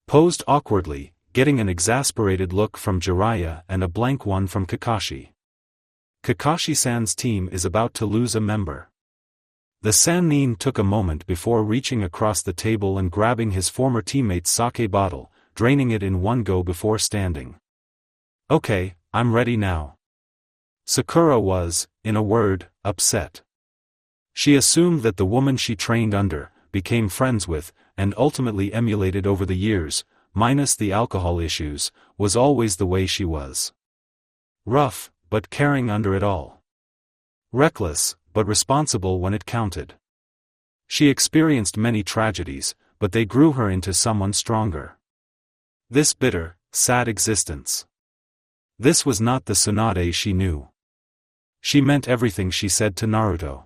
posed awkwardly, getting an exasperated look from Jiraiya and a blank one from Kakashi. Kakashi-san's team is about to lose a member. The Sannin took a moment before reaching across the table and grabbing his former teammate's sake bottle, draining it in one go before standing. Okay, I'm ready now. Sakura was, in a word, upset. She assumed that the woman she trained under, became friends with, and ultimately emulated over the years, minus the alcohol issues, was always the way she was. Rough, but caring under it all. Reckless, but responsible when it counted. She experienced many tragedies, but they grew her into someone stronger. This bitter, sad existence. This was not the Tsunade she knew. She meant everything she said to Naruto.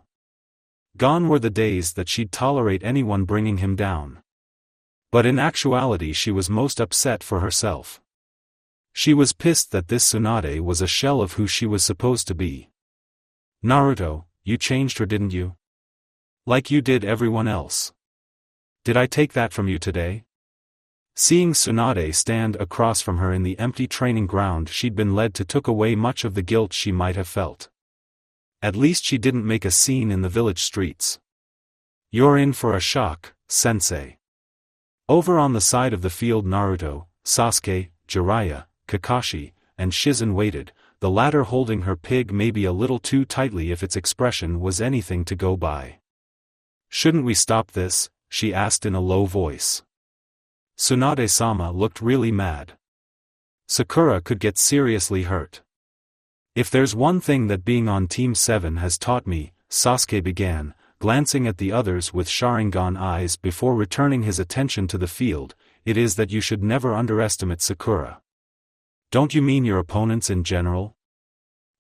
Gone were the days that she'd tolerate anyone bringing him down. But in actuality she was most upset for herself. She was pissed that this Tsunade was a shell of who she was supposed to be. Naruto, you changed her, didn't you? Like you did everyone else. Did I take that from you today? Seeing Tsunade stand across from her in the empty training ground she'd been led to took away much of the guilt she might have felt. At least she didn't make a scene in the village streets. You're in for a shock, sensei. Over on the side of the field Naruto, Sasuke, Jiraiya, Kakashi, and Shizune waited, the latter holding her pig maybe a little too tightly if its expression was anything to go by. Shouldn't we stop this? She asked in a low voice. Tsunade-sama looked really mad. Sakura could get seriously hurt. If there's one thing that being on Team 7 has taught me, Sasuke began, glancing at the others with Sharingan eyes before returning his attention to the field, it is that you should never underestimate Sakura. Don't you mean your opponents in general?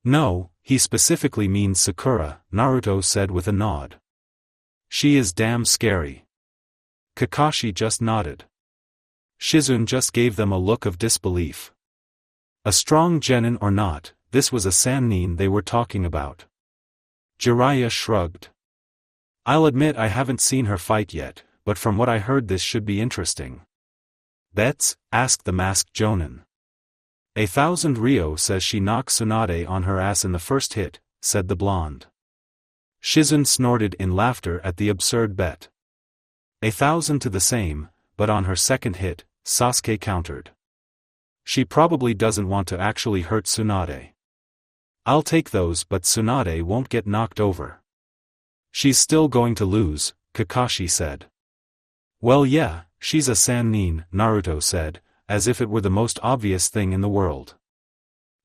No, he specifically means Sakura, Naruto said with a nod. She is damn scary. Kakashi just nodded. Shizune just gave them a look of disbelief. A strong genin or not, this was a Sannin they were talking about. Jiraiya shrugged. I'll admit I haven't seen her fight yet, but from what I heard this should be interesting. Bets? Asked the masked Jonin. 1,000 Ryo says she knocked Tsunade on her ass in the first hit, said the blonde. Shizune snorted in laughter at the absurd bet. 1,000 to the same, but on her second hit, Sasuke countered. She probably doesn't want to actually hurt Tsunade. I'll take those, but Tsunade won't get knocked over. She's still going to lose, Kakashi said. Well yeah, she's a Sannin, Naruto said, as if it were the most obvious thing in the world.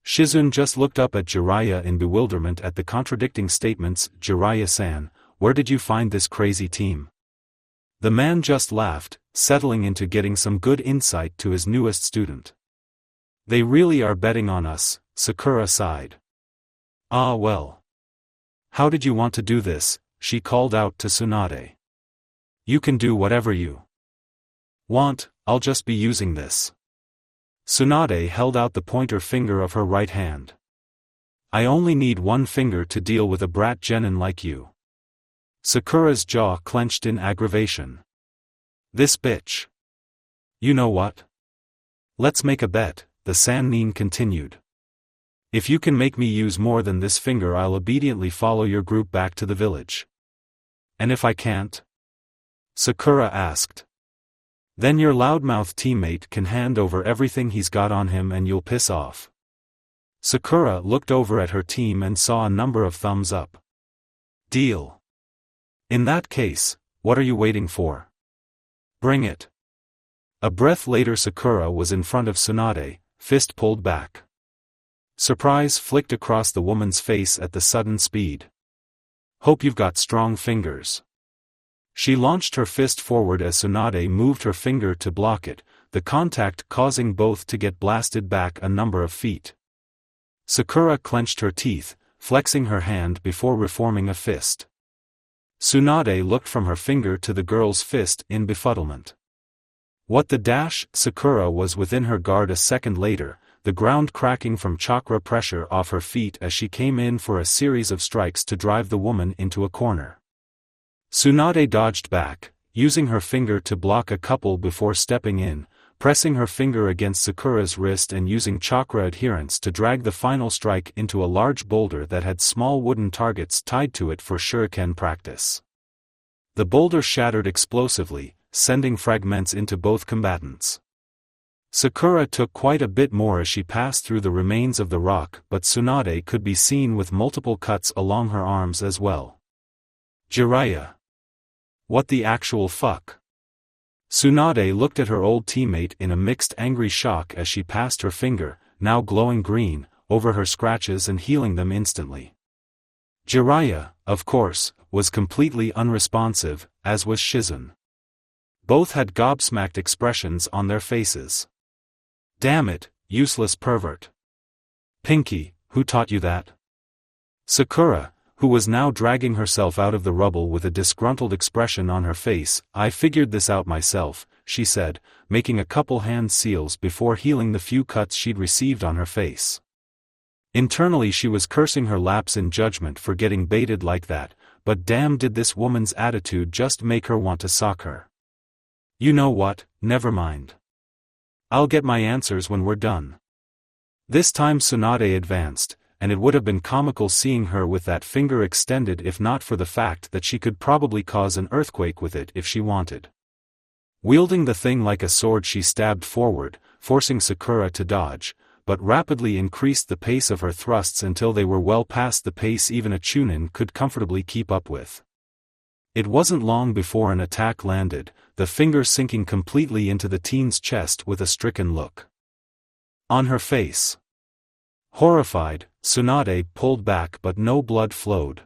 Shizune just looked up at Jiraiya in bewilderment at the contradicting statements. Jiraiya-san, where did you find this crazy team? The man just laughed, settling into getting some good insight to his newest student. They really are betting on us, Sakura sighed. Ah well. How did you want to do this? She called out to Tsunade. You can do whatever you want, I'll just be using this. Tsunade held out the pointer finger of her right hand. I only need one finger to deal with a brat genin like you. Sakura's jaw clenched in aggravation. This bitch. You know what? Let's make a bet, the Sannin continued. If you can make me use more than this finger I'll obediently follow your group back to the village. And if I can't? Sakura asked. Then your loudmouth teammate can hand over everything he's got on him and you'll piss off. Sakura looked over at her team and saw a number of thumbs up. Deal. In that case, what are you waiting for? Bring it. A breath later Sakura was in front of Tsunade, fist pulled back. Surprise flicked across the woman's face at the sudden speed. Hope you've got strong fingers. She launched her fist forward as Tsunade moved her finger to block it, the contact causing both to get blasted back a number of feet. Sakura clenched her teeth, flexing her hand before reforming a fist. Tsunade looked from her finger to the girl's fist in befuddlement. What the dash? Sakura was within her guard a second later, the ground cracking from chakra pressure off her feet as she came in for a series of strikes to drive the woman into a corner. Tsunade dodged back, using her finger to block a couple before stepping in, pressing her finger against Sakura's wrist and using chakra adherence to drag the final strike into a large boulder that had small wooden targets tied to it for shuriken practice. The boulder shattered explosively, sending fragments into both combatants. Sakura took quite a bit more as she passed through the remains of the rock, but Tsunade could be seen with multiple cuts along her arms as well. Jiraiya. What the actual fuck? Tsunade looked at her old teammate in a mixed angry shock as she passed her finger, now glowing green, over her scratches and healing them instantly. Jiraiya, of course, was completely unresponsive, as was Shizun. Both had gobsmacked expressions on their faces. Damn it, useless pervert. Pinky, who taught you that? Sakura, who was now dragging herself out of the rubble with a disgruntled expression on her face, I figured this out myself, she said, making a couple hand seals before healing the few cuts she'd received on her face. Internally she was cursing her lapse in judgment for getting baited like that, but damn did this woman's attitude just make her want to sock her. You know what, never mind. I'll get my answers when we're done. This time Tsunade advanced, and it would have been comical seeing her with that finger extended if not for the fact that she could probably cause an earthquake with it if she wanted. Wielding the thing like a sword she stabbed forward, forcing Sakura to dodge, but rapidly increased the pace of her thrusts until they were well past the pace even a Chunin could comfortably keep up with. It wasn't long before an attack landed, the finger sinking completely into the teen's chest with a stricken look on her face. Horrified, Tsunade pulled back but no blood flowed.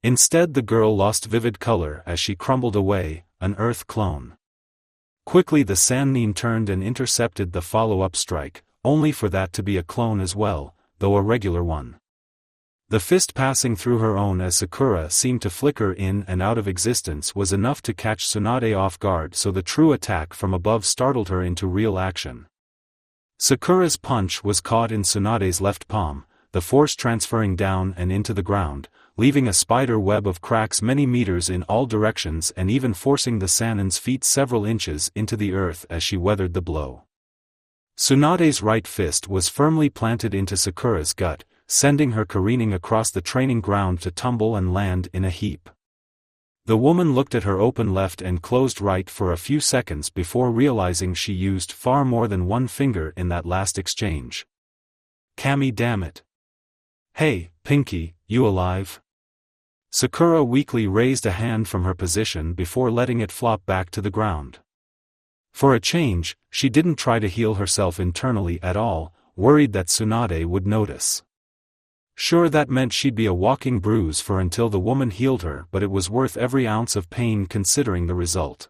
Instead the girl lost vivid color as she crumbled away, an earth clone. Quickly the Sannin turned and intercepted the follow-up strike, only for that to be a clone as well, though a regular one. The fist passing through her own as Sakura seemed to flicker in and out of existence was enough to catch Tsunade off guard, so the true attack from above startled her into real action. Sakura's punch was caught in Tsunade's left palm, the force transferring down and into the ground, leaving a spider web of cracks many meters in all directions and even forcing the Sannin's feet several inches into the earth as she weathered the blow. Tsunade's right fist was firmly planted into Sakura's gut, sending her careening across the training ground to tumble and land in a heap. The woman looked at her open left and closed right for a few seconds before realizing she used far more than one finger in that last exchange. Kami, damn it. Hey, Pinky, you alive? Sakura weakly raised a hand from her position before letting it flop back to the ground. For a change, she didn't try to heal herself internally at all, worried that Tsunade would notice. Sure, that meant she'd be a walking bruise for until the woman healed her, but it was worth every ounce of pain considering the result.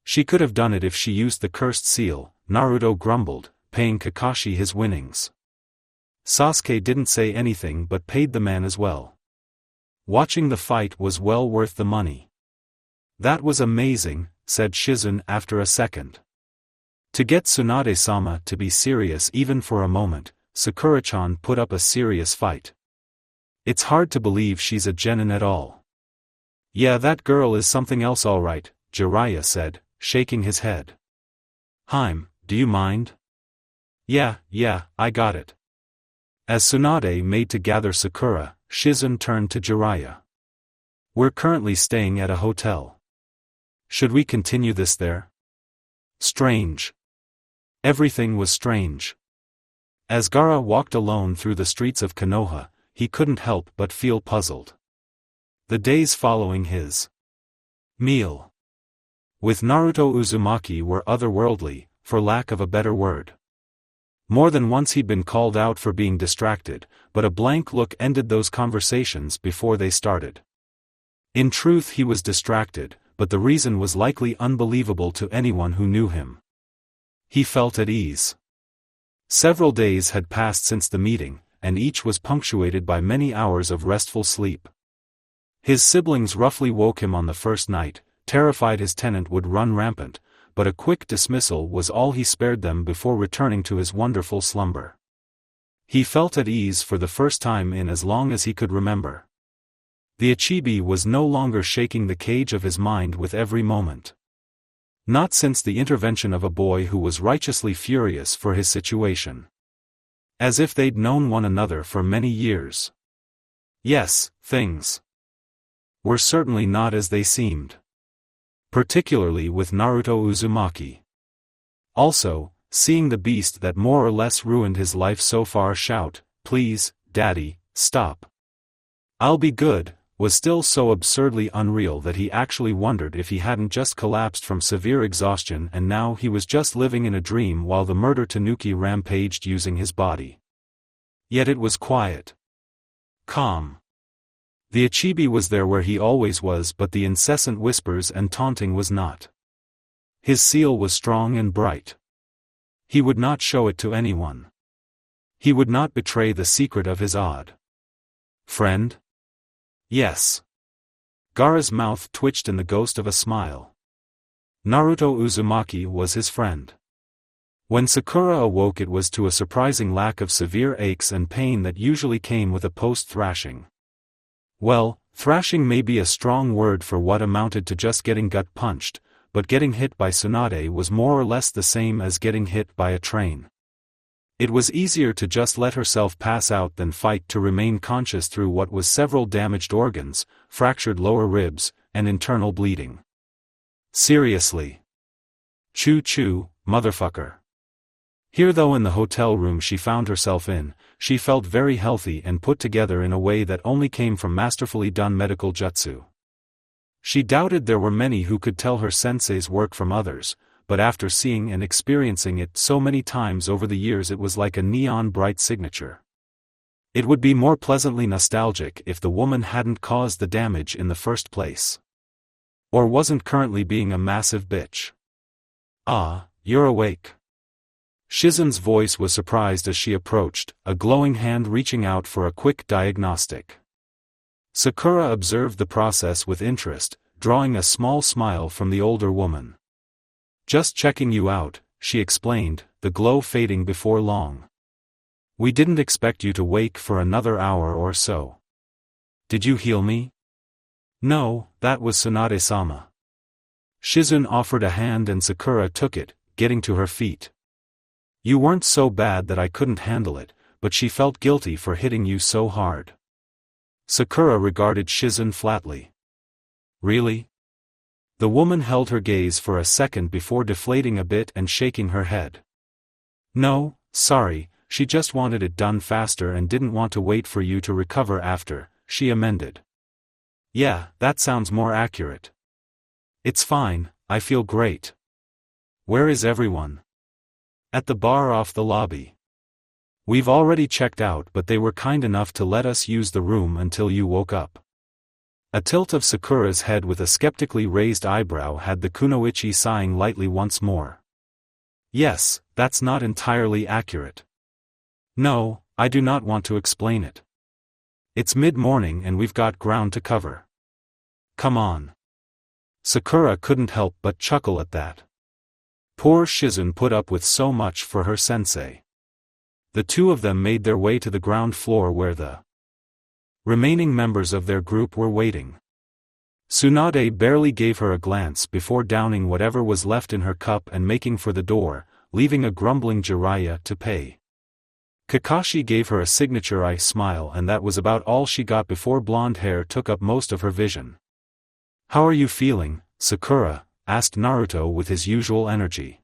She could have done it if she used the cursed seal, Naruto grumbled, paying Kakashi his winnings. Sasuke didn't say anything but paid the man as well. Watching the fight was well worth the money. That was amazing, said Shizun after a second. To get Tsunade-sama to be serious even for a moment, Sakura-chan put up a serious fight. It's hard to believe she's a genin at all. Yeah, that girl is something else alright, Jiraiya said, shaking his head. Haim, do you mind? Yeah, I got it. As Tsunade made to gather Sakura, Shizun turned to Jiraiya. We're currently staying at a hotel. Should we continue this there? Strange. Everything was strange. As Garra walked alone through the streets of Konoha, he couldn't help but feel puzzled. The days following his meal with Naruto Uzumaki were otherworldly, for lack of a better word. More than once he'd been called out for being distracted, but a blank look ended those conversations before they started. In truth, he was distracted, but the reason was likely unbelievable to anyone who knew him. He felt at ease. Several days had passed since the meeting, and each was punctuated by many hours of restful sleep. His siblings roughly woke him on the first night, terrified his tenant would run rampant, but a quick dismissal was all he spared them before returning to his wonderful slumber. He felt at ease for the first time in as long as he could remember. The Ichibi was no longer shaking the cage of his mind with every moment. Not since the intervention of a boy who was righteously furious for his situation. As if they'd known one another for many years. Yes, things were certainly not as they seemed. Particularly with Naruto Uzumaki. Also, seeing the beast that more or less ruined his life so far shout, "Please, Daddy, stop. I'll be good," was still so absurdly unreal that he actually wondered if he hadn't just collapsed from severe exhaustion and now he was just living in a dream while the murder Tanuki rampaged using his body. Yet it was quiet. Calm. The Ichibi was there where he always was, but the incessant whispers and taunting was not. His seal was strong and bright. He would not show it to anyone. He would not betray the secret of his odd friend? Yes. Garra's mouth twitched in the ghost of a smile. Naruto Uzumaki was his friend. When Sakura awoke, it was to a surprising lack of severe aches and pain that usually came with a post-thrashing. Well, thrashing may be a strong word for what amounted to just getting gut-punched, but getting hit by Tsunade was more or less the same as getting hit by a train. It was easier to just let herself pass out than fight to remain conscious through what was several damaged organs, fractured lower ribs, and internal bleeding. Seriously. Choo-choo, motherfucker. Here though in the hotel room she found herself in, she felt very healthy and put together in a way that only came from masterfully done medical jutsu. She doubted there were many who could tell her sensei's work from others, but after seeing and experiencing it so many times over the years it was like a neon-bright signature. It would be more pleasantly nostalgic if the woman hadn't caused the damage in the first place. Or wasn't currently being a massive bitch. "Ah, you're awake." Shizen's voice was surprised as she approached, a glowing hand reaching out for a quick diagnostic. Sakura observed the process with interest, drawing a small smile from the older woman. "Just checking you out," she explained, the glow fading before long. "We didn't expect you to wake for another hour or so. Did you heal me?" "No, that was Tsunade-sama." Shizun offered a hand and Sakura took it, getting to her feet. "You weren't so bad that I couldn't handle it, but she felt guilty for hitting you so hard." Sakura regarded Shizun flatly. "Really?" The woman held her gaze for a second before deflating a bit and shaking her head. "No, sorry, she just wanted it done faster and didn't want to wait for you to recover after," she amended. "Yeah, that sounds more accurate." "It's fine, I feel great." "Where is everyone?" "At the bar off the lobby. We've already checked out, but they were kind enough to let us use the room until you woke up." A tilt of Sakura's head with a skeptically raised eyebrow had the kunoichi sighing lightly once more. "Yes, that's not entirely accurate." "No, I do not want to explain it. It's mid-morning and we've got ground to cover. Come on." Sakura couldn't help but chuckle at that. Poor Shizun put up with so much for her sensei. The two of them made their way to the ground floor where the remaining members of their group were waiting. Tsunade barely gave her a glance before downing whatever was left in her cup and making for the door, leaving a grumbling Jiraiya to pay. Kakashi gave her a signature eye smile and that was about all she got before blonde hair took up most of her vision. "How are you feeling, Sakura?" asked Naruto with his usual energy.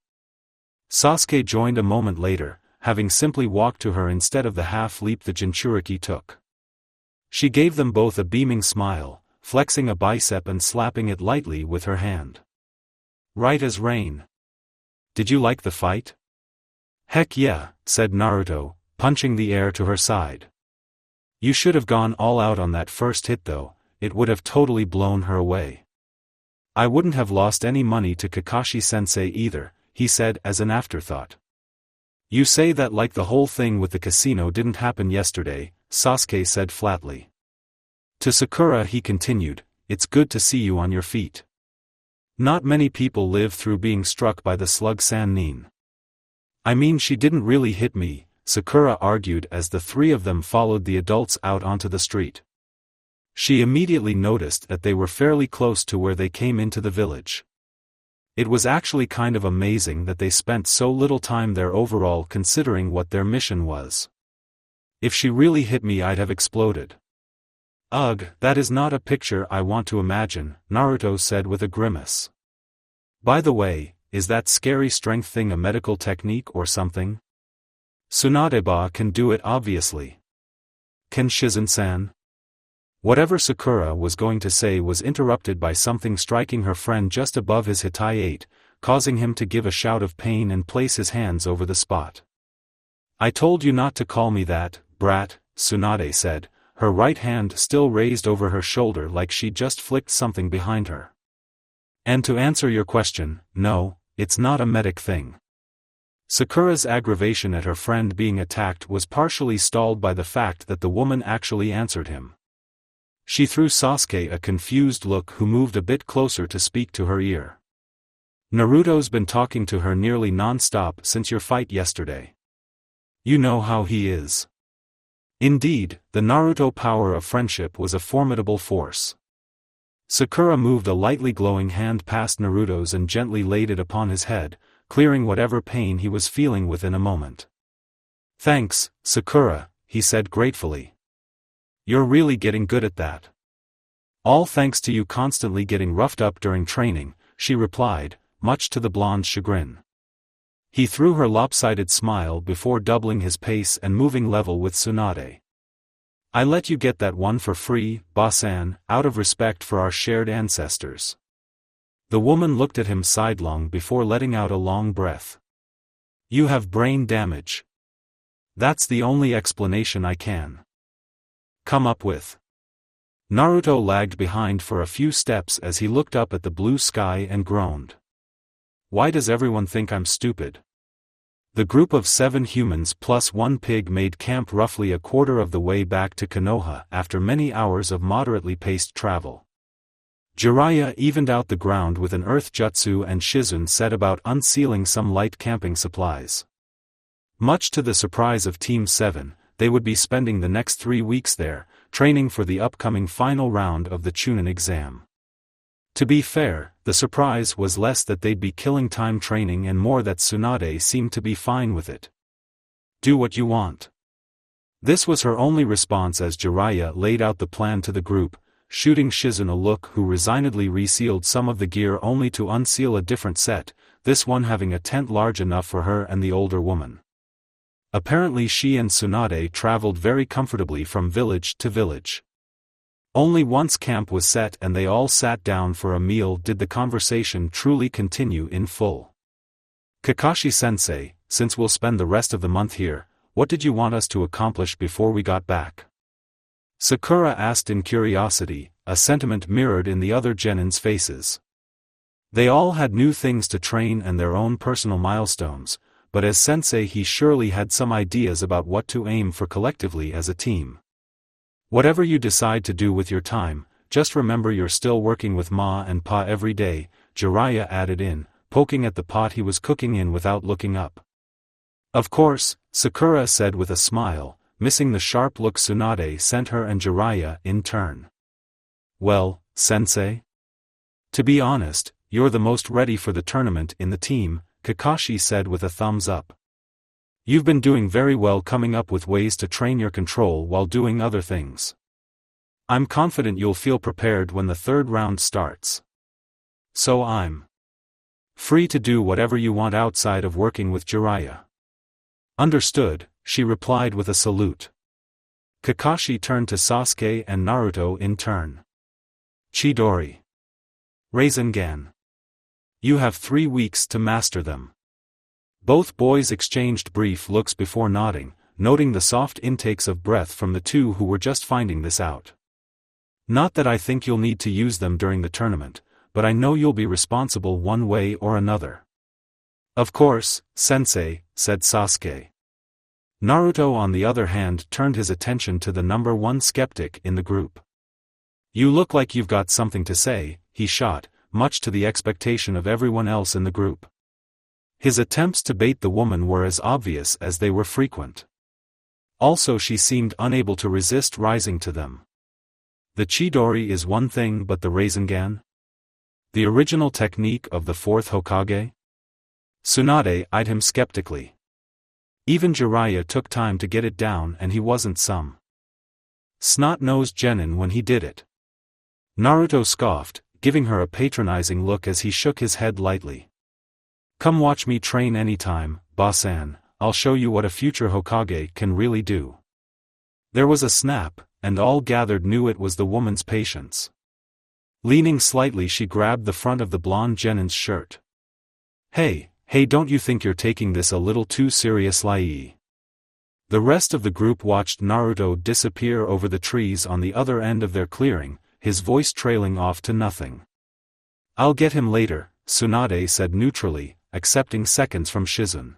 Sasuke joined a moment later, having simply walked to her instead of the half-leap the Jinchuriki took. She gave them both a beaming smile, flexing a bicep and slapping it lightly with her hand. "Right as rain. Did you like the fight?" "Heck yeah," said Naruto, punching the air to her side. "You should have gone all out on that first hit though, it would have totally blown her away." "I wouldn't have lost any money to Kakashi-sensei either," he said as an afterthought. You say that like the whole thing with the casino didn't happen yesterday, Sasuke said flatly. To Sakura he continued, it's good to see you on your feet. Not many people live through being struck by the slug Sannin. I mean she didn't really hit me, Sakura argued as the three of them followed the adults out onto the street. She immediately noticed that they were fairly close to where they came into the village. It was actually kind of amazing that they spent so little time there overall considering what their mission was. If she really hit me I'd have exploded. Ugh, that is not a picture I want to imagine, Naruto said with a grimace. By the way, is that scary strength thing a medical technique or something? Tsunade can do it obviously. Can Shizen-san? Whatever Sakura was going to say was interrupted by something striking her friend just above his Hitai-8, causing him to give a shout of pain and place his hands over the spot. I told you not to call me that, brat, Tsunade said, her right hand still raised over her shoulder like she just flicked something behind her. And to answer your question, no, it's not a medic thing. Sakura's aggravation at her friend being attacked was partially stalled by the fact that the woman actually answered him. She threw Sasuke a confused look who moved a bit closer to speak to her ear. Naruto's been talking to her nearly non-stop since your fight yesterday. You know how he is. Indeed, the Naruto power of friendship was a formidable force. Sakura moved a lightly glowing hand past Naruto's and gently laid it upon his head, clearing whatever pain he was feeling within a moment. Thanks, Sakura, he said gratefully. You're really getting good at that. All thanks to you constantly getting roughed up during training, she replied, much to the blonde's chagrin. He threw her lopsided smile before doubling his pace and moving level with Tsunade. I let you get that one for free, Ba-san, out of respect for our shared ancestors. The woman looked at him sidelong before letting out a long breath. You have brain damage. That's the only explanation I can come up with. Naruto lagged behind for a few steps as he looked up at the blue sky and groaned. Why does everyone think I'm stupid? The group of 7 humans plus 1 pig made camp roughly a quarter of the way back to Konoha after many hours of moderately paced travel. Jiraiya evened out the ground with an earth jutsu and Shizun set about unsealing some light camping supplies. Much to the surprise of Team 7, they would be spending the next 3 weeks there, training for the upcoming final round of the Chunin exam. To be fair, the surprise was less that they'd be killing time training and more that Tsunade seemed to be fine with it. Do what you want. This was her only response as Jiraiya laid out the plan to the group, shooting Shizun a look who resignedly resealed some of the gear only to unseal a different set, this one having a tent large enough for her and the older woman. Apparently she and Tsunade traveled very comfortably from village to village. Only once camp was set and they all sat down for a meal did the conversation truly continue in full. Kakashi-sensei, since we'll spend the rest of the month here, what did you want us to accomplish before we got back? Sakura asked in curiosity, a sentiment mirrored in the other genins' faces. They all had new things to train and their own personal milestones, but as sensei he surely had some ideas about what to aim for collectively as a team. Whatever you decide to do with your time, just remember you're still working with Ma and Pa every day, Jiraiya added in, poking at the pot he was cooking in without looking up. Of course, Sakura said with a smile, missing the sharp look Tsunade sent her and Jiraiya in turn. Well, sensei? To be honest, you're the most ready for the tournament in the team, Kakashi said with a thumbs up. You've been doing very well coming up with ways to train your control while doing other things. I'm confident you'll feel prepared when the 3rd round starts. So I'm free to do whatever you want outside of working with Jiraiya. Understood, she replied with a salute. Kakashi turned to Sasuke and Naruto in turn. Chidori. Rasengan. You have 3 weeks to master them. Both boys exchanged brief looks before nodding, noting the soft intakes of breath from the two who were just finding this out. Not that I think you'll need to use them during the tournament, but I know you'll be responsible one way or another. Of course, sensei, said Sasuke. Naruto on the other hand turned his attention to the number one skeptic in the group. You look like you've got something to say, he shot, much to the expectation of everyone else in the group. His attempts to bait the woman were as obvious as they were frequent. Also she seemed unable to resist rising to them. The Chidori is one thing, but the Rasengan? The original technique of the fourth Hokage? Tsunade eyed him skeptically. Even Jiraiya took time to get it down, and he wasn't some snot-nosed genin when he did it. Naruto scoffed, giving her a patronizing look as he shook his head lightly. Come watch me train anytime, Ba-san, I'll show you what a future Hokage can really do. There was a snap, and all gathered knew it was the woman's patience. Leaning slightly she grabbed the front of the blonde genin's shirt. Hey, don't you think you're taking this a little too seriously? The rest of the group watched Naruto disappear over the trees on the other end of their clearing, his voice trailing off to nothing. I'll get him later, Tsunade said neutrally, accepting seconds from Shizun.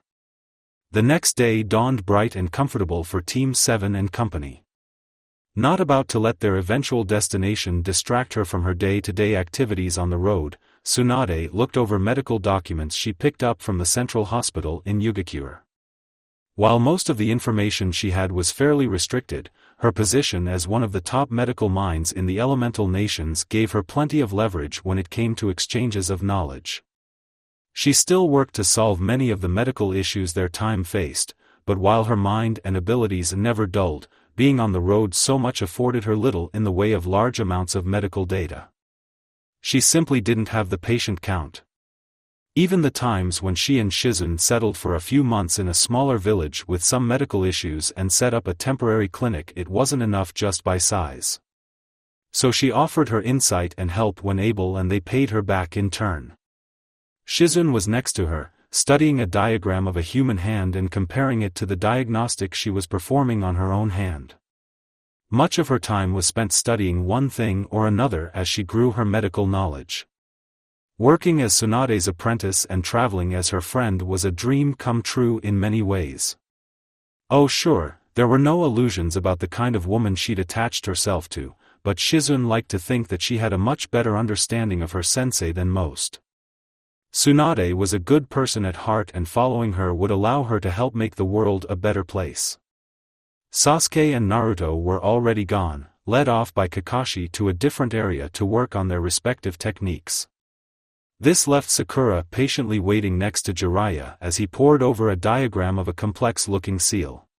The next day dawned bright and comfortable for Team 7 and company. Not about to let their eventual destination distract her from her day-to-day activities on the road, Tsunade looked over medical documents she picked up from the central hospital in Yugakure. While most of the information she had was fairly restricted, her position as one of the top medical minds in the elemental nations gave her plenty of leverage when it came to exchanges of knowledge. She still worked to solve many of the medical issues their time faced, but while her mind and abilities never dulled, being on the road so much afforded her little in the way of large amounts of medical data. She simply didn't have the patient count. Even the times when she and Shizun settled for a few months in a smaller village with some medical issues and set up a temporary clinic, it wasn't enough just by size. So she offered her insight and help when able, and they paid her back in turn. Shizun was next to her, studying a diagram of a human hand and comparing it to the diagnostic she was performing on her own hand. Much of her time was spent studying one thing or another as she grew her medical knowledge. Working as Tsunade's apprentice and traveling as her friend was a dream come true in many ways. Oh sure, there were no illusions about the kind of woman she'd attached herself to, but Shizun liked to think that she had a much better understanding of her sensei than most. Tsunade was a good person at heart, and following her would allow her to help make the world a better place. Sasuke and Naruto were already gone, led off by Kakashi to a different area to work on their respective techniques. This left Sakura patiently waiting next to Jiraiya as he pored over a diagram of a complex-looking seal.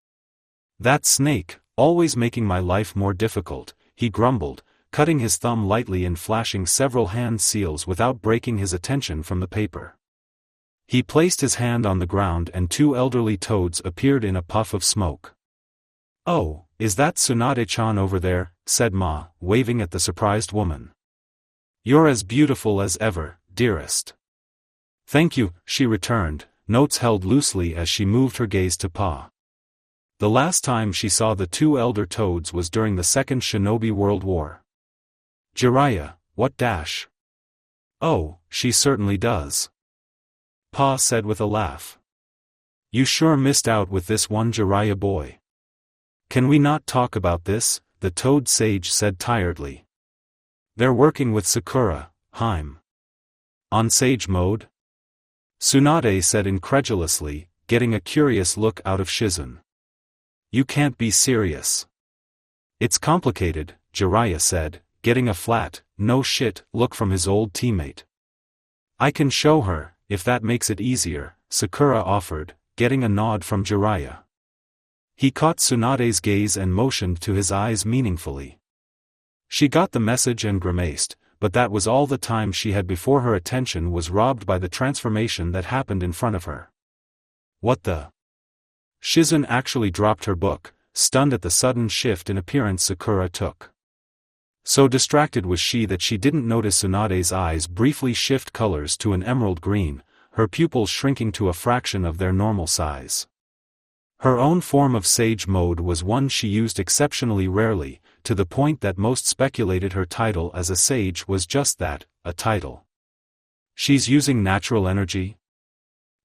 That snake, always making my life more difficult, he grumbled, cutting his thumb lightly and flashing several hand seals without breaking his attention from the paper. He placed his hand on the ground and two elderly toads appeared in a puff of smoke. Oh, is that Tsunade-chan over there? Said Ma, waving at the surprised woman. You're as beautiful as ever, dearest. Thank you, she returned, notes held loosely as she moved her gaze to Pa. The last time she saw the two elder toads was during the Second Shinobi World War. Jiraiya, what dash? Oh, she certainly does. Pa said with a laugh. You sure missed out with this one, Jiraiya boy. Can we not talk about this? The toad sage said tiredly. They're working with Sakura, Haim. On sage mode? Tsunade said incredulously, getting a curious look out of Shizun. You can't be serious. It's complicated, Jiraiya said, getting a flat, no shit, look from his old teammate. I can show her, if that makes it easier, Sakura offered, getting a nod from Jiraiya. He caught Tsunade's gaze and motioned to his eyes meaningfully. She got the message and grimaced, but that was all the time she had before her attention was robbed by the transformation that happened in front of her. What the? Shizun actually dropped her book, stunned at the sudden shift in appearance Sakura took. So distracted was she that she didn't notice Tsunade's eyes briefly shift colors to an emerald green, her pupils shrinking to a fraction of their normal size. Her own form of sage mode was one she used exceptionally rarely, to the point that most speculated her title as a sage was just that, a title. She's using natural energy?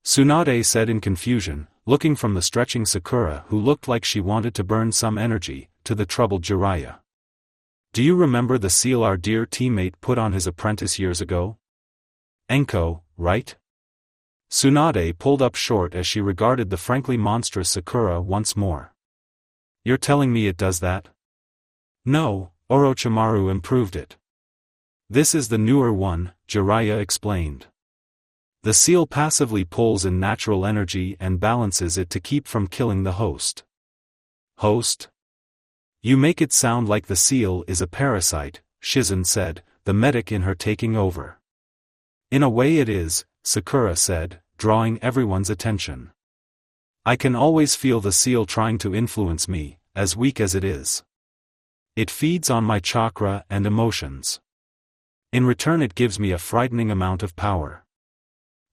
Tsunade said in confusion, looking from the stretching Sakura who looked like she wanted to burn some energy, to the troubled Jiraiya. Do you remember the seal our dear teammate put on his apprentice years ago? Enko, right? Tsunade pulled up short as she regarded the frankly monstrous Sakura once more. You're telling me it does that? No, Orochimaru improved it. This is the newer one, Jiraiya explained. The seal passively pulls in natural energy and balances it to keep from killing the host. Host? You make it sound like the seal is a parasite, Shizun said, the medic in her taking over. In a way it is, Sakura said, drawing everyone's attention. I can always feel the seal trying to influence me, as weak as it is. It feeds on my chakra and emotions. In return it gives me a frightening amount of power.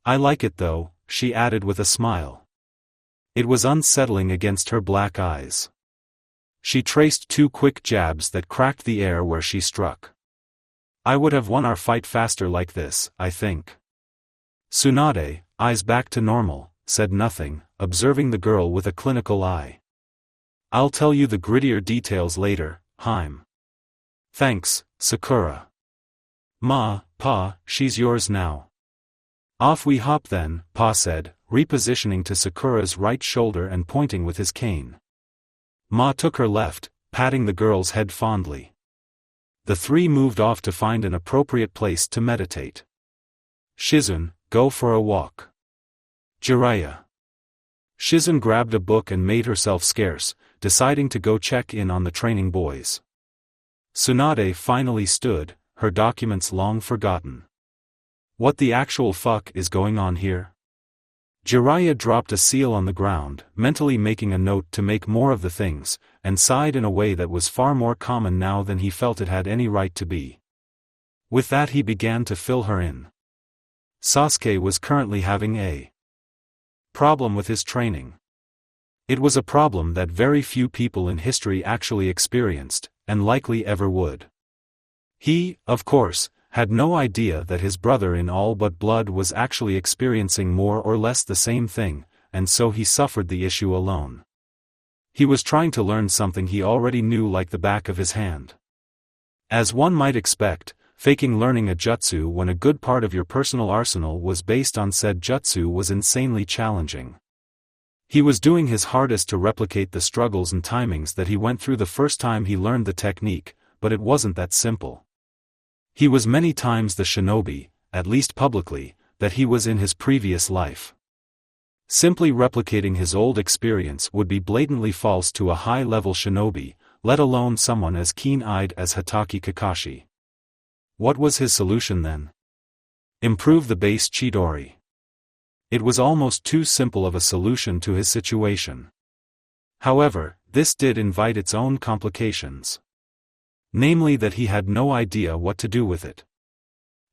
I like it though, she added with a smile. It was unsettling against her black eyes. She traced 2 quick jabs that cracked the air where she struck. I would have won our fight faster like this, I think. Tsunade, eyes back to normal, said nothing, observing the girl with a clinical eye. I'll tell you the grittier details later, Haim. Thanks, Sakura. Ma, Pa, she's yours now. Off we hop then, Pa said, repositioning to Sakura's right shoulder and pointing with his cane. Ma took her left, patting the girl's head fondly. The 3 moved off to find an appropriate place to meditate. Shizun, go for a walk. Jiraiya. Shizun grabbed a book and made herself scarce, deciding to go check in on the training boys. Tsunade finally stood, her documents long forgotten. What the actual fuck is going on here? Jiraiya dropped a seal on the ground, mentally making a note to make more of the things, and sighed in a way that was far more common now than he felt it had any right to be. With that he began to fill her in. Sasuke was currently having a problem with his training. It was a problem that very few people in history actually experienced, and likely ever would. He, of course, had no idea that his brother in all but blood was actually experiencing more or less the same thing, and so he suffered the issue alone. He was trying to learn something he already knew like the back of his hand. As one might expect, faking learning a jutsu when a good part of your personal arsenal was based on said jutsu was insanely challenging. He was doing his hardest to replicate the struggles and timings that he went through the first time he learned the technique, but it wasn't that simple. He was many times the shinobi, at least publicly, that he was in his previous life. Simply replicating his old experience would be blatantly false to a high-level shinobi, let alone someone as keen-eyed as Hatake Kakashi. What was his solution then? Improve the base Chidori. It was almost too simple of a solution to his situation. However, this did invite its own complications. Namely that he had no idea what to do with it.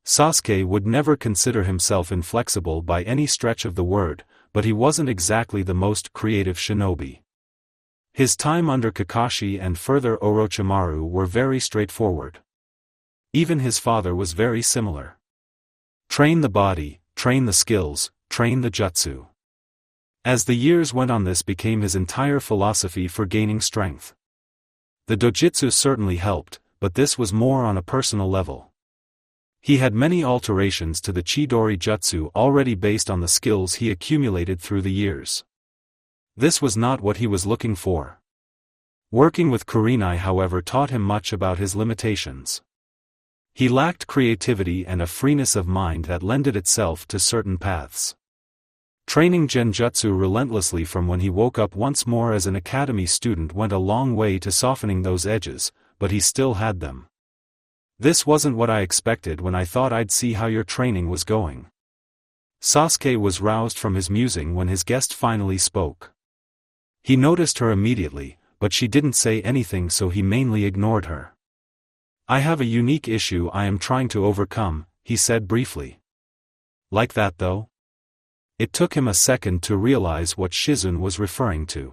Sasuke would never consider himself inflexible by any stretch of the word, but he wasn't exactly the most creative shinobi. His time under Kakashi and further Orochimaru were very straightforward. Even his father was very similar. Train the body, train the skills, train the jutsu. As the years went on, this became his entire philosophy for gaining strength. The dojutsu certainly helped, but this was more on a personal level. He had many alterations to the Chidori jutsu already based on the skills he accumulated through the years. This was not what he was looking for. Working with Kurenai, however, taught him much about his limitations. He lacked creativity and a freeness of mind that lended itself to certain paths. Training genjutsu relentlessly from when he woke up once more as an academy student went a long way to softening those edges, but he still had them. This wasn't what I expected when I thought I'd see how your training was going. Sasuke was roused from his musing when his guest finally spoke. He noticed her immediately, but she didn't say anything, so he mainly ignored her. I have a unique issue I am trying to overcome, he said briefly. Like that though? It took him a second to realize what Shizun was referring to.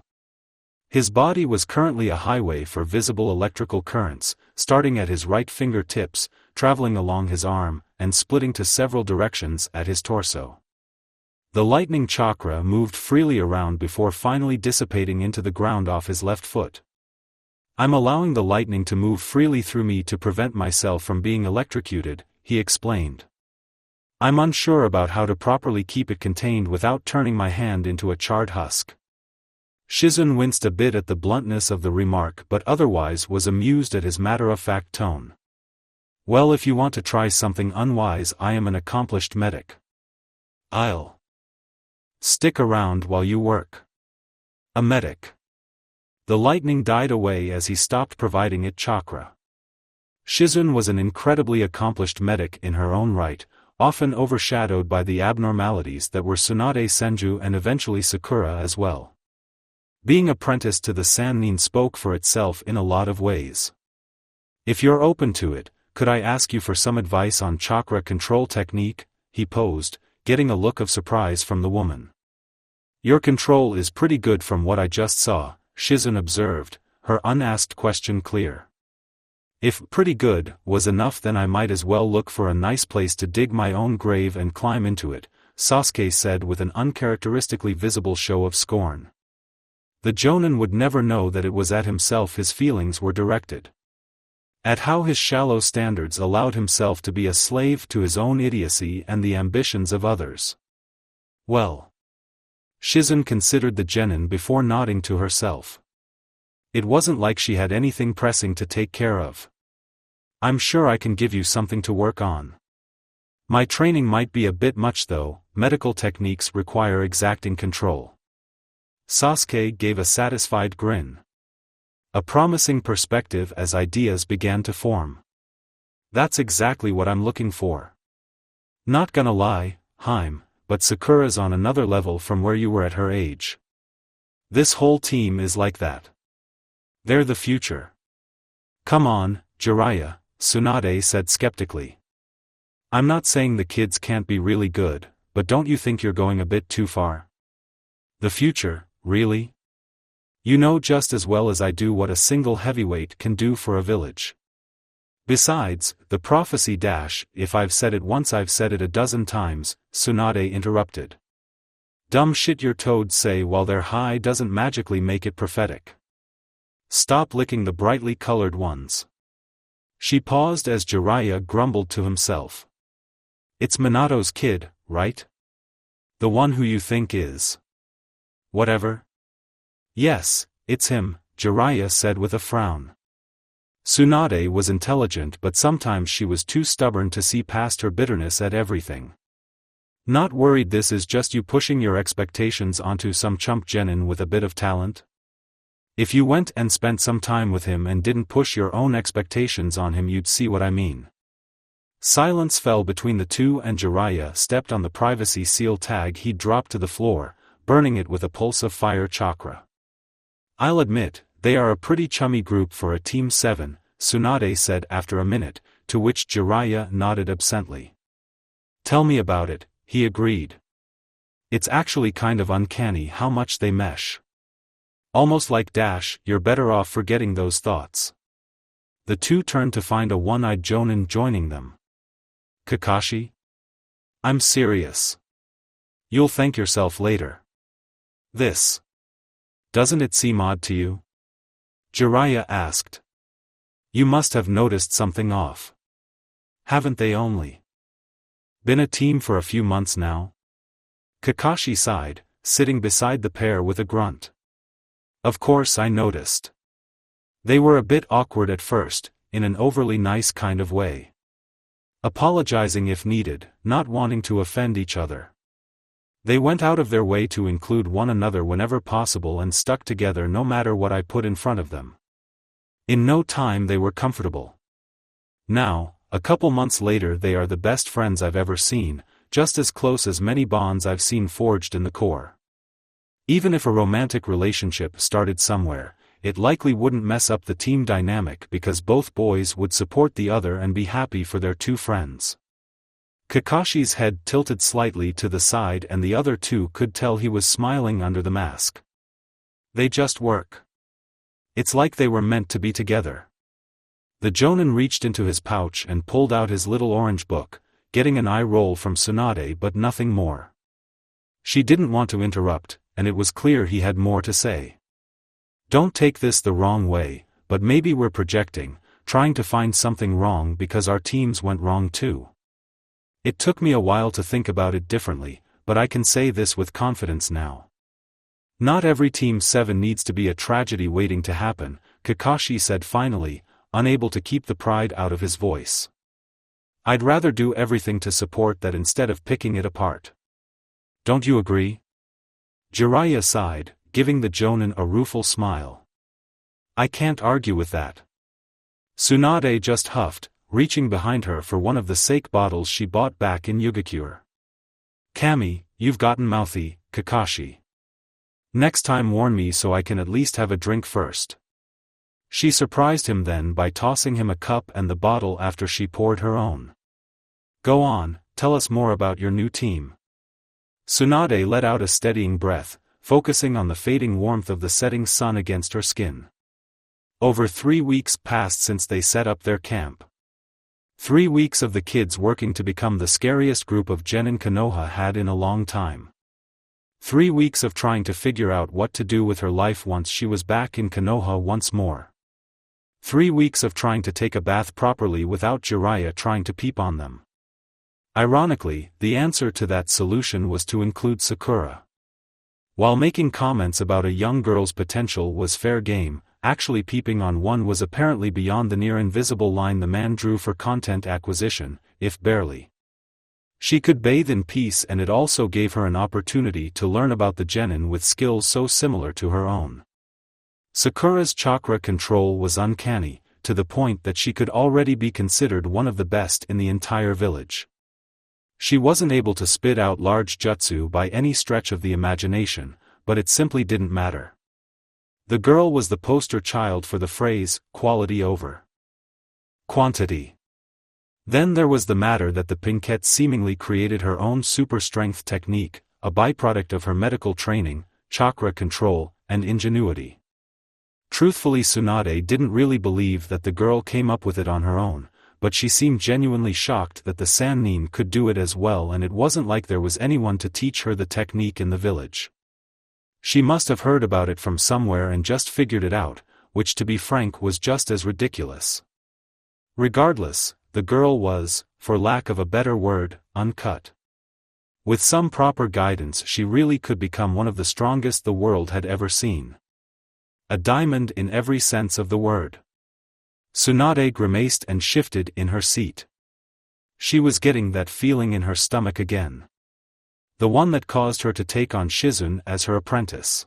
His body was currently a highway for visible electrical currents, starting at his right fingertips, traveling along his arm, and splitting to several directions at his torso. The lightning chakra moved freely around before finally dissipating into the ground off his left foot. I'm allowing the lightning to move freely through me to prevent myself from being electrocuted, he explained. I'm unsure about how to properly keep it contained without turning my hand into a charred husk. Shizun winced a bit at the bluntness of the remark but otherwise was amused at his matter-of-fact tone. Well, if you want to try something unwise, I am an accomplished medic. I'll stick around while you work. A medic. The lightning died away as he stopped providing it chakra. Shizun was an incredibly accomplished medic in her own right, often overshadowed by the abnormalities that were Tsunade Senju and eventually Sakura as well. Being apprenticed to the Sannin spoke for itself in a lot of ways. If you're open to it, could I ask you for some advice on chakra control technique? He posed, getting a look of surprise from the woman. Your control is pretty good from what I just saw, Shizun observed, her unasked question clear. If pretty good was enough, then I might as well look for a nice place to dig my own grave and climb into it, Sasuke said with an uncharacteristically visible show of scorn. The Jonin would never know that it was at himself his feelings were directed. At how his shallow standards allowed himself to be a slave to his own idiocy and the ambitions of others. Well. Shizun considered the genin before nodding to herself. It wasn't like she had anything pressing to take care of. I'm sure I can give you something to work on. My training might be a bit much though, medical techniques require exacting control. Sasuke gave a satisfied grin. A promising perspective as ideas began to form. That's exactly what I'm looking for. Not gonna lie, Haim, but Sakura's on another level from where you were at her age. This whole team is like that. They're the future. Come on, Jiraiya, Tsunade said skeptically. I'm not saying the kids can't be really good, but don't you think you're going a bit too far? The future, really? You know just as well as I do what a single heavyweight can do for a village. Besides, the prophecy if I've said it once I've said it a dozen times, Tsunade interrupted. Dumb shit your toads say while they're high doesn't magically make it prophetic. Stop licking the brightly colored ones. She paused as Jiraiya grumbled to himself. It's Minato's kid, right? The one who you think is. Whatever? Yes, it's him, Jiraiya said with a frown. Tsunade was intelligent but sometimes she was too stubborn to see past her bitterness at everything. Not worried this is just you pushing your expectations onto some chump genin with a bit of talent? If you went and spent some time with him and didn't push your own expectations on him you'd see what I mean. Silence fell between the two and Jiraiya stepped on the privacy seal tag he dropped to the floor, burning it with a pulse of fire chakra. I'll admit, they are a pretty chummy group for a Team 7, Tsunade said after a minute, to which Jiraiya nodded absently. Tell me about it, he agreed. It's actually kind of uncanny how much they mesh. Almost like you're better off forgetting those thoughts. The two turned to find a one-eyed Jonin joining them. Kakashi? I'm serious. You'll thank yourself later. This. Doesn't it seem odd to you? Jiraiya asked. You must have noticed something off. Haven't they only been a team for a few months now? Kakashi sighed, sitting beside the pair with a grunt. Of course I noticed. They were a bit awkward at first, in an overly nice kind of way. Apologizing if needed, not wanting to offend each other. They went out of their way to include one another whenever possible and stuck together no matter what I put in front of them. In no time they were comfortable. Now, a couple months later they are the best friends I've ever seen, just as close as many bonds I've seen forged in the core. Even if a romantic relationship started somewhere, it likely wouldn't mess up the team dynamic because both boys would support the other and be happy for their two friends. Kakashi's head tilted slightly to the side and the other two could tell he was smiling under the mask. They just work. It's like they were meant to be together. The Jonin reached into his pouch and pulled out his little orange book, getting an eye roll from Tsunade but nothing more. She didn't want to interrupt, and it was clear he had more to say. Don't take this the wrong way, but maybe we're projecting, trying to find something wrong because our teams went wrong too. It took me a while to think about it differently, but I can say this with confidence now. Not every Team 7 needs to be a tragedy waiting to happen, Kakashi said finally, unable to keep the pride out of his voice. I'd rather do everything to support that instead of picking it apart. Don't you agree? Jiraiya sighed, giving the Jonin a rueful smile. I can't argue with that. Tsunade just huffed, reaching behind her for one of the sake bottles she bought back in Yugakure. Kami, you've gotten mouthy, Kakashi. Next time warn me so I can at least have a drink first. She surprised him then by tossing him a cup and the bottle after she poured her own. Go on, tell us more about your new team. Tsunade let out a steadying breath, focusing on the fading warmth of the setting sun against her skin. Over 3 weeks passed since they set up their camp. 3 weeks of the kids working to become the scariest group of genin Konoha had in a long time. 3 weeks of trying to figure out what to do with her life once she was back in Konoha once more. 3 weeks of trying to take a bath properly without Jiraiya trying to peep on them. Ironically, the answer to that solution was to include Sakura. While making comments about a young girl's potential was fair game, actually peeping on one was apparently beyond the near-invisible line the man drew for content acquisition, if barely. She could bathe in peace, and it also gave her an opportunity to learn about the genin with skills so similar to her own. Sakura's chakra control was uncanny, to the point that she could already be considered one of the best in the entire village. She wasn't able to spit out large jutsu by any stretch of the imagination, but it simply didn't matter. The girl was the poster child for the phrase, quality over quantity. Then there was the matter that the Pinkette seemingly created her own super strength technique, a byproduct of her medical training, chakra control, and ingenuity. Truthfully, Tsunade didn't really believe that the girl came up with it on her own, but she seemed genuinely shocked that the Sannin could do it as well, and it wasn't like there was anyone to teach her the technique in the village. She must have heard about it from somewhere and just figured it out, which to be frank was just as ridiculous. Regardless, the girl was, for lack of a better word, uncut. With some proper guidance she really could become one of the strongest the world had ever seen. A diamond in every sense of the word. Tsunade grimaced and shifted in her seat. She was getting that feeling in her stomach again. The one that caused her to take on Shizune as her apprentice.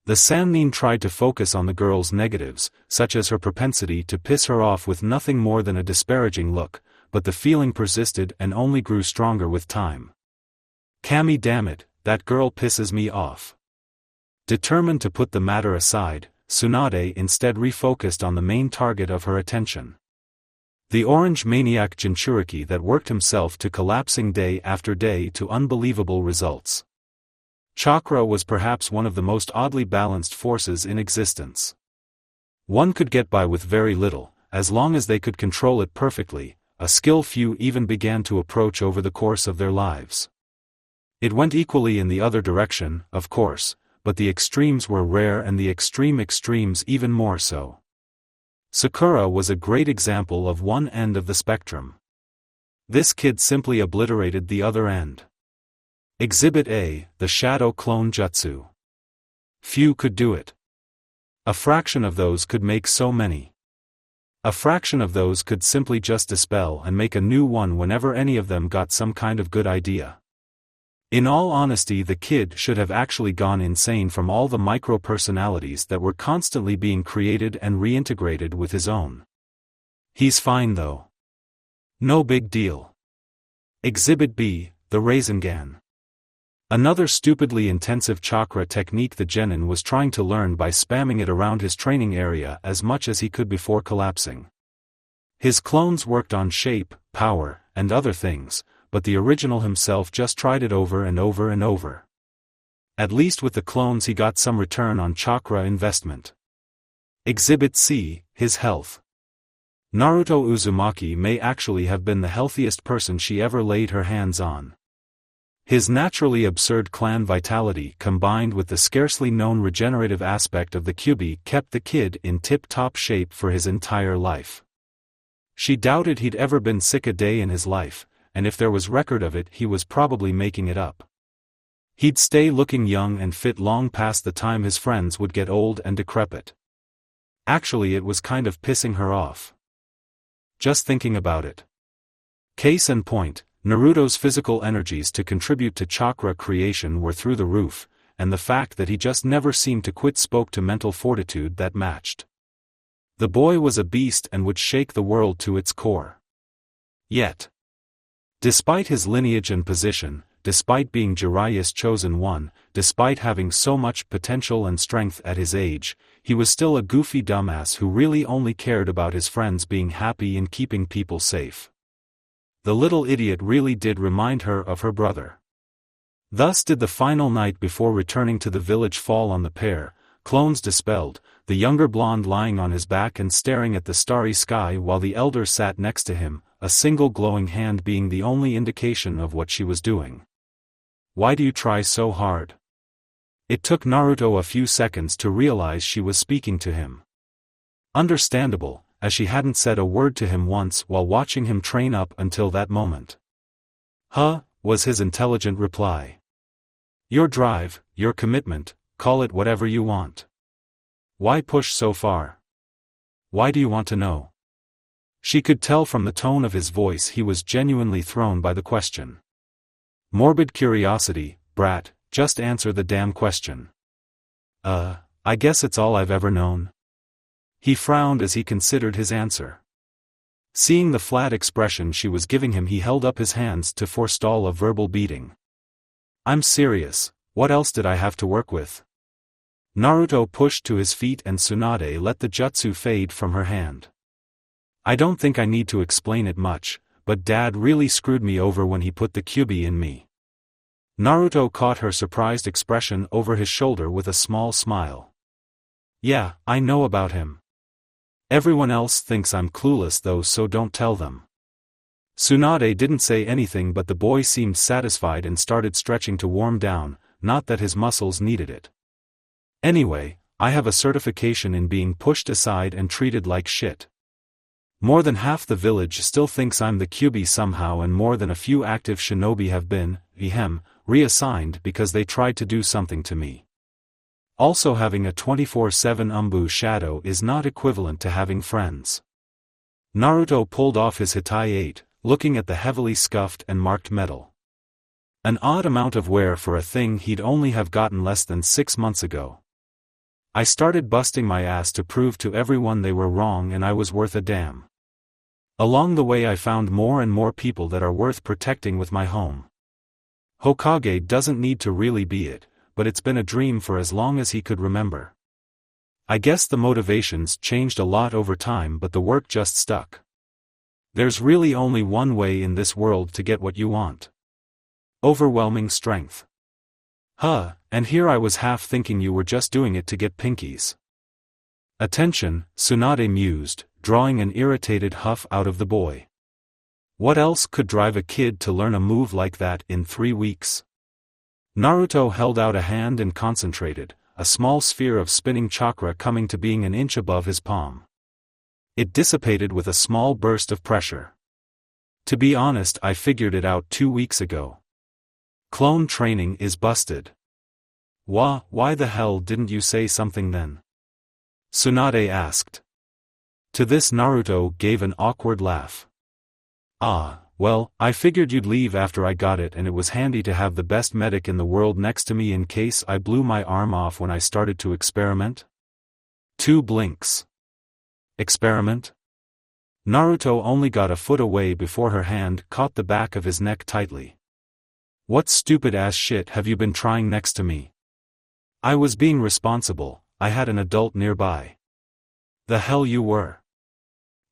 The Sannin tried to focus on the girl's negatives, such as her propensity to piss her off with nothing more than a disparaging look, but the feeling persisted and only grew stronger with time. Kami, damn it, that girl pisses me off. Determined to put the matter aside, Tsunade instead refocused on the main target of her attention. The orange maniac Jinchuriki that worked himself to collapsing day after day to unbelievable results. Chakra was perhaps one of the most oddly balanced forces in existence. One could get by with very little, as long as they could control it perfectly, a skill few even began to approach over the course of their lives. It went equally in the other direction, of course, but the extremes were rare and the extremes even more so. Sakura was a great example of one end of the spectrum. This kid simply obliterated the other end. Exhibit A, the Shadow Clone Jutsu. Few could do it. A fraction of those could make so many. A fraction of those could simply just dispel and make a new one whenever any of them got some kind of good idea. In all honesty, the kid should have actually gone insane from all the micro-personalities that were constantly being created and reintegrated with his own. He's fine though. No big deal. Exhibit B, the Rasengan. Another stupidly intensive chakra technique the genin was trying to learn by spamming it around his training area as much as he could before collapsing. His clones worked on shape, power, and other things, but the original himself just tried it over and over and over. At least with the clones he got some return on chakra investment. Exhibit C, his health. Naruto Uzumaki may actually have been the healthiest person she ever laid her hands on. His naturally absurd clan vitality combined with the scarcely known regenerative aspect of the Kyuubi kept the kid in tip-top shape for his entire life. She doubted he'd ever been sick a day in his life, and if there was record of it he was probably making it up. He'd stay looking young and fit long past the time his friends would get old and decrepit. Actually, it was kind of pissing her off. Just thinking about it. Case in point, Naruto's physical energies to contribute to chakra creation were through the roof, and the fact that he just never seemed to quit spoke to mental fortitude that matched. The boy was a beast and would shake the world to its core. Yet, despite his lineage and position, despite being Jiraiya's chosen one, despite having so much potential and strength at his age, he was still a goofy dumbass who really only cared about his friends being happy and keeping people safe. The little idiot really did remind her of her brother. Thus did the final night before returning to the village fall on the pair, clones dispelled, the younger blonde lying on his back and staring at the starry sky while the elder sat next to him, a single glowing hand being the only indication of what she was doing. "Why do you try so hard?" It took Naruto a few seconds to realize she was speaking to him. Understandable, as she hadn't said a word to him once while watching him train up until that moment. "Huh," was his intelligent reply. "Your drive, your commitment, call it whatever you want. Why push so far? Why do you want to know?" She could tell from the tone of his voice he was genuinely thrown by the question. "Morbid curiosity, brat, just answer the damn question." I guess it's all I've ever known." He frowned as he considered his answer. Seeing the flat expression she was giving him, he held up his hands to forestall a verbal beating. "I'm serious, what else did I have to work with?" Naruto pushed to his feet and Tsunade let the jutsu fade from her hand. "I don't think I need to explain it much, but Dad really screwed me over when he put the Kyuubi in me." Naruto caught her surprised expression over his shoulder with a small smile. "Yeah, I know about him. Everyone else thinks I'm clueless though, so don't tell them." Tsunade didn't say anything, but the boy seemed satisfied and started stretching to warm down, not that his muscles needed it. "Anyway, I have a certification in being pushed aside and treated like shit. More than half the village still thinks I'm the Kyuubi somehow, and more than a few active shinobi have been, reassigned because they tried to do something to me. Also, having a 24/7 Umbu shadow is not equivalent to having friends." Naruto pulled off his Hitai-8, looking at the heavily scuffed and marked metal. An odd amount of wear for a thing he'd only have gotten less than 6 months ago. "I started busting my ass to prove to everyone they were wrong and I was worth a damn. Along the way I found more and more people that are worth protecting with my home. Hokage doesn't need to really be it, but it's been a dream for as long as he could remember. I guess the motivations changed a lot over time, but the work just stuck. There's really only one way in this world to get what you want. Overwhelming strength. And here I was half thinking you were just doing it to get pinkies." "Attention," Tsunade mused, drawing an irritated huff out of the boy. What else could drive a kid to learn a move like that in 3 weeks? Naruto held out a hand and concentrated, a small sphere of spinning chakra coming to being an inch above his palm. It dissipated with a small burst of pressure. "To be honest, I figured it out 2 weeks ago. Clone training is busted." Why the hell didn't you say something then?" Tsunade asked. To this Naruto gave an awkward laugh. Well, I figured you'd leave after I got it, and it was handy to have the best medic in the world next to me in case I blew my arm off when I started to experiment." 2 blinks. Experiment? Naruto only got a foot away before her hand caught the back of his neck tightly. "What stupid-ass shit have you been trying next to me?" "I was being responsible, I had an adult nearby." "The hell you were."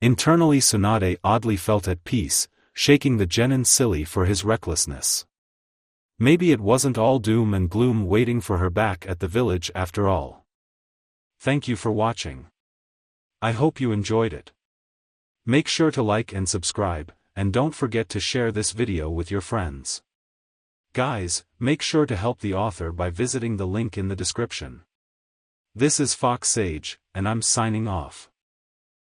Internally Tsunade oddly felt at peace, shaking the genin silly for his recklessness. Maybe it wasn't all doom and gloom waiting for her back at the village after all. Thank you for watching. I hope you enjoyed it. Make sure to like and subscribe, and don't forget to share this video with your friends. Guys, make sure to help the author by visiting the link in the description. This is Fox Sage, and I'm signing off.